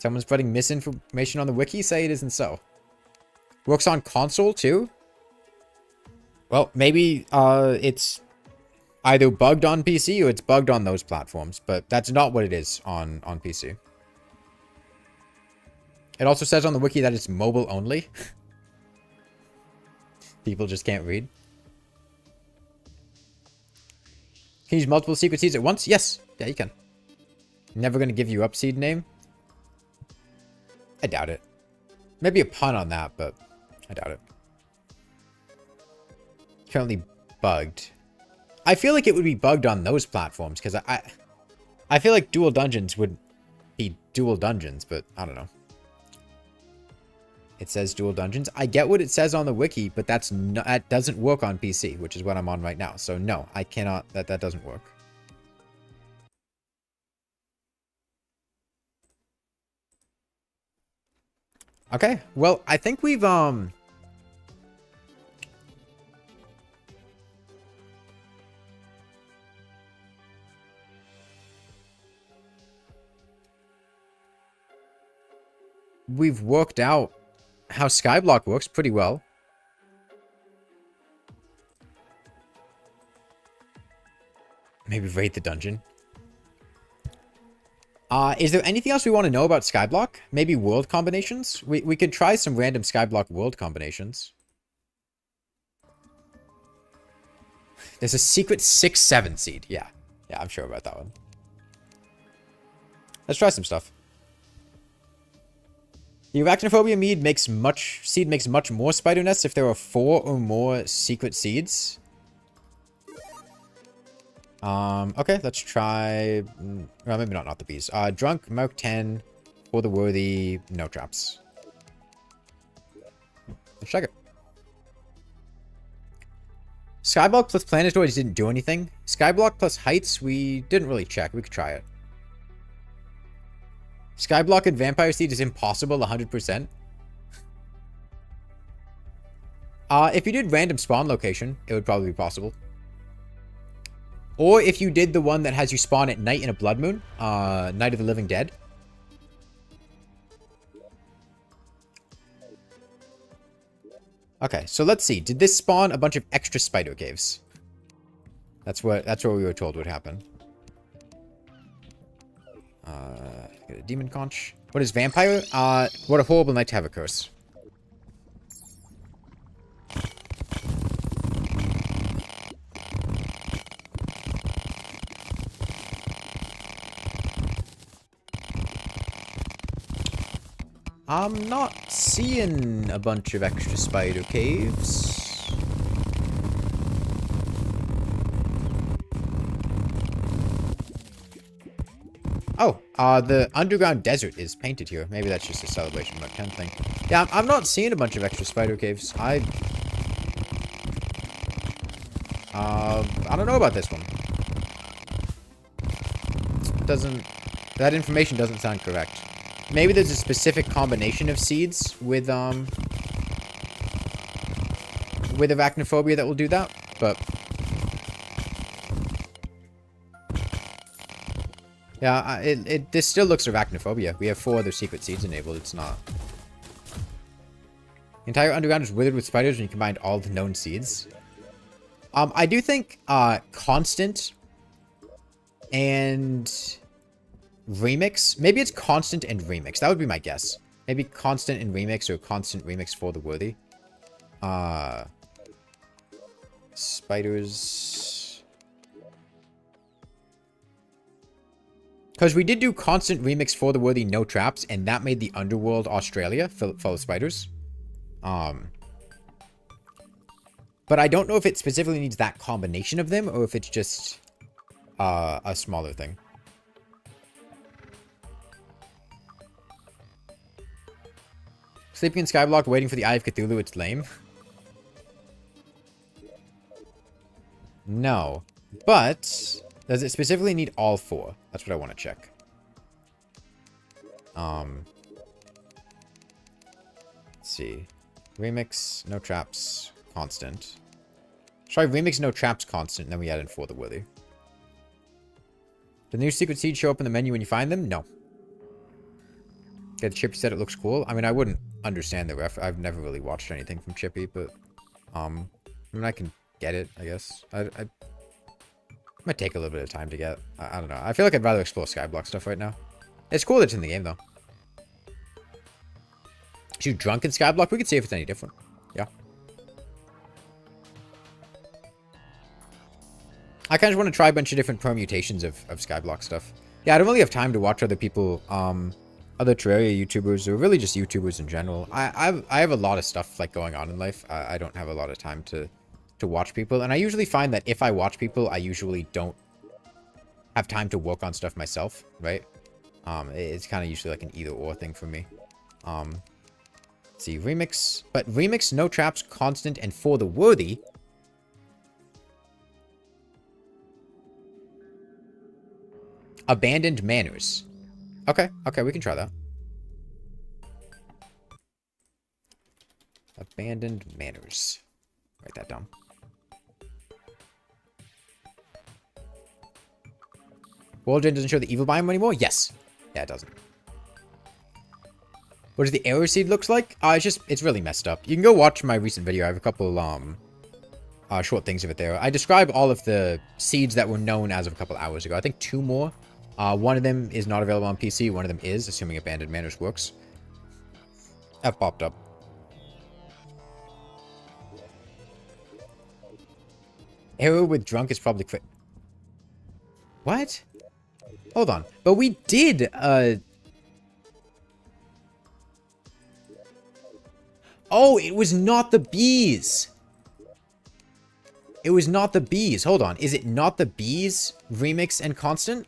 Someone's spreading misinformation on the wiki. Say it isn't so. Works on console too? Well, maybe it's either bugged on PC or it's bugged on those platforms, but that's not what it is on PC. It also says on the wiki that it's mobile only. People just can't read. Can you use multiple secret seeds at once? Yes. Yeah, you can. Never gonna give you up seed name? I doubt it. Maybe a pun on that, but I doubt it. Currently bugged. I feel like it would be bugged on those platforms, because I feel like dual dungeons would be dual dungeons, but I don't know. It says dual dungeons. I get what it says on the wiki, but that doesn't work on PC, which is what I'm on right now. So no, I cannot, that doesn't work. Okay, well, I think we've worked out how skyblock works pretty well. Maybe raid the dungeon. Is there anything else we want to know about skyblock? Maybe world combinations? We could try some random skyblock world combinations. There's a secret 6-7 seed. Yeah, I'm sure about that one. Let's try some stuff. The arachnophobia seed makes much more spider nests if there are 4 or more secret seeds. Okay, let's try... Well, maybe not the bees. Drunk, Merc 10, for the worthy, no traps. Let's check it. Skyblock plus planetoids didn't do anything. Skyblock plus heights, we didn't really check. We could try it. Skyblock and vampire seed is impossible 100%. If you did random spawn location, it would probably be possible. Or if you did the one that has you spawn at night in a blood moon, Night of the Living Dead. Okay, so let's see. Did this spawn a bunch of extra spider caves? That's what we were told would happen. Get a demon conch. What is vampire? What a horrible night to have a curse. I'm not seeing a bunch of extra spider caves. Oh, the underground desert is painted here. Maybe that's just a celebration Mark 10 thing. Yeah, I'm not seeing a bunch of extra spider caves. I don't know about this one. That information doesn't sound correct. Maybe there's a specific combination of seeds with arachnophobia that will do that, but yeah, this still looks arachnophobia. We have 4 other secret seeds enabled. It's not. The entire underground is withered with spiders when you combined all the known seeds. I do think constant and remix. Maybe it's constant and remix. That would be my guess. Maybe constant and remix or constant remix for the worthy. Spiders. Because we did do constant remix for the worthy, no traps, and that made the underworld Australia full of spiders. But I don't know if it specifically needs that combination of them or if it's just a smaller thing. Sleeping in Skyblock, waiting for the Eye of Cthulhu, it's lame. No. But, does it specifically need all 4? That's what I want to check. Let's see. Remix, no traps, constant. Try remix, no traps, constant, and then we add in 4 the worthy. Do the new secret seeds show up in the menu when you find them? No. Yeah, Chippy said it looks cool. I mean, I wouldn't understand the ref. I've never really watched anything from Chippy, but I mean, I can get it, I guess. I might take a little bit of time to get. I don't know. I feel like I'd rather explore skyblock stuff right now. It's cool that it's in the game, though. Is you drunk in skyblock? We can see if it's any different. Yeah. I kind of want to try a bunch of different permutations of skyblock stuff. Yeah, I don't really have time to watch other people, other Terraria YouTubers, or really just YouTubers in general. I have a lot of stuff, like, going on in life. I don't have a lot of time to watch people. And I usually find that if I watch people, I usually don't have time to work on stuff myself, right? It's kind of usually like an either-or thing for me. Let's see, remix. But remix, no traps, constant, and for the worthy. Abandoned manners. Okay, okay, we can try that. Abandoned manners. Write that down. World Gen doesn't show the evil biome anymore? Yes. Yeah, it doesn't. What does the error seed looks like? It's really messed up. You can go watch my recent video. I have a couple, short things of it there. I describe all of the seeds that were known as of a couple hours ago. I think 2 more. One of them is not available on PC. One of them is, assuming Abandoned Manners works. Have popped up. Error with drunk is probably crit. What? Hold on. But we did, Oh, it was not the bees. It was not the bees. Hold on. Is it not the bees, remix, and constant?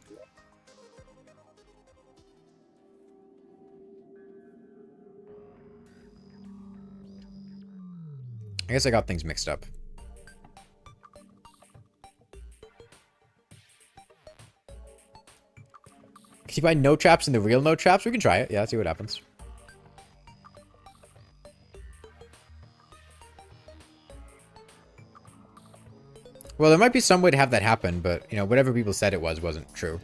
I guess I got things mixed up. Can you buy no traps in the real no traps? We can try it. Yeah, see what happens. Well, there might be some way to have that happen, but, you know, whatever people said it wasn't true.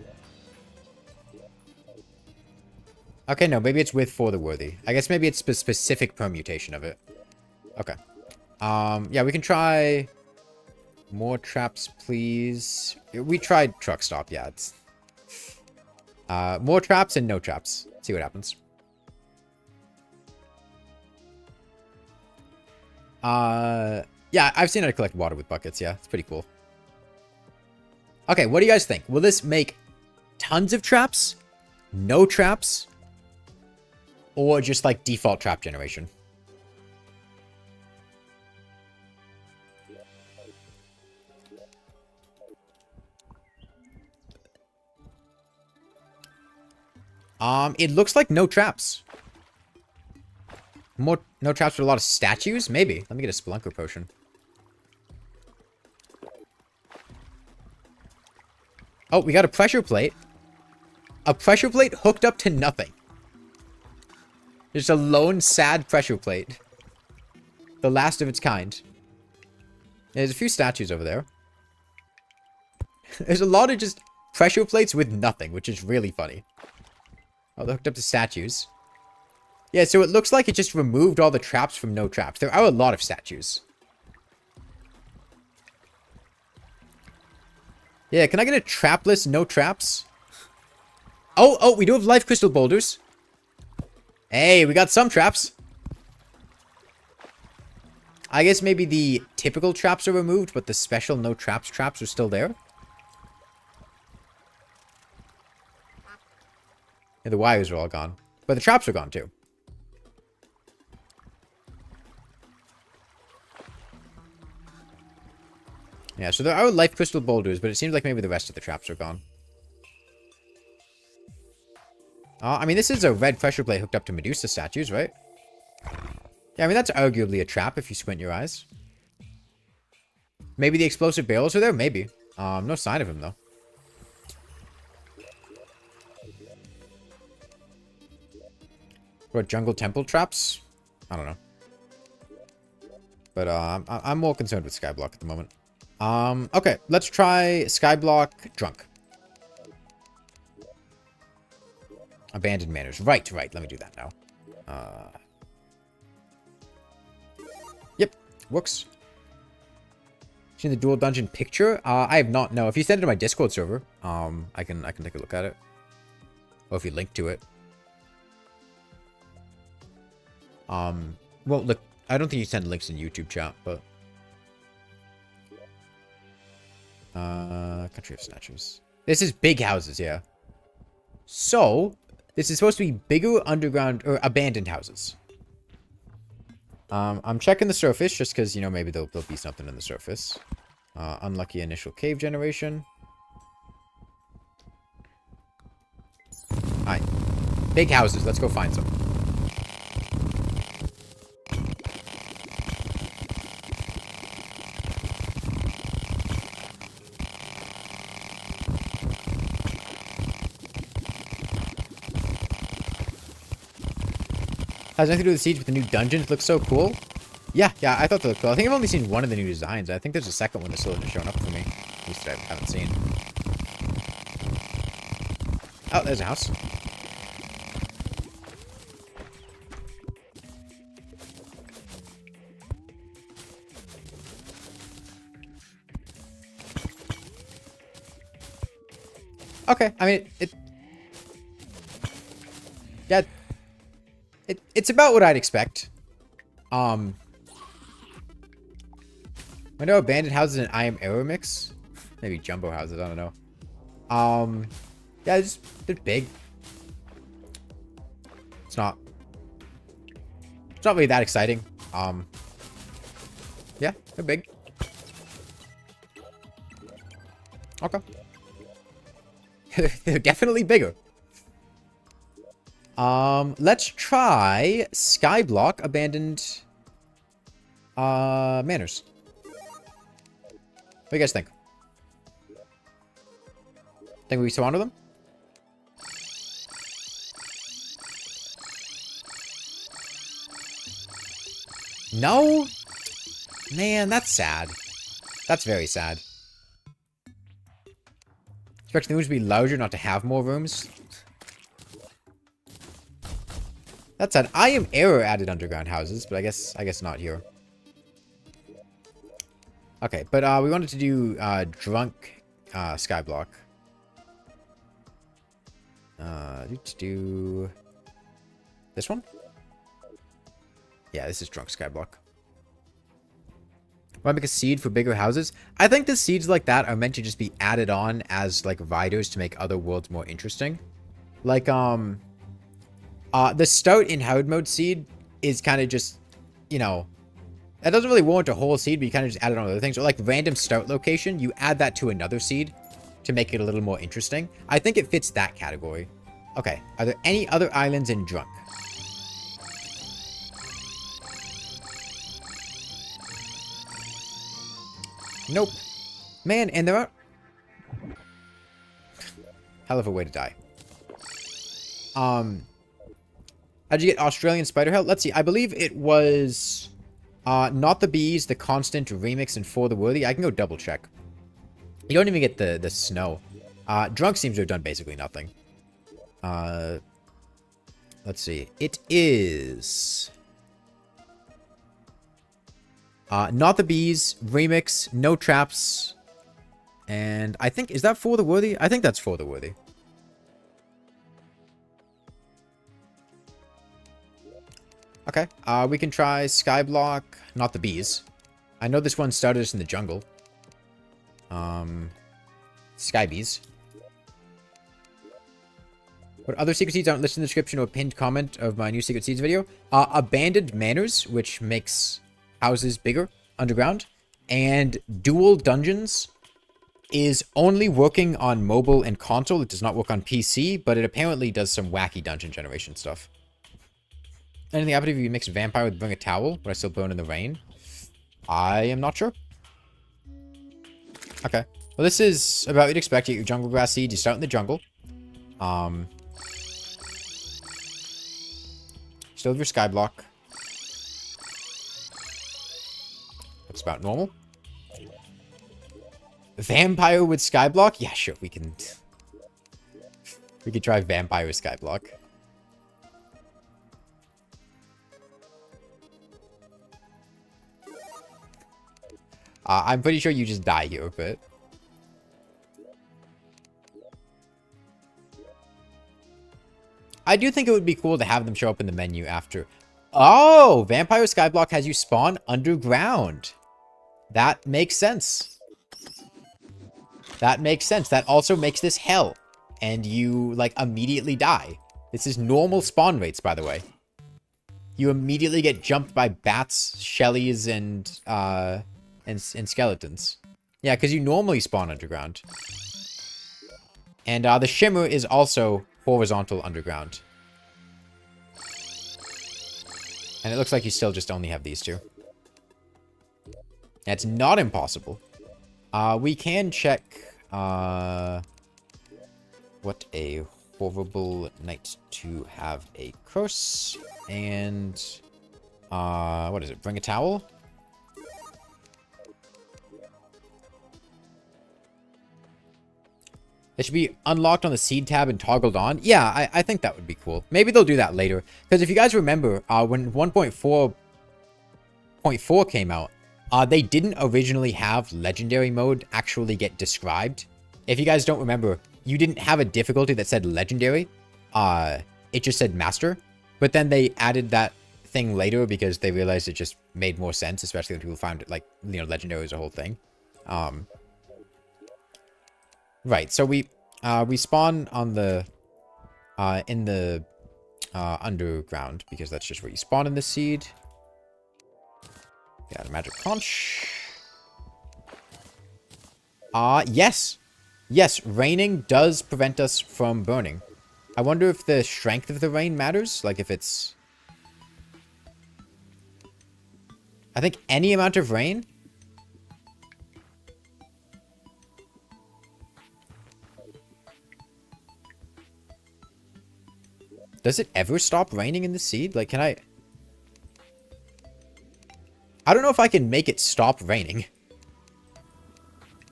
Okay, no, maybe it's with for the worthy. I guess maybe it's a specific permutation of it. Okay. Yeah, we can try more traps, please. We tried truck stop. Yeah, it's more traps and no traps. See what happens. Yeah, I've seen how to collect water with buckets. Yeah, it's pretty cool. Okay, what do you guys think? Will this make tons of traps? No traps? Or just like default trap generation? It looks like no traps. No traps with a lot of statues? Maybe. Let me get a Spelunker potion. Oh, we got a pressure plate. A pressure plate hooked up to nothing. Just a lone, sad pressure plate. The last of its kind. There's a few statues over there. There's a lot of just pressure plates with nothing, which is really funny. Oh, they're hooked up to statues. Yeah, so it looks like it just removed all the traps from no traps. There are a lot of statues. Yeah, can I get a trapless no traps? Oh, we do have life crystal boulders. Hey, we got some traps. I guess maybe the typical traps are removed, but the special no traps are still there. Yeah, the wires are all gone. But the traps are gone too. Yeah, so there are life crystal boulders, but it seems like maybe the rest of the traps are gone. I mean, this is a red pressure plate hooked up to Medusa statues, right? Yeah, I mean, that's arguably a trap if you squint your eyes. Maybe the explosive barrels are there? Maybe. No sign of him, though. What, jungle temple traps? I don't know. But I'm more concerned with skyblock at the moment. Okay, let's try skyblock drunk. Abandoned manors. Right. Let me do that now. Yep. Works. Seen the dual dungeon picture? I have not. No. If you send it to my Discord server, I can take a look at it. Or if you link to it. Well, look, I don't think you send links in YouTube chat, but Country of Snatchers. This is big houses, yeah. So this is supposed to be bigger underground or abandoned houses. I'm checking the surface just because, you know, maybe there'll be something in the surface. Unlucky initial cave generation. Alright. Big houses. Let's go find some. Has nothing to do with the siege, but the new dungeons look so cool. Yeah, I thought they looked cool. I think I've only seen one of the new designs. I think there's a second one that still hasn't shown up for me. At least I haven't seen. Oh, there's a house. Okay, I mean, yeah, it's about what I'd expect. I know abandoned houses and I am error mix. Maybe jumbo houses, I don't know. Yeah, they're big. It's not really that exciting. Yeah, they're big. Okay. They're definitely bigger. Let's try skyblock abandoned manors. What do you guys think? Think we surround them? No? Man, that's sad. That's very sad. Expecting the rooms to be larger, not to have more rooms. That said, I am error added underground houses, but I guess not here. Okay, but we wanted to do drunk skyblock. Do this one? Yeah, this is drunk skyblock. Want to make a seed for bigger houses? I think the seeds like that are meant to just be added on as like riders to make other worlds more interesting. Like the start in Hardmode seed is kind of just, you know, that doesn't really warrant a whole seed, but you kind of just add it on other things. Or like random start location, you add that to another seed to make it a little more interesting. I think it fits that category. Okay, are there any other islands in Drunk? Nope. Man, and there are... Hell of a way to die. How'd you get Australian Spider Hell? Let's see. I believe it was... Not the Bees, the Constant Remix, and For the Worthy. I can go double check. You don't even get the snow. Drunk seems to have done basically nothing. Let's see. It is... Not the Bees, Remix, No Traps, and I think, is that For the Worthy? I think that's For the Worthy. Okay, we can try Skyblock, Not the Bees. I know this one started us in the jungle. Sky Bees. What other secret seeds aren't listed in the description or pinned comment of my new secret seeds video? Abandoned Manors, which makes houses bigger underground, and dual dungeons is only working on mobile and console. It does not work on PC, but it apparently does some wacky dungeon generation stuff. Anything happen if you mix vampire with bring a towel? Would I still burn in the rain? I am not sure. Okay. Well, this is about what you'd expect. You get your jungle grass seed. You start in the jungle. Still have your skyblock. Looks about normal. Vampire with skyblock? Yeah, sure. We can try vampire with skyblock. I'm pretty sure you just die here, but... I do think it would be cool to have them show up in the menu after. Oh, Vampire Skyblock has you spawn underground. That makes sense. That makes sense. That also makes this hell. And you, like, immediately die. This is normal spawn rates, by the way. You immediately get jumped by bats, shellies, and skeletons. Yeah, because you normally spawn underground. And the shimmer is also horizontal underground. And it looks like you still just only have these two. It's not impossible. We can check... what a horrible night to have a curse. And... what is it? Bring a towel? It should be unlocked on the seed tab and toggled on. Yeah, I think that would be cool. Maybe they'll do that later. Because if you guys remember, when 1.4.4 came out, they didn't originally have legendary mode actually get described. If you guys don't remember, you didn't have a difficulty that said legendary. It just said master. But then they added that thing later because they realized it just made more sense, especially when people found it, like, you know, legendary is a whole thing. Right, so we spawn on the, in the, underground, because that's just where you spawn in the seed. Got a magic conch. Yes! Yes, raining does prevent us from burning. I wonder if the strength of the rain matters, like if it's... I think any amount of rain... Does it ever stop raining in the seed? Like, can I... I don't know if I can make it stop raining.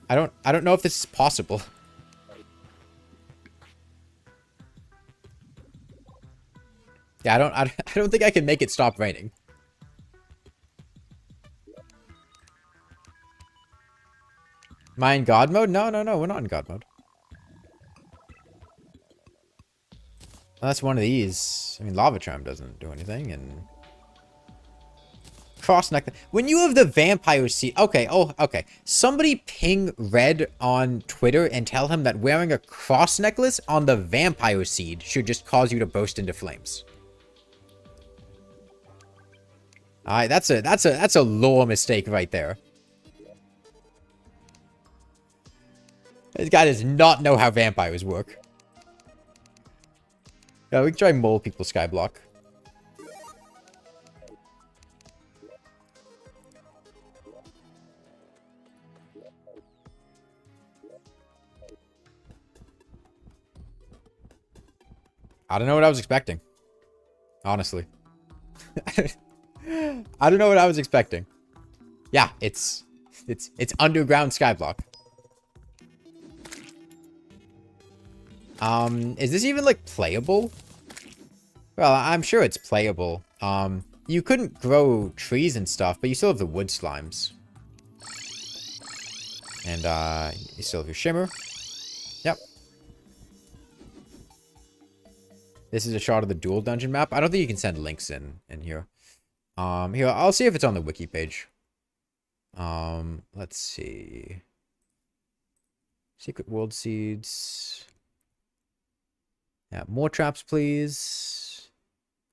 I don't know if this is possible. Yeah, I don't think I can make it stop raining. Am I in God mode? No, we're not in God mode. Well, that's one of these. I mean, Lava Charm doesn't do anything, and... Cross necklace. When you have the vampire seed... Okay, okay. Somebody ping Red on Twitter and tell him that wearing a cross necklace on the vampire seed should just cause you to burst into flames. Alright, that's a lore mistake right there. This guy does not know how vampires work. Yeah, we can try mole people skyblock. I don't know what I was expecting. Honestly. I don't know what I was expecting. Yeah, it's underground skyblock. Is this even, like, playable? Well, I'm sure it's playable. You couldn't grow trees and stuff, but you still have the wood slimes. And, you still have your shimmer. Yep. This is a shot of the dual dungeon map. I don't think you can send links in here. Here, I'll see if it's on the wiki page. Let's see. Secret world seeds. Yeah, more traps, please.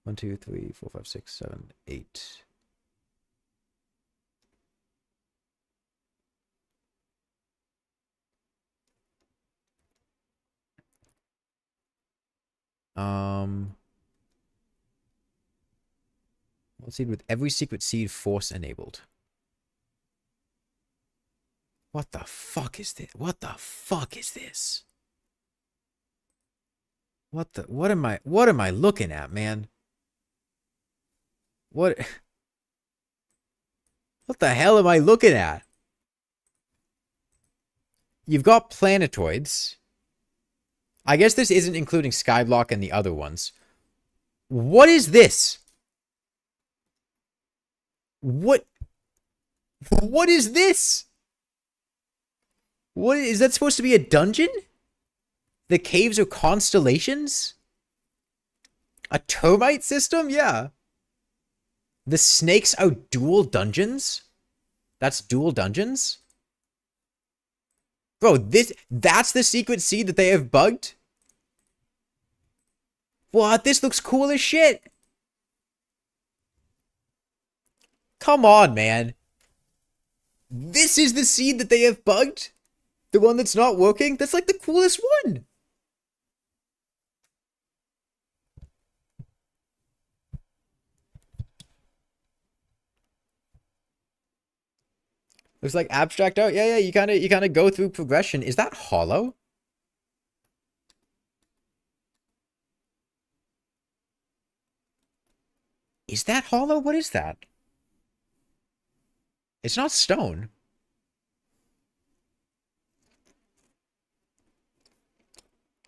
1, 2, 3, 4, 5, 6, 7, 8. Let's see, with every secret seed force enabled. What the fuck is this? What the fuck is this? What am I looking at, man? What the hell am I looking at? You've got planetoids. I guess this isn't including skyblock and the other ones. What is this? What is this? What is that supposed to be a dungeon? The caves are constellations? A termite system? Yeah. The snakes are dual dungeons? That's dual dungeons? Bro, that's the secret seed that they have bugged? What? This looks cool as shit. Come on, man. This is the seed that they have bugged? The one that's not working? That's like the coolest one. Looks like abstract art. Yeah, you kind of go through progression. Is that hollow? Is that hollow? What is that? It's not stone.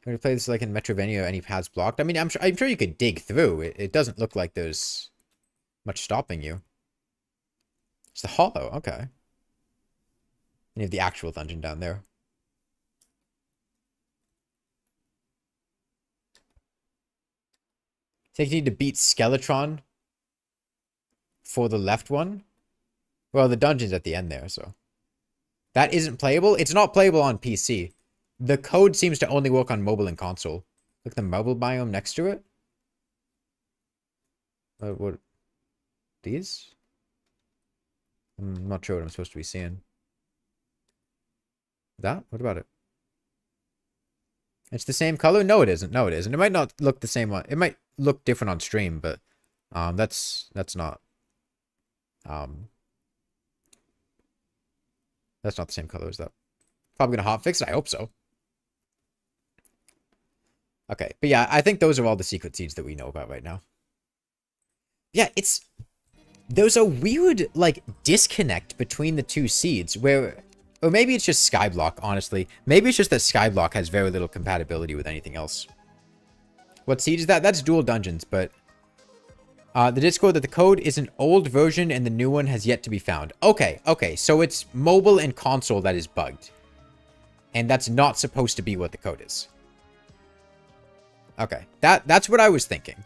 I'm gonna play this like in Metrovania, any paths blocked. I mean, I'm sure you could dig through. It doesn't look like there's much stopping you. It's the hollow, okay. You have the actual dungeon down there. So you need to beat Skeletron for the left one. Well, the dungeon's at the end there, so. That isn't playable? It's not playable on PC. The code seems to only work on mobile and console. Look at the mobile biome next to it. What? These? I'm not sure what I'm supposed to be seeing. That? What about it? It's the same color? No, it isn't. No, it isn't. It might not look the same on... It might look different on stream, but... That's not... That's not the same color as that. Probably gonna hotfix it? I hope so. Okay, but yeah, I think those are all the secret seeds that we know about right now. Yeah, it's... There's a weird, like, disconnect between the two seeds where... Or maybe it's just skyblock, honestly. Maybe it's just that skyblock has very little compatibility with anything else. What seed is that? That's dual dungeons, but... the Discord that the code is an old version and the new one has yet to be found. Okay, so it's mobile and console that is bugged. And that's not supposed to be what the code is. Okay, that's what I was thinking.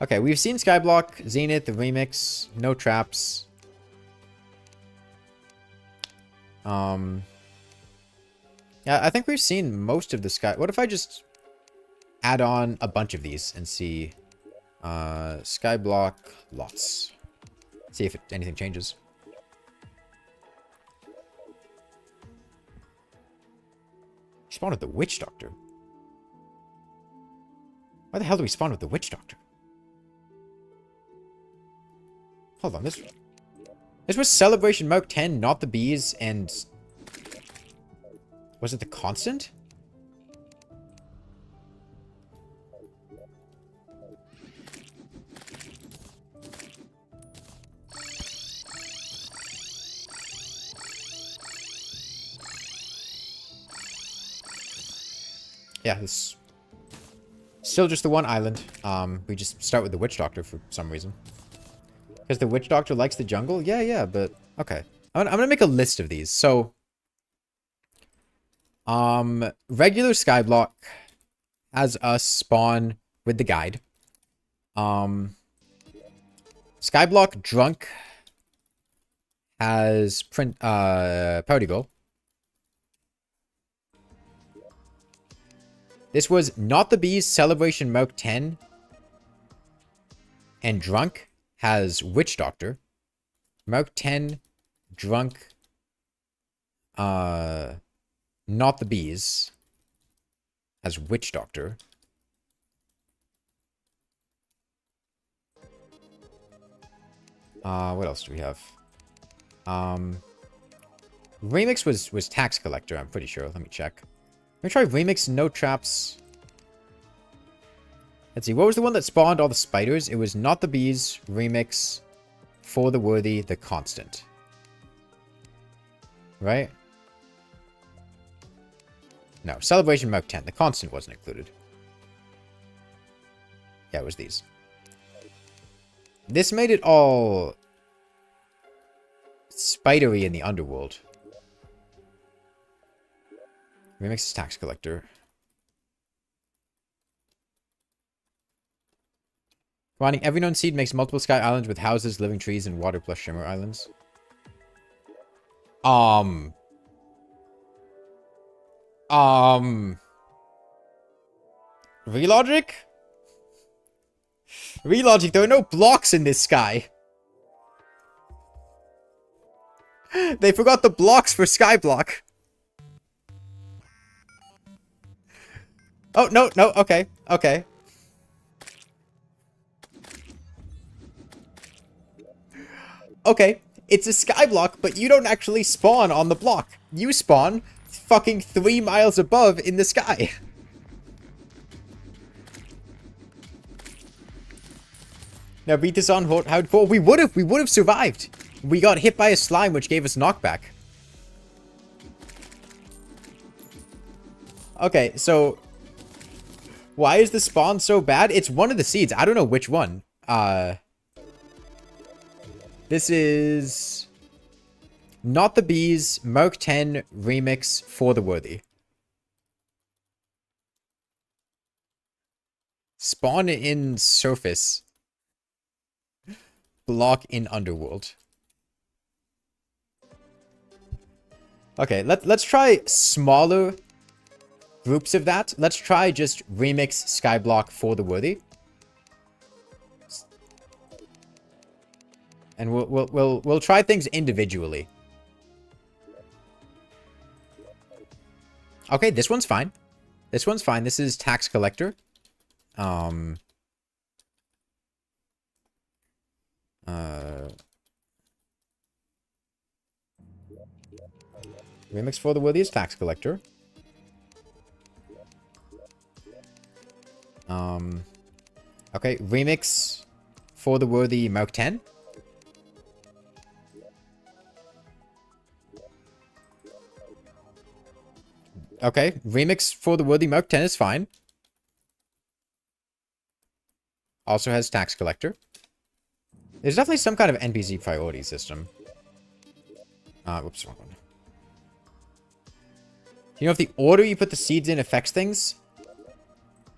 Okay, we've seen Skyblock, Zenith, the remix, no traps. Yeah, I think we've seen most of the sky. What if I just add on a bunch of these and see Skyblock lots. See if anything changes. Spawn with the Witch Doctor. Why the hell do we spawn with the Witch Doctor? Hold on, this was Celebration Mark 10, not the bees, and... Was it the constant? Yeah, this... Still just the one island. We just start with the Witch Doctor for some reason. Because the Witch Doctor likes the jungle? Yeah, but... Okay. I'm gonna make a list of these. So... regular Skyblock has us spawn with the guide. Skyblock Drunk has Party Girl. This was Not the Bees Celebration Mark 10. And Drunk has Witch Doctor. Mark 10, Drunk, Not the Bees has Witch Doctor. What else do we have? Remix was Tax Collector, I'm pretty sure. Let me check. Let me try Remix, no traps. Let's see, what was the one that spawned all the spiders? It was Not the Bees, Remix, For the Worthy, The Constant. Right? No, Celebration Mark 10. The Constant wasn't included. Yeah, it was these. This made it all spidery in the underworld. Remix is tax collector. Combining every known seed makes multiple sky islands with houses, living trees, and water plus shimmer islands. Relogic? Relogic, there are no blocks in this sky. They forgot the blocks for skyblock. Oh, no, okay, okay. Okay, it's a skyblock, but you don't actually spawn on the block. You spawn fucking 3 miles above in the sky. Now beat this on hardcore. We would have survived. We got hit by a slime, which gave us knockback. Okay, so why is the spawn so bad? It's one of the seeds. I don't know which one. This is not the bees. Merc 10 remix for the worthy. Spawn in surface. Block in underworld. Okay, let's try smaller groups of that. Let's try just remix skyblock for the worthy. And we'll try things individually. Okay, this one's fine. This one's fine. This is tax collector. Remix for the worthy is tax collector. Okay, remix for the worthy Merc 10. Okay, remix for the worthy Merc 10 is fine. Also has tax collector. There's definitely some kind of NPC priority system. Whoops, wrong one. Do you know if the order you put the seeds in affects things?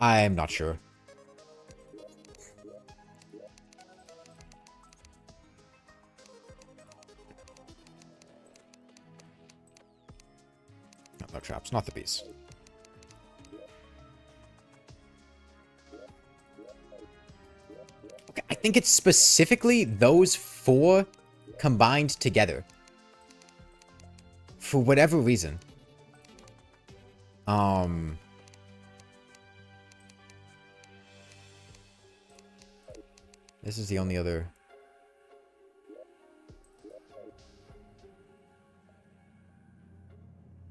I'm not sure. No traps, not the bees. Okay, I think it's specifically those 4 combined together. For whatever reason. This is the only other...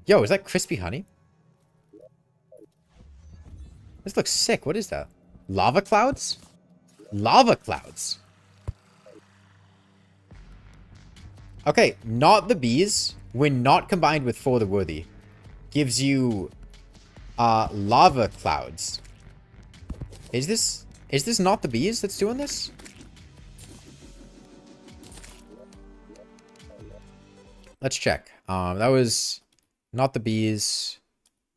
Yo, is that crispy honey? This looks sick. What is that? Lava clouds? Lava clouds. Okay, not the bees. When not combined with for the worthy. Gives you lava clouds. Is this not the bees that's doing this? Let's check. That was not the bees.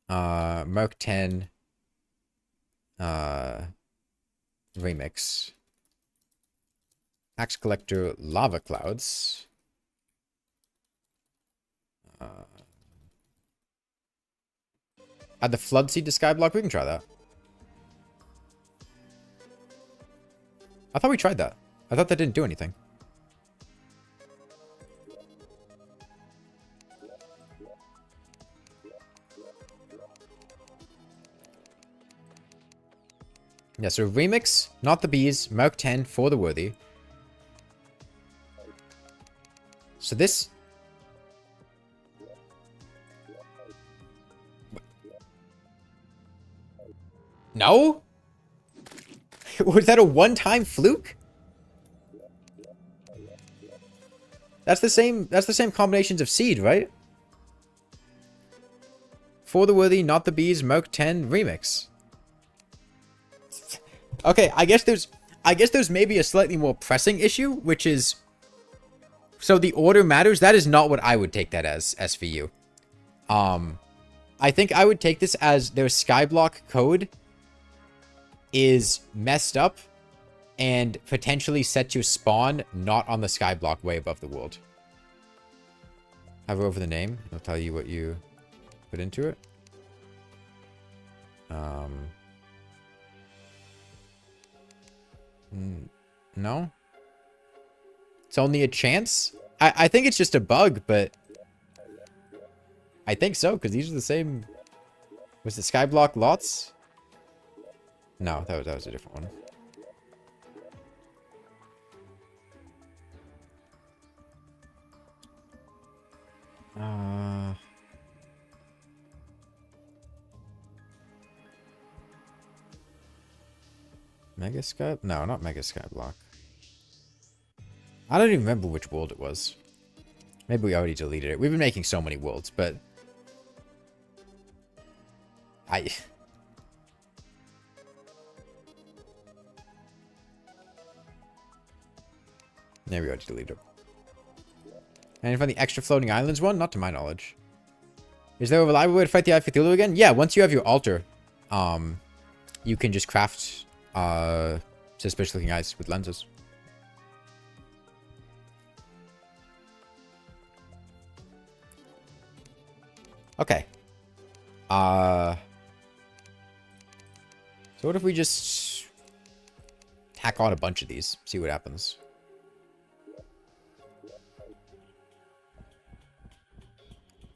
Merc 10 remix. Tax collector lava clouds. Add the flood seed to skyblock. We can try that. I thought we tried that. I thought that didn't do anything. Yeah, so remix, not the bees, Merc 10 for the worthy. So this... No? Was that a one-time fluke? That's the same combinations of seed, right? For the worthy, not the bees, Merc 10 remix. Okay, I guess there's maybe a slightly more pressing issue, which is So the order matters. That is not what I would take that as, SVU. I think I would take this as their skyblock code is messed up and potentially set to spawn not on the skyblock way above the world. Hover over the name. It'll tell you what you put into it. No? It's only a chance? I think it's just a bug, but I think so, because these are the same. Was it skyblock lots? No, that was a different one. Mega Sky? No, not Mega Skyblock. I don't even remember which world it was. Maybe we already deleted it. We've been making so many worlds, but maybe we already deleted it. And you find the extra floating islands one? Not to my knowledge. Is there a reliable way to fight the Eye of Cthulhu again? Yeah, once you have your altar, you can just craft suspicious looking eyes with lenses. Okay. So what if we just tack on a bunch of these, see what happens?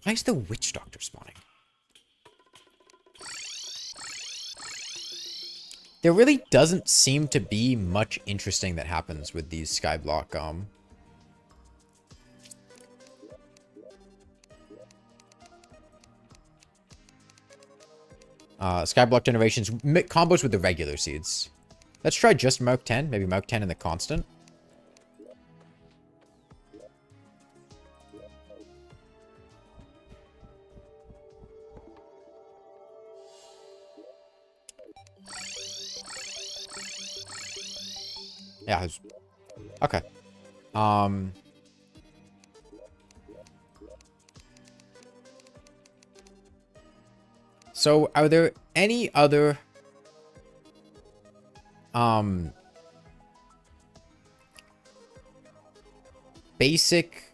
Why is the witch doctor spawning? There really doesn't seem to be much interesting that happens with these skyblock skyblock generations combos with the regular seeds. Let's try just Mark 10, maybe Mark 10 in the constant. Yeah. Okay. So are there any other basic,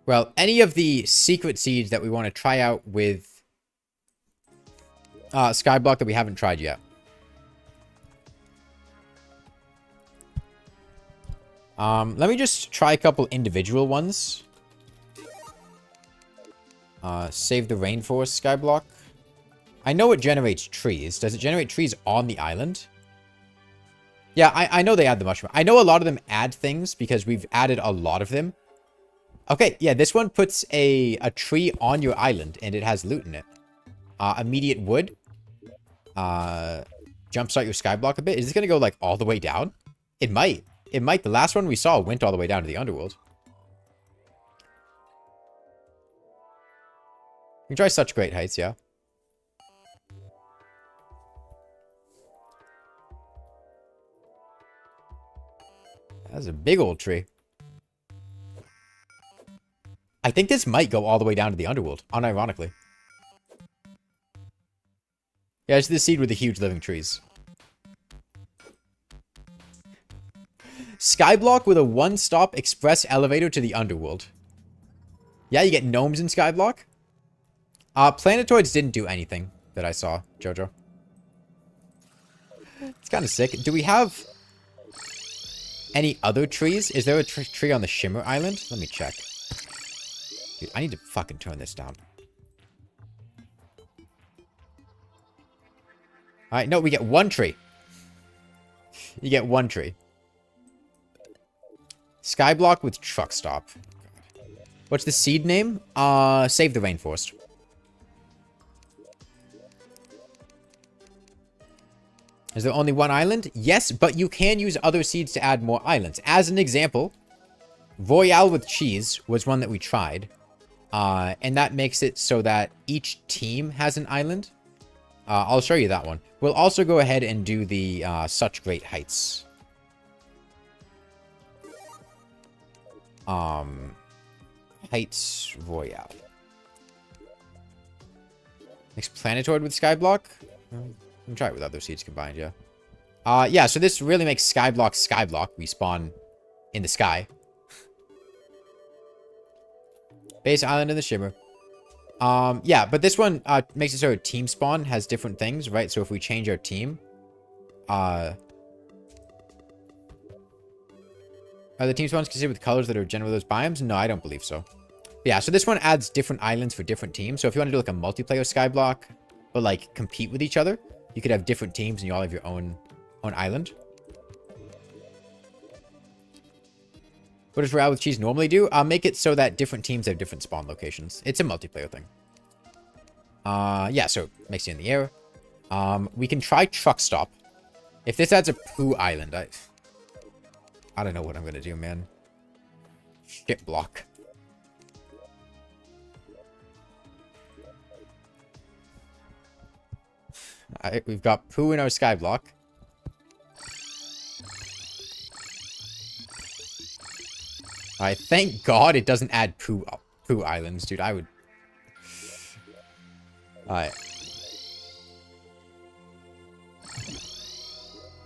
well, any of the secret seeds that we want to try out with skyblock that we haven't tried yet? Let me just try a couple individual ones. Save the rainforest skyblock. I know it generates trees. Does it generate trees on the island? Yeah, I know they add the mushroom. I know a lot of them add things because we've added a lot of them. Okay, yeah, this one puts a tree on your island and it has loot in it. Immediate wood. Jumpstart your skyblock a bit. Is this going to go like all the way down? It might. It might. The last one we saw went all the way down to the underworld. You can try such great heights, yeah. That's a big old tree. I think this might go all the way down to the underworld, unironically. Yeah, it's this seed with the huge living trees. Skyblock with a one-stop express elevator to the underworld. Yeah, you get gnomes in Skyblock. Planetoids didn't do anything that I saw, Jojo. It's kind of sick. Do we have any other trees? Is there a tree on the Shimmer Island? Let me check. Dude, I need to fucking turn this down. Alright, no, we get one tree. You get one tree. Skyblock with truck stop. What's the seed name? Save the rainforest. Is there only one island? Yes, but you can use other seeds to add more islands. As an example, Royale with cheese was one that we tried. And that makes it so that each team has an island. I'll show you that one. We'll also go ahead and do the Such Great Heights. Heights Royale. Mix Planetoid with Skyblock? We can try it with other seeds combined, yeah. Yeah, so this really makes Skyblock. We spawn in the sky. Base Island in the Shimmer. Yeah, but this one makes it so team spawn has different things, right? So if we change our team, are the team spawns considered with colors that are generally those biomes? No, I don't believe so. But yeah, so this one adds different islands for different teams. So if you want to do like a multiplayer Skyblock, but like compete with each other, you could have different teams and you all have your own island. What does Royale with Cheese normally do? Make it so that different teams have different spawn locations. It's a multiplayer thing. Yeah, so it makes you in the air. We can try Truck Stop. If this adds a poo island, I don't know what I'm gonna do, man. Shit block. Alright, we've got poo in our Skyblock. Alright, thank God it doesn't add poo islands, dude. I would... Alright.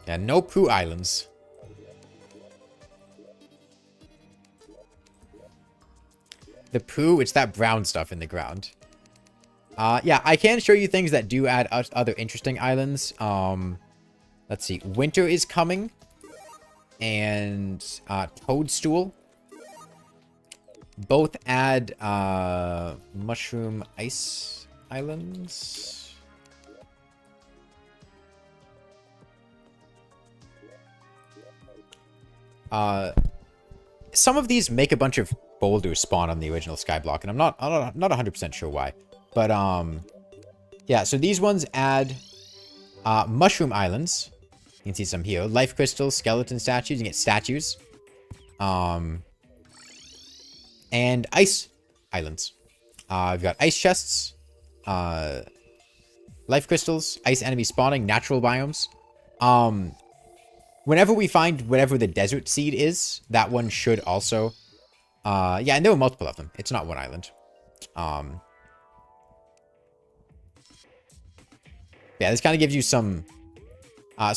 Yeah, no poo islands. The poo, it's that brown stuff in the ground. Yeah, I can show you things that do add other interesting islands. Let's see. Winter is coming. And Toadstool. Both add mushroom ice islands. Some of these make a bunch of boulders spawn on the original Skyblock, and I'm not 100% sure why. But yeah, so these ones add mushroom islands. You can see some here. Life crystals, skeleton statues. You get statues. And ice islands. We've got ice chests, life crystals, ice enemy spawning, natural biomes. Whenever we find whatever the desert seed is, that one should also... yeah, and there were multiple of them. It's not one island. Yeah, this kind of gives you some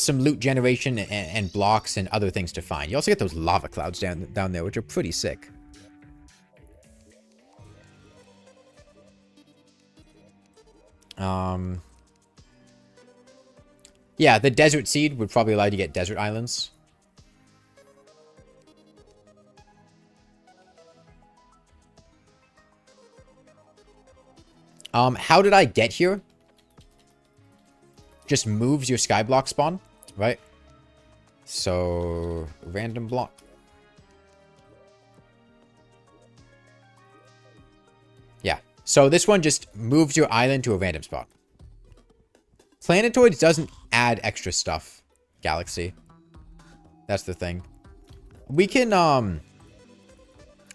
loot generation and blocks and other things to find. You also get those lava clouds down there, which are pretty sick. Yeah, the desert seed would probably allow you to get desert islands. How did I get here? Just moves your skyblock spawn, right? So, random block. Yeah. So this one just moves your island to a random spot. Planetoids doesn't add extra stuff, Galaxy. That's the thing. We can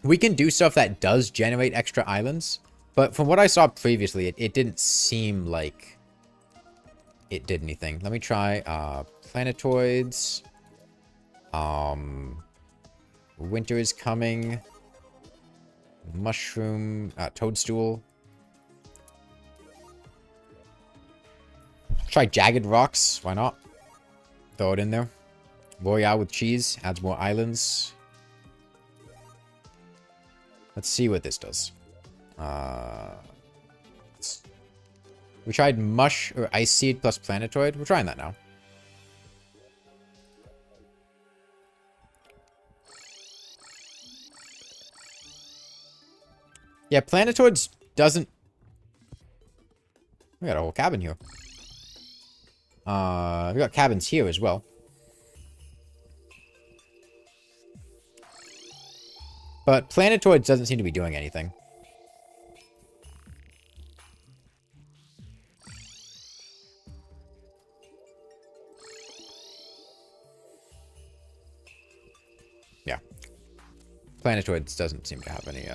do stuff that does generate extra islands, but from what I saw previously, it didn't seem like it did anything. Let me try planetoids. Winter is coming. Mushroom, toadstool. Try jagged rocks. Why not? Throw it in there. Royale with cheese. Adds more islands. Let's see what this does. We tried mush or ice seed plus planetoid. We're trying that now. Yeah, planetoids doesn't... We got a whole cabin here. We got cabins here as well. But planetoids doesn't seem to be doing anything. Yeah. Planetoids doesn't seem to have any,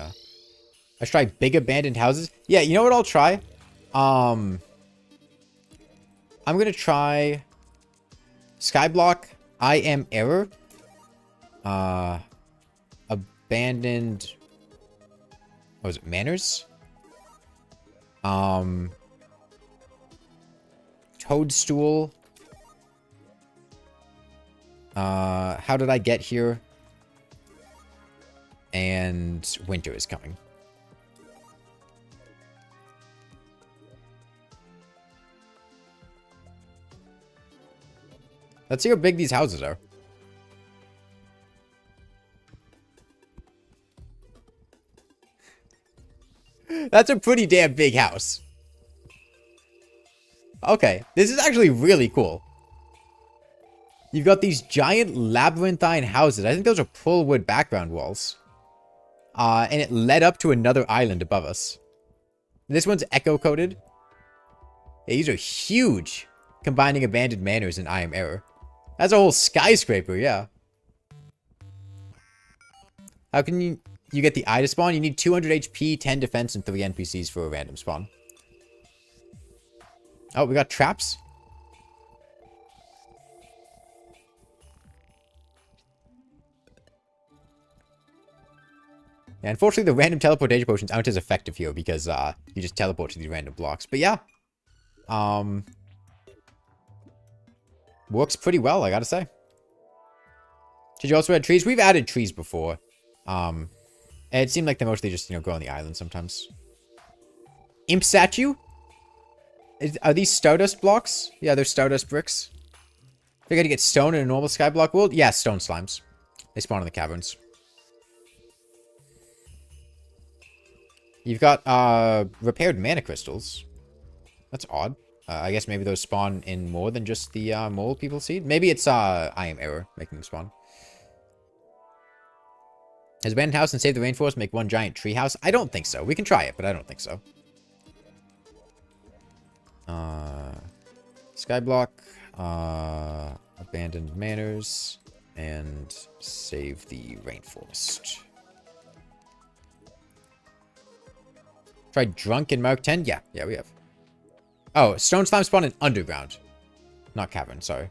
Let's try big abandoned houses. Yeah, you know what I'll try? I'm gonna try Skyblock. I am error. abandoned... What was it? Manors? Toadstool. How did I get here? And winter is coming. Let's see how big these houses are. That's a pretty damn big house. Okay, this is actually really cool. You've got these giant labyrinthine houses. I think those are full wood background walls. And it led up to another island above us. This one's echo-coded. Yeah, these are huge. Combining abandoned manors and I am error. That's a whole skyscraper, yeah. How can you get the eye to spawn? You need 200 HP, 10 defense, and 3 NPCs for a random spawn. Oh, we got traps? Yeah, unfortunately, the random teleportation potions aren't as effective here because you just teleport to these random blocks. But yeah. Works pretty well, I gotta say. Did you also add trees? We've added trees before. And it seemed like they mostly just, grow on the island sometimes. Imp statue? Are these Stardust blocks? Yeah, they're Stardust bricks. They're gonna get stone in a normal skyblock world? Yeah, stone slimes. They spawn in the caverns. You've got, repaired mana crystals. That's odd. I guess maybe those spawn in more than just the, mole people seed? Maybe it's, I am error making them spawn. Has abandoned house and save the rainforest make one giant tree house? I don't think so. We can try it, but I don't think so. Skyblock, abandoned manors, and save the rainforest. Try drunk in Mark 10? Yeah, we have. Oh, stone slime spawn in underground. Not cavern, sorry.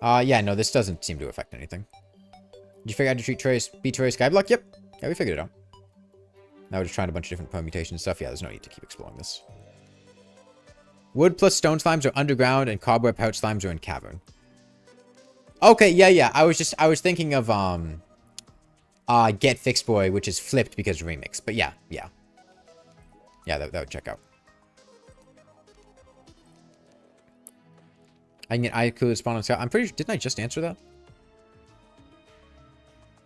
Yeah, no, this doesn't seem to affect anything. Did you figure out how to beat Terraria skyblock? Yep. Yeah, we figured it out. Now we're just trying a bunch of different permutation stuff. Yeah, there's no need to keep exploring this. Wood plus stone slimes are underground, and cobweb pouch slimes are in cavern. Okay, yeah. I was thinking of, Get Fixed Boy, which is flipped because of remix. But yeah. Yeah, that would check out. I can get eye cooler spawn on sky. I'm pretty sure, didn't I just answer that?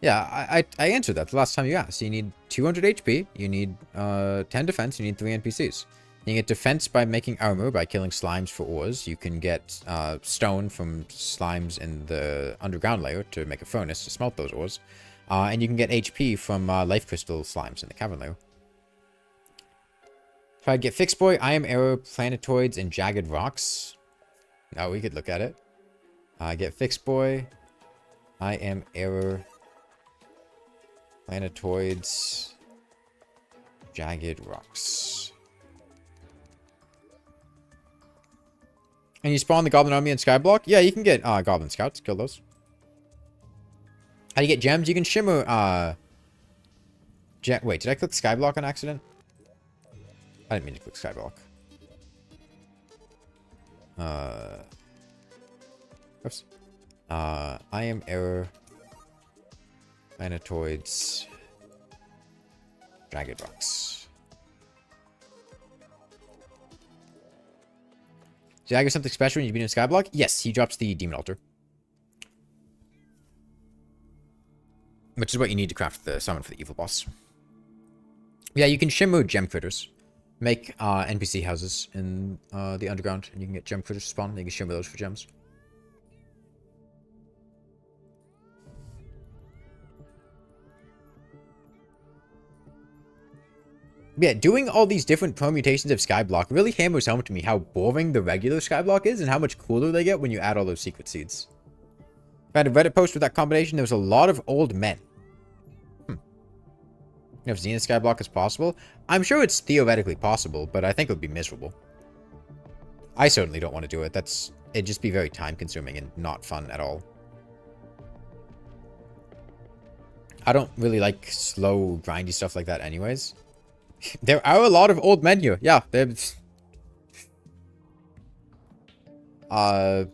Yeah, I answered that the last time you asked. You need 200 HP, you need 10 defense, you need 3 NPCs. You can get defense by making armor by killing slimes for ores. You can get stone from slimes in the underground layer to make a furnace to smelt those ores. And you can get HP from life crystal slimes in the cavern layer. Try to get Fixed Boy, I am error, planetoids, and jagged rocks. Oh, we could look at it. Get Fixed Boy, I am error, planetoids, jagged rocks. And you spawn the Goblin Army in Skyblock? Yeah, you can get Goblin Scouts. Kill those. How do you get gems? You can shimmer... Wait, did I click Skyblock on accident? I didn't mean to click Skyblock. Oops. I am error... planetoids, jagged rocks. Did I get something special when you beat in Skyblock? Yes, he drops the Demon Altar. Which is what you need to craft the summon for the evil boss. Yeah, you can shimmer gem critters. Make NPC houses in the underground, and you can get gem critters to spawn. You can shimmer those for gems. Yeah, doing all these different permutations of Skyblock really hammers home to me how boring the regular Skyblock is and how much cooler they get when you add all those secret seeds. I had a Reddit post with that combination. There was a lot of old men. If Zenith Skyblock is possible, I'm sure it's theoretically possible, but I think it would be miserable. I certainly don't want to do it. It'd just be very time consuming and not fun at all. I don't really like slow, grindy stuff like that anyways. There are a lot of old men here. Yeah, there's... Damn,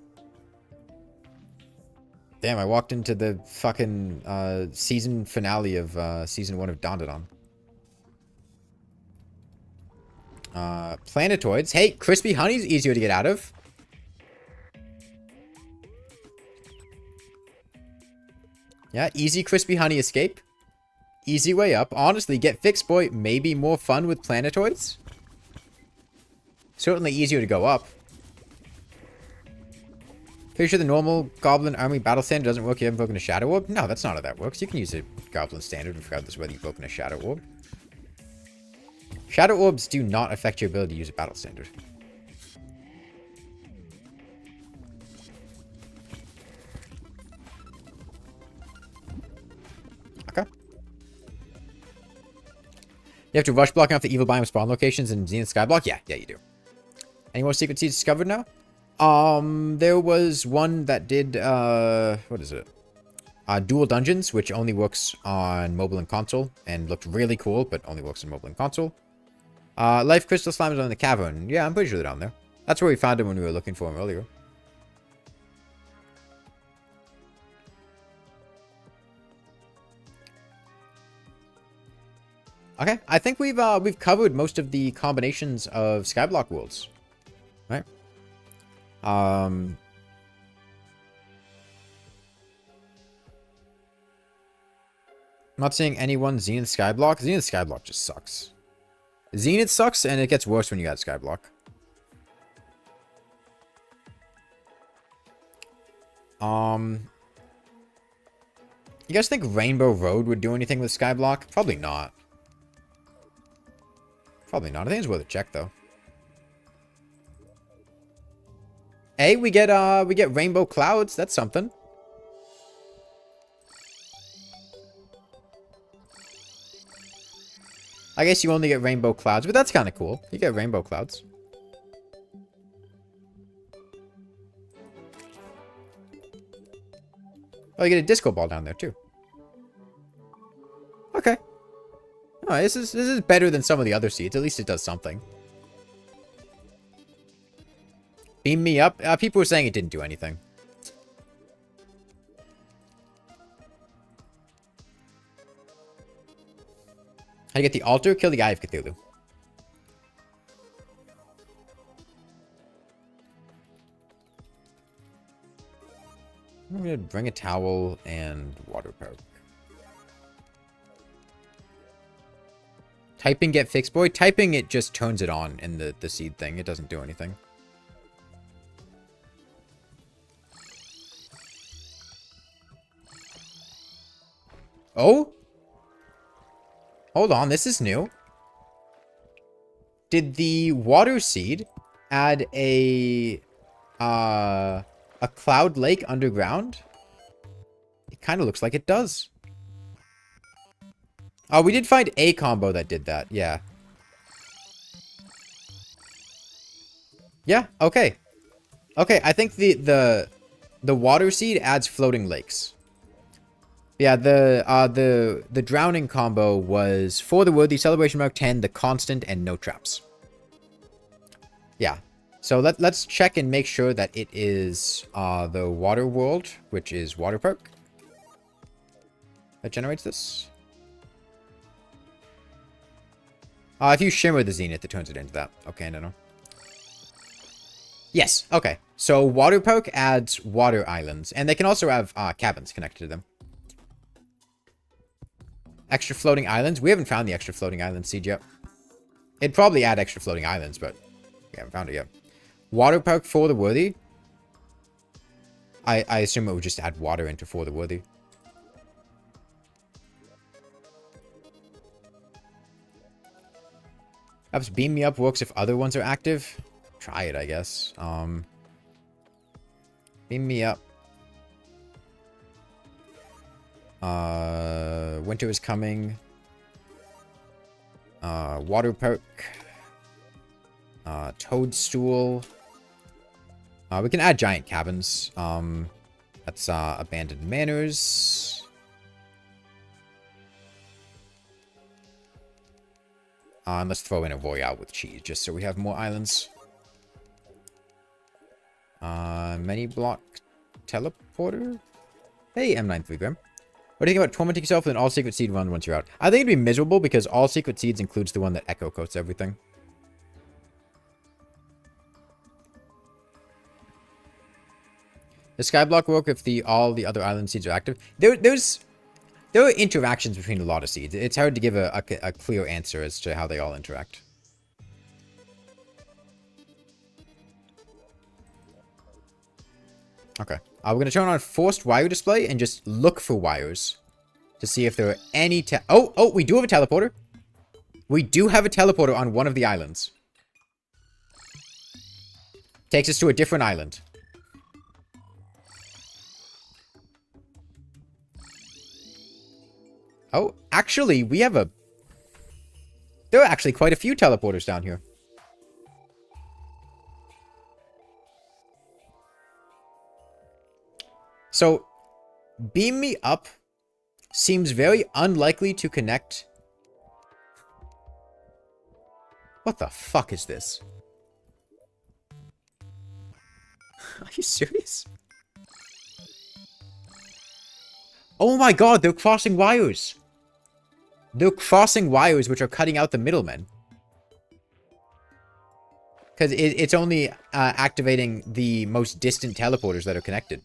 I walked into the fucking, season finale of, season 1 of Dandadan. Planetoids. Hey, crispy honey's easier to get out of. Yeah, easy crispy honey escape. Easy way up. Honestly, get fixed, boy. Maybe more fun with planetoids. Certainly easier to go up. Pretty sure the normal goblin army battle standard doesn't work if you haven't broken a shadow orb? No, that's not how that works. You can use a goblin standard regardless of whether you've broken a shadow orb. Shadow orbs do not affect your ability to use a battle standard. Okay. You have to rush block off the evil biome spawn locations in Zenith Skyblock? Yeah, you do. Any more secret seeds discovered now? There was one that did, what is it? Dual Dungeons, which only works on mobile and console, and looked really cool, but only works on mobile and console. Life Crystal Slime is on the cavern. Yeah, I'm pretty sure they're down there. That's where we found him when we were looking for him earlier. Okay, I think we've covered most of the combinations of skyblock worlds. Right? I'm not seeing anyone Zenith Skyblock. Zenith Skyblock just sucks. Zenith sucks, and it gets worse when you add Skyblock. You guys think Rainbow Road would do anything with Skyblock? Probably not. Probably not. I think it's worth a check, though. Hey, we get Rainbow Clouds. That's something. I guess you only get Rainbow Clouds, but that's kind of cool. You get Rainbow Clouds. Oh, you get a disco ball down there, too. Okay. Oh, this is better than some of the other seeds. At least it does something. Beam me up. People were saying it didn't do anything. How do you get the altar? Kill the Eye of Cthulhu. I'm gonna bring a towel and water poke. Typing get fixed, boy. Typing it just turns it on in the seed thing. It doesn't do anything. Oh? Hold on, this is new. Did the water seed add a cloud lake underground? It kind of looks like it does. Oh, we did find a combo that did that. Yeah. Yeah, okay. Okay, I think the water seed adds floating lakes. Yeah, the drowning combo was for the worthy celebration mark 10, the constant, and no traps. Yeah. So let's check and make sure that it is the water world, which is water perk, that generates this. If you shimmer the zenith, it turns it into that. Okay, no. Yes, okay. So water perk adds water islands, and they can also have cabins connected to them. Extra floating islands. We haven't found the extra floating island seed yet. It'd probably add extra floating islands, but we haven't found it yet. Water perk for the worthy. I assume it would just add water into for the worthy. Perhaps beam me up works if other ones are active. Try it, I guess. Beam me up. Winter is coming. Water perk. Toadstool. We can add giant cabins. That's abandoned manors. And let's throw in a Royale with cheese, just so we have more islands. Many block teleporter? Hey, M93 Grim. What do you think about tormenting yourself with an all secret seed run once you're out? I think it'd be miserable because all secret seeds includes the one that echo coats everything. The skyblock work if all the other island seeds are active? There are interactions between a lot of seeds. It's hard to give a clear answer as to how they all interact. Okay. We're going to turn on forced wire display and just look for wires to see if there are any Oh, we do have a teleporter. We do have a teleporter on one of the islands. Takes us to a different island. Oh, actually, we have a... There are actually quite a few teleporters down here. So, Beam Me Up seems very unlikely to connect. What the fuck is this? Are you serious? Oh my god, they're crossing wires. They're crossing wires which are cutting out the middlemen. Because it's only activating the most distant teleporters that are connected.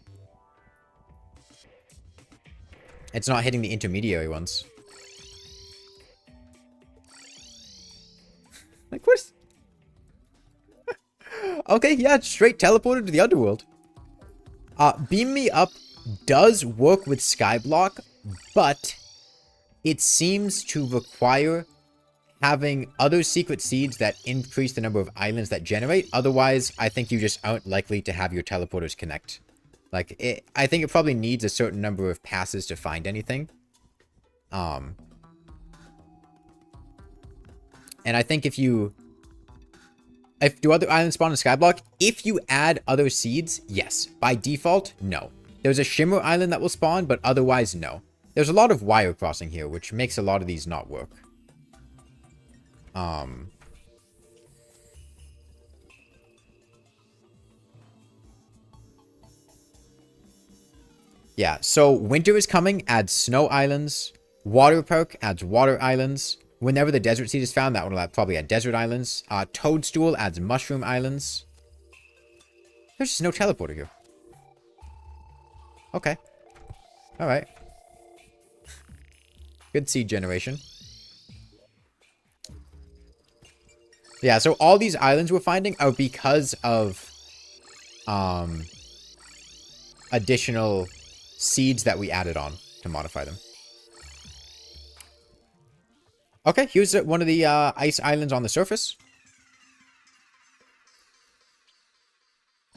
It's not hitting the intermediary ones. Like, what? Okay, yeah, straight teleported to the underworld. Beam Me Up does work with skyblock, but it seems to require having other secret seeds that increase the number of islands that generate. Otherwise, I think you just aren't likely to have your teleporters connect. Like, I think it probably needs a certain number of passes to find anything. And I think if do other islands spawn in skyblock? If you add other seeds, yes. By default, no. There's a shimmer island that will spawn, but otherwise, no. There's a lot of wire crossing here, which makes a lot of these not work. Yeah, so winter is coming, adds snow islands. Water perk adds water islands. Whenever the desert seed is found, that one will probably add desert islands. Toadstool adds mushroom islands. There's just no teleporter here. Okay. Alright. Good seed generation. Yeah, so all these islands we're finding are because of additional seeds that we added on to modify them. Okay, here's one of the ice islands on the surface.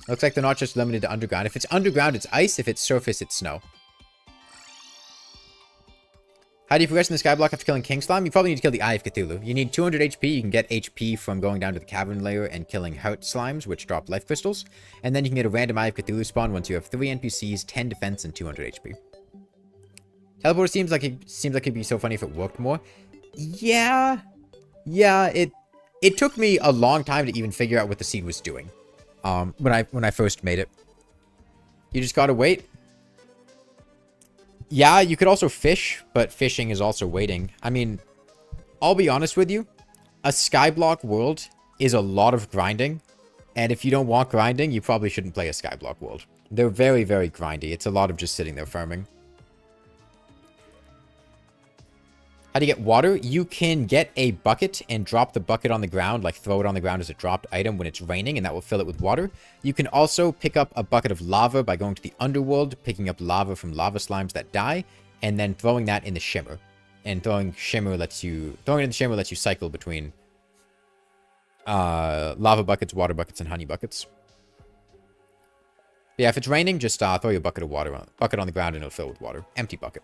Looks like they're not just limited to underground. If it's underground, it's ice. If it's surface, it's snow. How do you progress in the skyblock after killing King Slime? You probably need to kill the Eye of Cthulhu. You need 200 HP. You can get HP from going down to the cavern layer and killing heart slimes, which drop life crystals. And then you can get a random Eye of Cthulhu spawn once you have 3 NPCs, 10 defense, and 200 HP. Teleport seems like it'd be so funny if it worked more. Yeah, it took me a long time to even figure out what the seed was doing. When I first made it. You just gotta wait. Yeah, you could also fish, but fishing is also waiting. I mean, I'll be honest with you. A skyblock world is a lot of grinding. And if you don't want grinding, you probably shouldn't play a skyblock world. They're very, very grindy. It's a lot of just sitting there farming. How do you get water? You can get a bucket and drop the bucket on the ground, like throw it on the ground as a dropped item when it's raining, and that will fill it with water. You can also pick up a bucket of lava by going to the underworld, picking up lava from lava slimes that die, and then throwing that in the shimmer. And throwing it in the shimmer lets you cycle between lava buckets, water buckets, and honey buckets. But yeah, if it's raining, just throw your bucket of water on the ground and it'll fill with water. Empty bucket.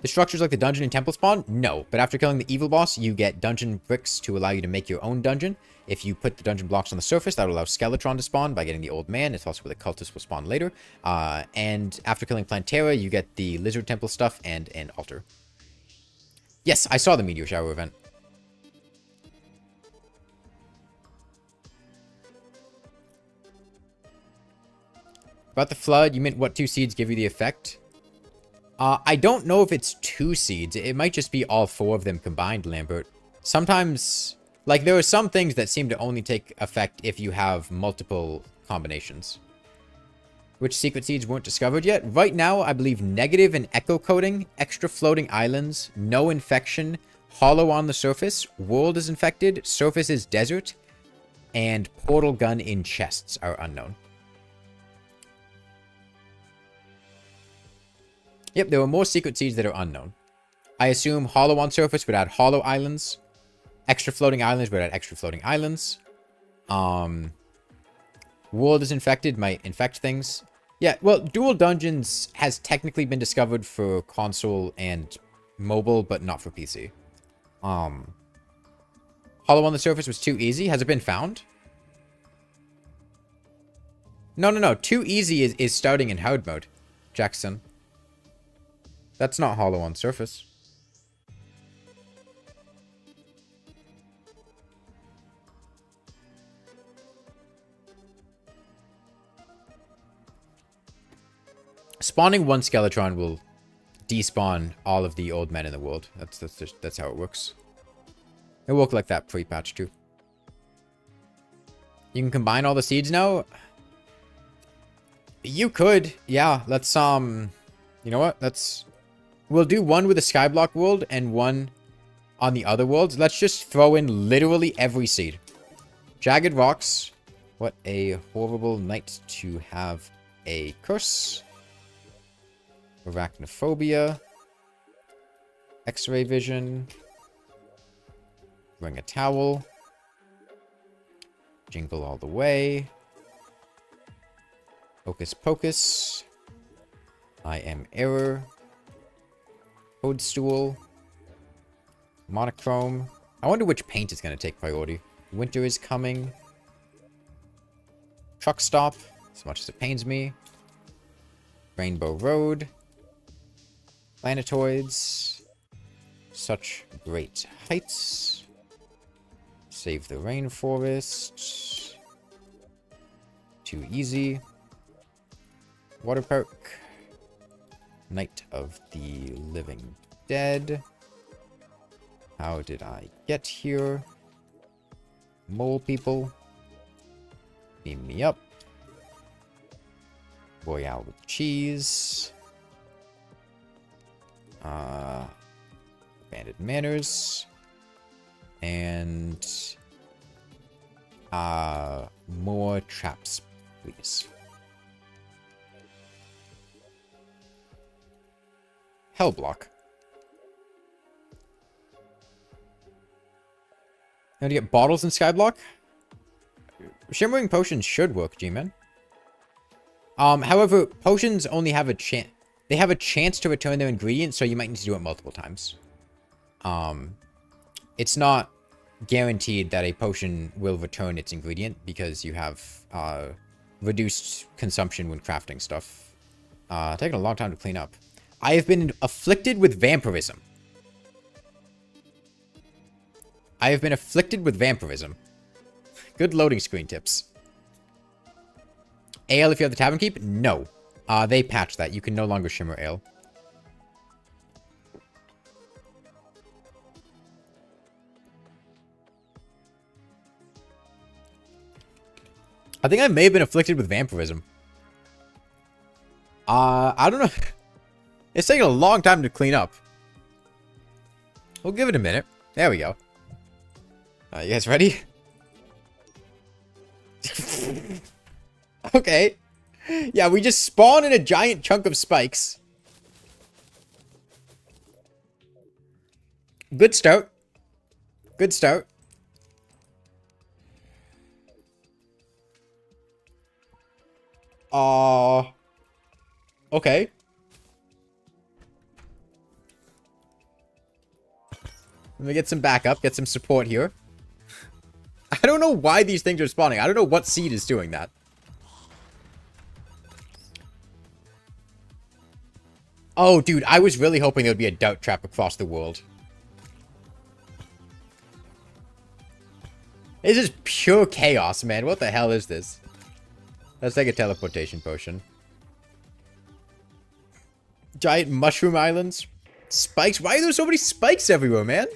The structures like the dungeon and temple spawn? No. But after killing the evil boss, you get dungeon bricks to allow you to make your own dungeon. If you put the dungeon blocks on the surface, that will allow Skeletron to spawn by getting the old man. It's also where the cultist will spawn later. And after killing Plantera, you get the lizard temple stuff and an altar. Yes, I saw the meteor shower event. About the flood, you meant what 2 seeds give you the effect? I don't know if it's 2 seeds. It might just be all 4 of them combined, Lambert. Sometimes, like, there are some things that seem to only take effect if you have multiple combinations. Which secret seeds weren't discovered yet? Right now, I believe negative and echo coding, extra floating islands, no infection, hollow on the surface, world is infected, surface is desert, and portal gun in chests are unknown. Yep, there were more secret seeds that are unknown. I assume hollow on surface would add hollow islands. Extra floating islands would add extra floating islands. World is infected might infect things. Yeah, well, dual dungeons has technically been discovered for console and mobile, but not for PC. Hollow on the surface was too easy. Has it been found? No. Too easy is starting in hard mode, Jackson. That's not hollow on surface. Spawning one Skeletron will despawn all of the old men in the world. That's how it works. It worked like that pre-patch too. You can combine all the seeds now? You could. Yeah, let's you know what? We'll do one with the skyblock world and one on the other worlds. Let's just throw in literally every seed. Jagged rocks. What a horrible night to have a curse. Arachnophobia. X-ray vision. Bring a towel. Jingle all the way. Hocus pocus. I am error. Toadstool. Monochrome. I wonder which paint is going to take priority. Winter is coming. Truck stop. As much as it pains me. Rainbow Road. Planetoids. Such great heights. Save the rainforest. Too easy. Water park. Night of the Living Dead. How did I get here? Mole people. Beam me up. Royale with cheese. Banded Manors. And more traps, please. Hellblock. Now to get bottles in Skyblock? Shimmering potions should work, G-Man. However, potions only have a chance. They have a chance to return their ingredients, so you might need to do it multiple times. It's not guaranteed that a potion will return its ingredient because you have reduced consumption when crafting stuff. Taking a long time to clean up. I have been afflicted with vampirism. I have been afflicted with vampirism. Good loading screen tips. Ale if you have the tavern keep? No. They patched that. You can no longer shimmer ale. I think I may have been afflicted with vampirism. I don't know. It's taking a long time to clean up. We'll give it a minute. There we go. You guys ready? Okay. Yeah, we just spawn in a giant chunk of spikes. Good start. Good start. Okay. Let me get some backup, get some support here. I don't know why these things are spawning. I don't know what seed is doing that. Oh, dude, I was really hoping there would be a dart trap across the world. This is pure chaos, man. What the hell is this? Let's take a teleportation potion. Giant mushroom islands. Spikes. Why are there so many spikes everywhere, man?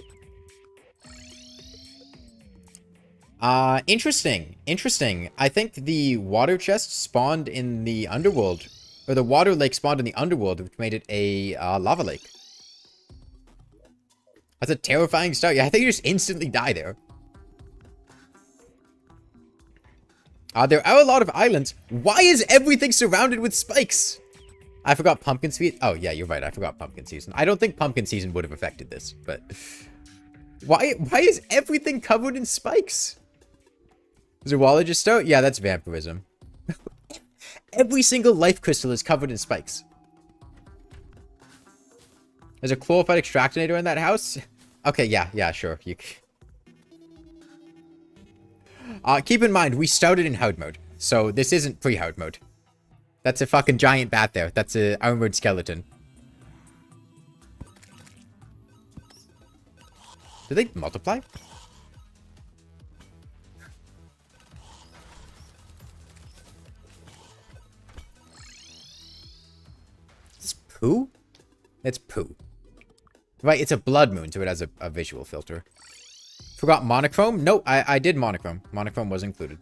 Interesting. Interesting. I think the water chest spawned in the underworld. Or the water lake spawned in the underworld, which made it a lava lake. That's a terrifying start. Yeah, I think you just instantly die there. There are a lot of islands. Why is everything surrounded with spikes? I forgot pumpkin season. Oh, yeah, you're right. I forgot pumpkin season. I don't think pumpkin season would have affected this, but... Why is everything covered in spikes? Zoologist stone? Yeah, that's vampirism. Every single life crystal is covered in spikes. There's a chlorophyte extractinator in that house? Okay, yeah, sure. Keep in mind, we started in hard mode, so this isn't pre-hard mode. That's a fucking giant bat there. That's a armored skeleton. Do they multiply? It's poo? It's poo. Right, it's a blood moon, so it has a visual filter. Forgot monochrome? No, I did monochrome. Monochrome was included.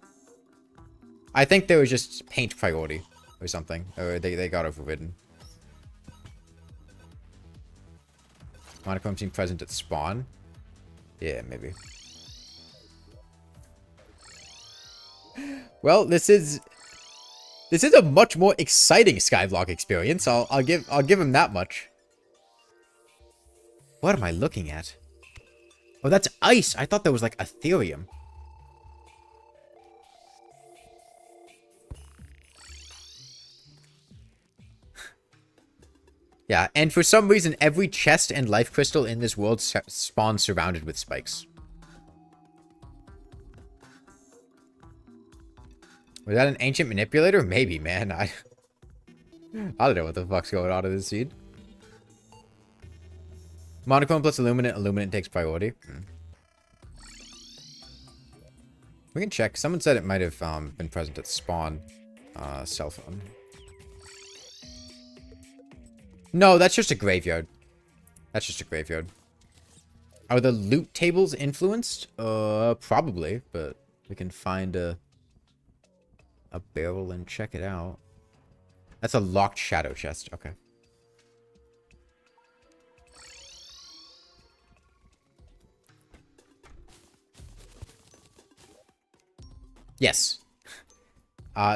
I think there was just paint priority or something. Or they got overridden. Monochrome seemed present at spawn. Yeah, maybe. Well, this is a much more exciting skyblock experience. I'll give him that much. What am I looking at? Oh, that's ice. I thought that was like Ethereum. Yeah, and for some reason, every chest and life crystal in this world spawns surrounded with spikes. Was that an ancient manipulator? Maybe, man. I don't know what the fuck's going on in this seed. Monochrome plus illuminant. Illuminant takes priority. We can check. Someone said it might have been present at spawn. Cell phone. No, that's just a graveyard. That's just a graveyard. Are the loot tables influenced? Probably, but we can find a barrel and check it out. That's a locked shadow chest. Okay. Yes.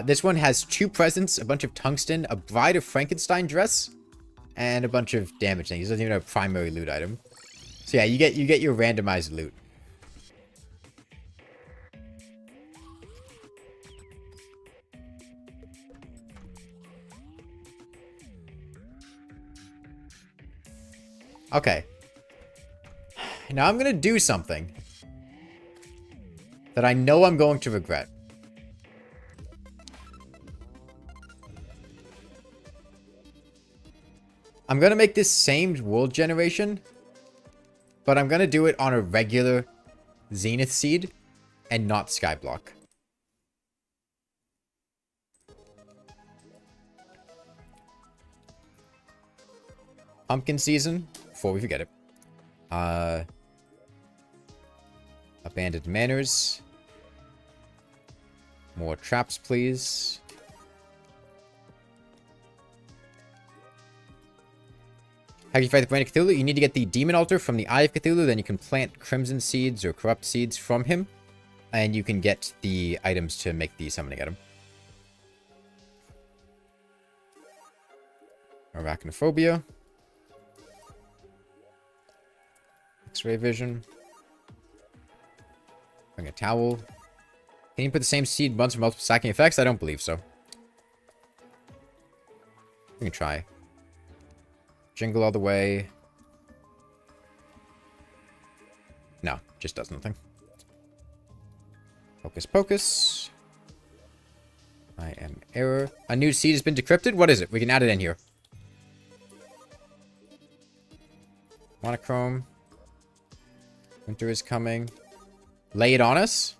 This one has 2 presents, a bunch of tungsten, a Bride of Frankenstein dress, and a bunch of damage things. It doesn't even have a primary loot item. So yeah, you get your randomized loot. Okay. Now I'm gonna do something that I know I'm going to regret. I'm going to make this same world generation, but I'm going to do it on a regular Zenith seed and not skyblock. Pumpkin season, before we forget it. Abandoned manors. More traps, please. How do you fight the Brand of Cthulhu? You need to get the Demon Altar from the Eye of Cthulhu, then you can plant Crimson Seeds or Corrupt Seeds from him, and you can get the items to make the summoning item. Arachnophobia. X-ray vision. Bring a towel. Can you put the same seed once for multiple stacking effects? I don't believe so. We can try. Jingle all the way. No, just does nothing. Focus, pocus. I am error. A new seed has been decrypted? What is it? We can add it in here. Monochrome. Winter is coming. Lay it on us?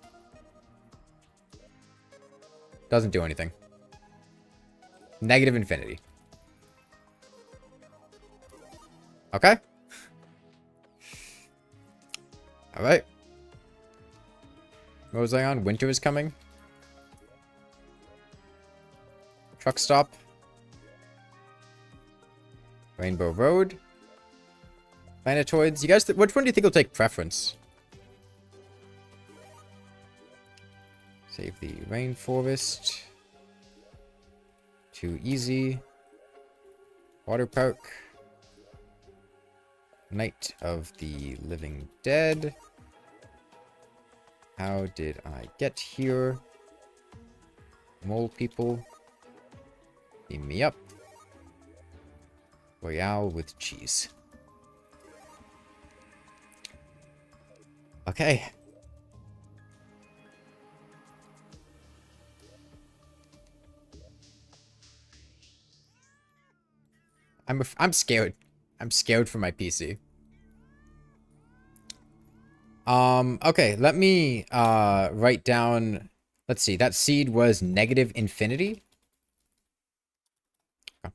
Doesn't do anything. Negative infinity. Okay. Alright. What was I on? Winter is coming. Truck stop. Rainbow Road. Planetoids. You guys, which one do you think will take preference? Save the rainforest. Too easy. Water park. Night of the Living Dead. How did I get here? Mole people. Beam me up. Royale with cheese. Okay. I'm scared. I'm scared for my PC. Okay, let me write down, let's see, that seed was negative infinity. Okay.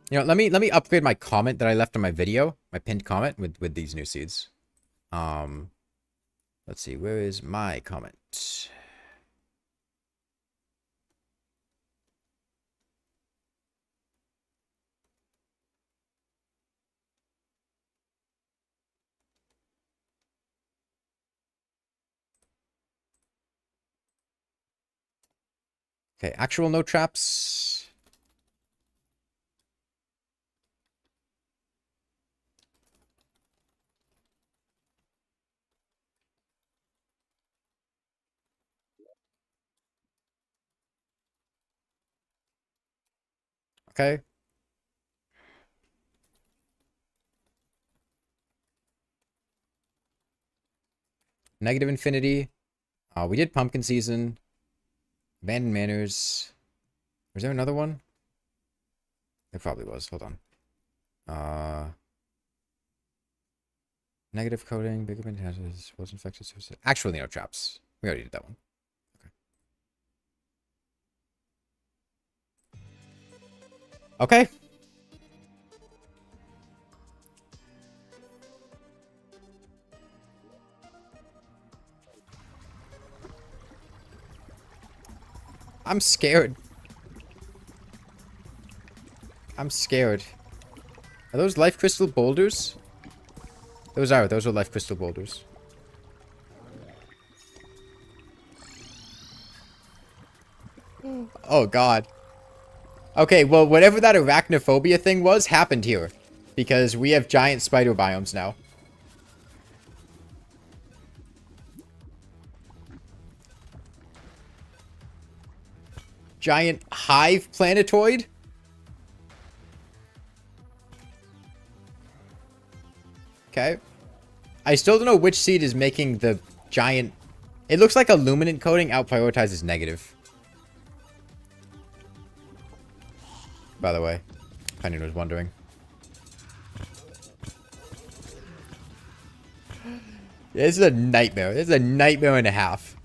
You know, let me upgrade my comment that I left on my video, my pinned comment with these new seeds. Let's see, where is my comment? Okay, actual no traps. Okay. Negative infinity. We did pumpkin season. Abandoned Manors. Was there another one? There probably was. Hold on. Negative coding. Bigger hazards. Was infected. Actually, no traps. We already did that one. Okay. I'm scared. I'm scared. Are those life crystal boulders? Those are life crystal boulders. Oh god. Okay, well, whatever that arachnophobia thing was happened here. Because we have giant spider biomes now. Giant hive planetoid? Okay. I still don't know which seed is making the giant... It looks like a luminant coating out-prioritizes negative. By the way, if anyone was wondering. Yeah, this is a nightmare. This is a nightmare and a half.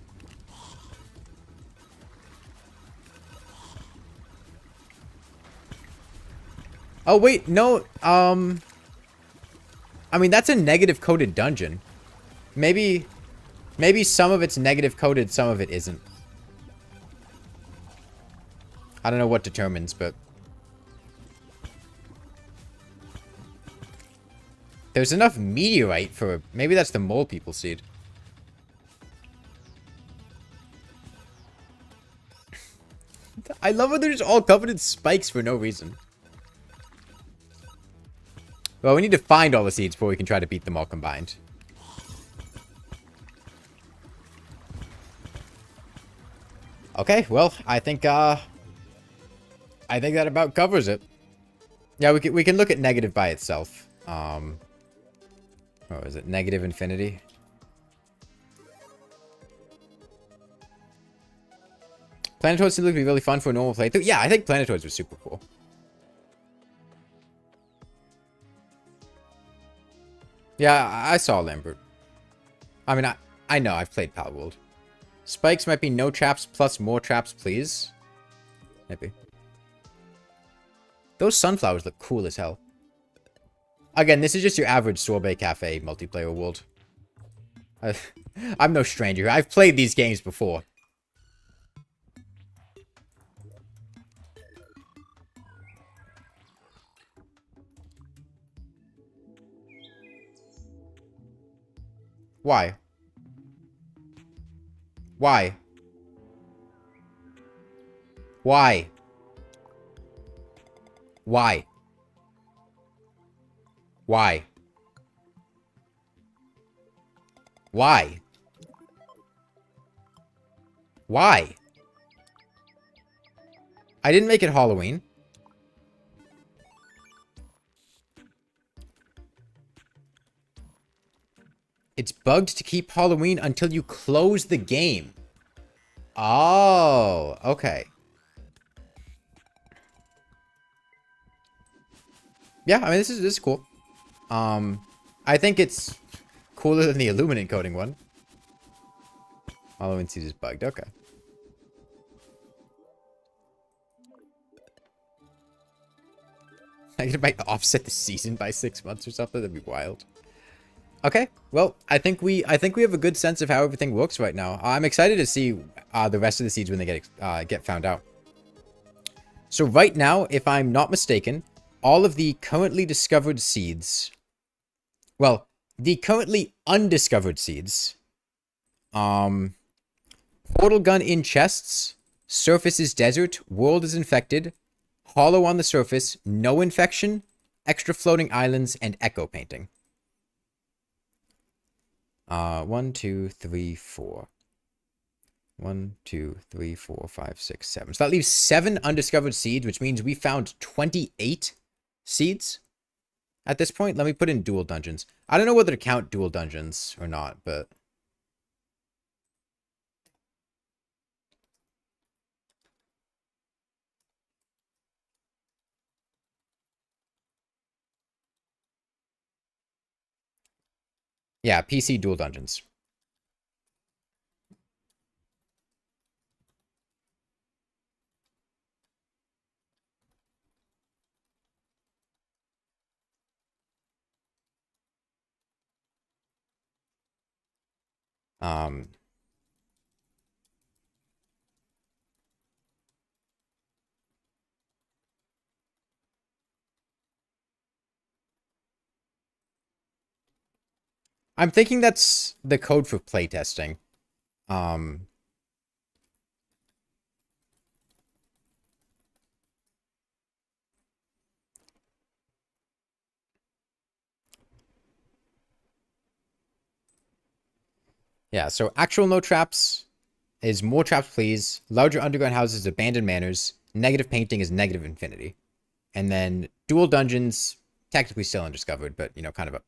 Oh, wait, no, I mean, that's a negative coded dungeon. Maybe some of it's negative coded, some of it isn't. I don't know what determines, but... There's enough meteorite for... Maybe that's the mole people seed. I love how they're just all covered in spikes for no reason. Well, we need to find all the seeds before we can try to beat them all combined. Okay, well, I think that about covers it. Yeah, we can look at negative by itself. Oh, is it negative infinity? Planetoids seem to be really fun for a normal playthrough. Yeah, I think Planetoids were super cool. Yeah, I saw Lambert. I mean, I know, I've played Palworld. Spikes might be no traps plus more traps, please. Maybe. Those sunflowers look cool as hell. Again, this is just your average Sorbet Cafe multiplayer world. I'm no stranger. I've played these games before. Why? Why? Why? Why? Why? Why? Why? I didn't make it Halloween. It's bugged to keep Halloween until you close the game. Oh, okay. Yeah, I mean, this is cool. I think it's cooler than the Illuminant coding one. Halloween season is bugged. Okay. I might offset the season by 6 months or something. That'd be wild. Okay, well, I think we have a good sense of how everything works right now. I'm excited to see the rest of the seeds when they get found out. So right now, if I'm not mistaken, all of the currently discovered seeds, well, the currently undiscovered seeds, portal gun in chests, surface is desert, world is infected, hollow on the surface, no infection, extra floating islands, and echo painting. 1, 2, 3, 4. 1, 2, 3, 4, 5, 6, 7. So that leaves 7 undiscovered seeds, which means we found 28 seeds at this point. Let me put in dual dungeons. I don't know whether to count dual dungeons or not, but... yeah, PC dual dungeons. I'm thinking that's the code for playtesting. Yeah, so actual no traps is more traps, please. Larger underground houses, abandoned manors. Negative painting is negative infinity. And then dual dungeons, technically still undiscovered, but, you know, kind of up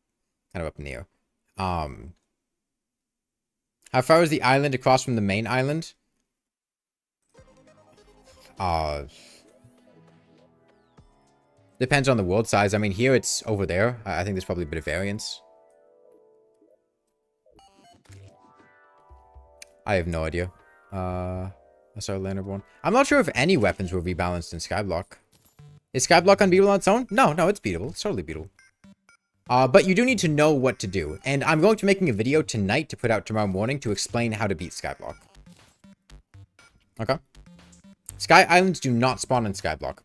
in the air. How far is the island across from the main island? Depends on the world size. I mean, here it's over there. I think there's probably a bit of variance. I have no idea. That's our Lantern. I'm not sure if any weapons were rebalanced in skyblock. Is skyblock unbeatable on its own? No, it's beatable. It's totally beatable. But you do need to know what to do. And I'm going to be making a video tonight to put out tomorrow morning to explain how to beat skyblock. Okay? Sky Islands do not spawn in skyblock.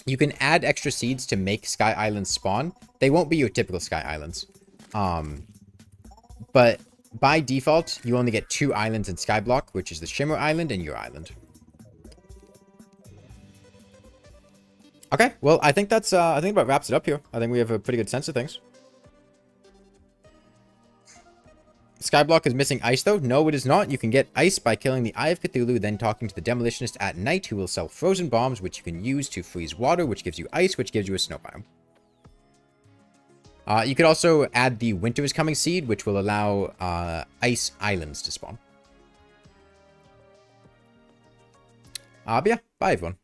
You can add extra seeds to make Sky Islands spawn. They won't be your typical Sky Islands. But by default, you only get 2 islands in skyblock, which is the Shimmer Island and your island. Okay, well, I think that's, I think about wraps it up here. I think we have a pretty good sense of things. Skyblock is missing ice, though. No, it is not. You can get ice by killing the Eye of Cthulhu, then talking to the Demolitionist at night, who will sell frozen bombs, which you can use to freeze water, which gives you ice, which gives you a snow biome. You could also add the Winter is Coming seed, which will allow ice islands to spawn. But yeah, bye everyone.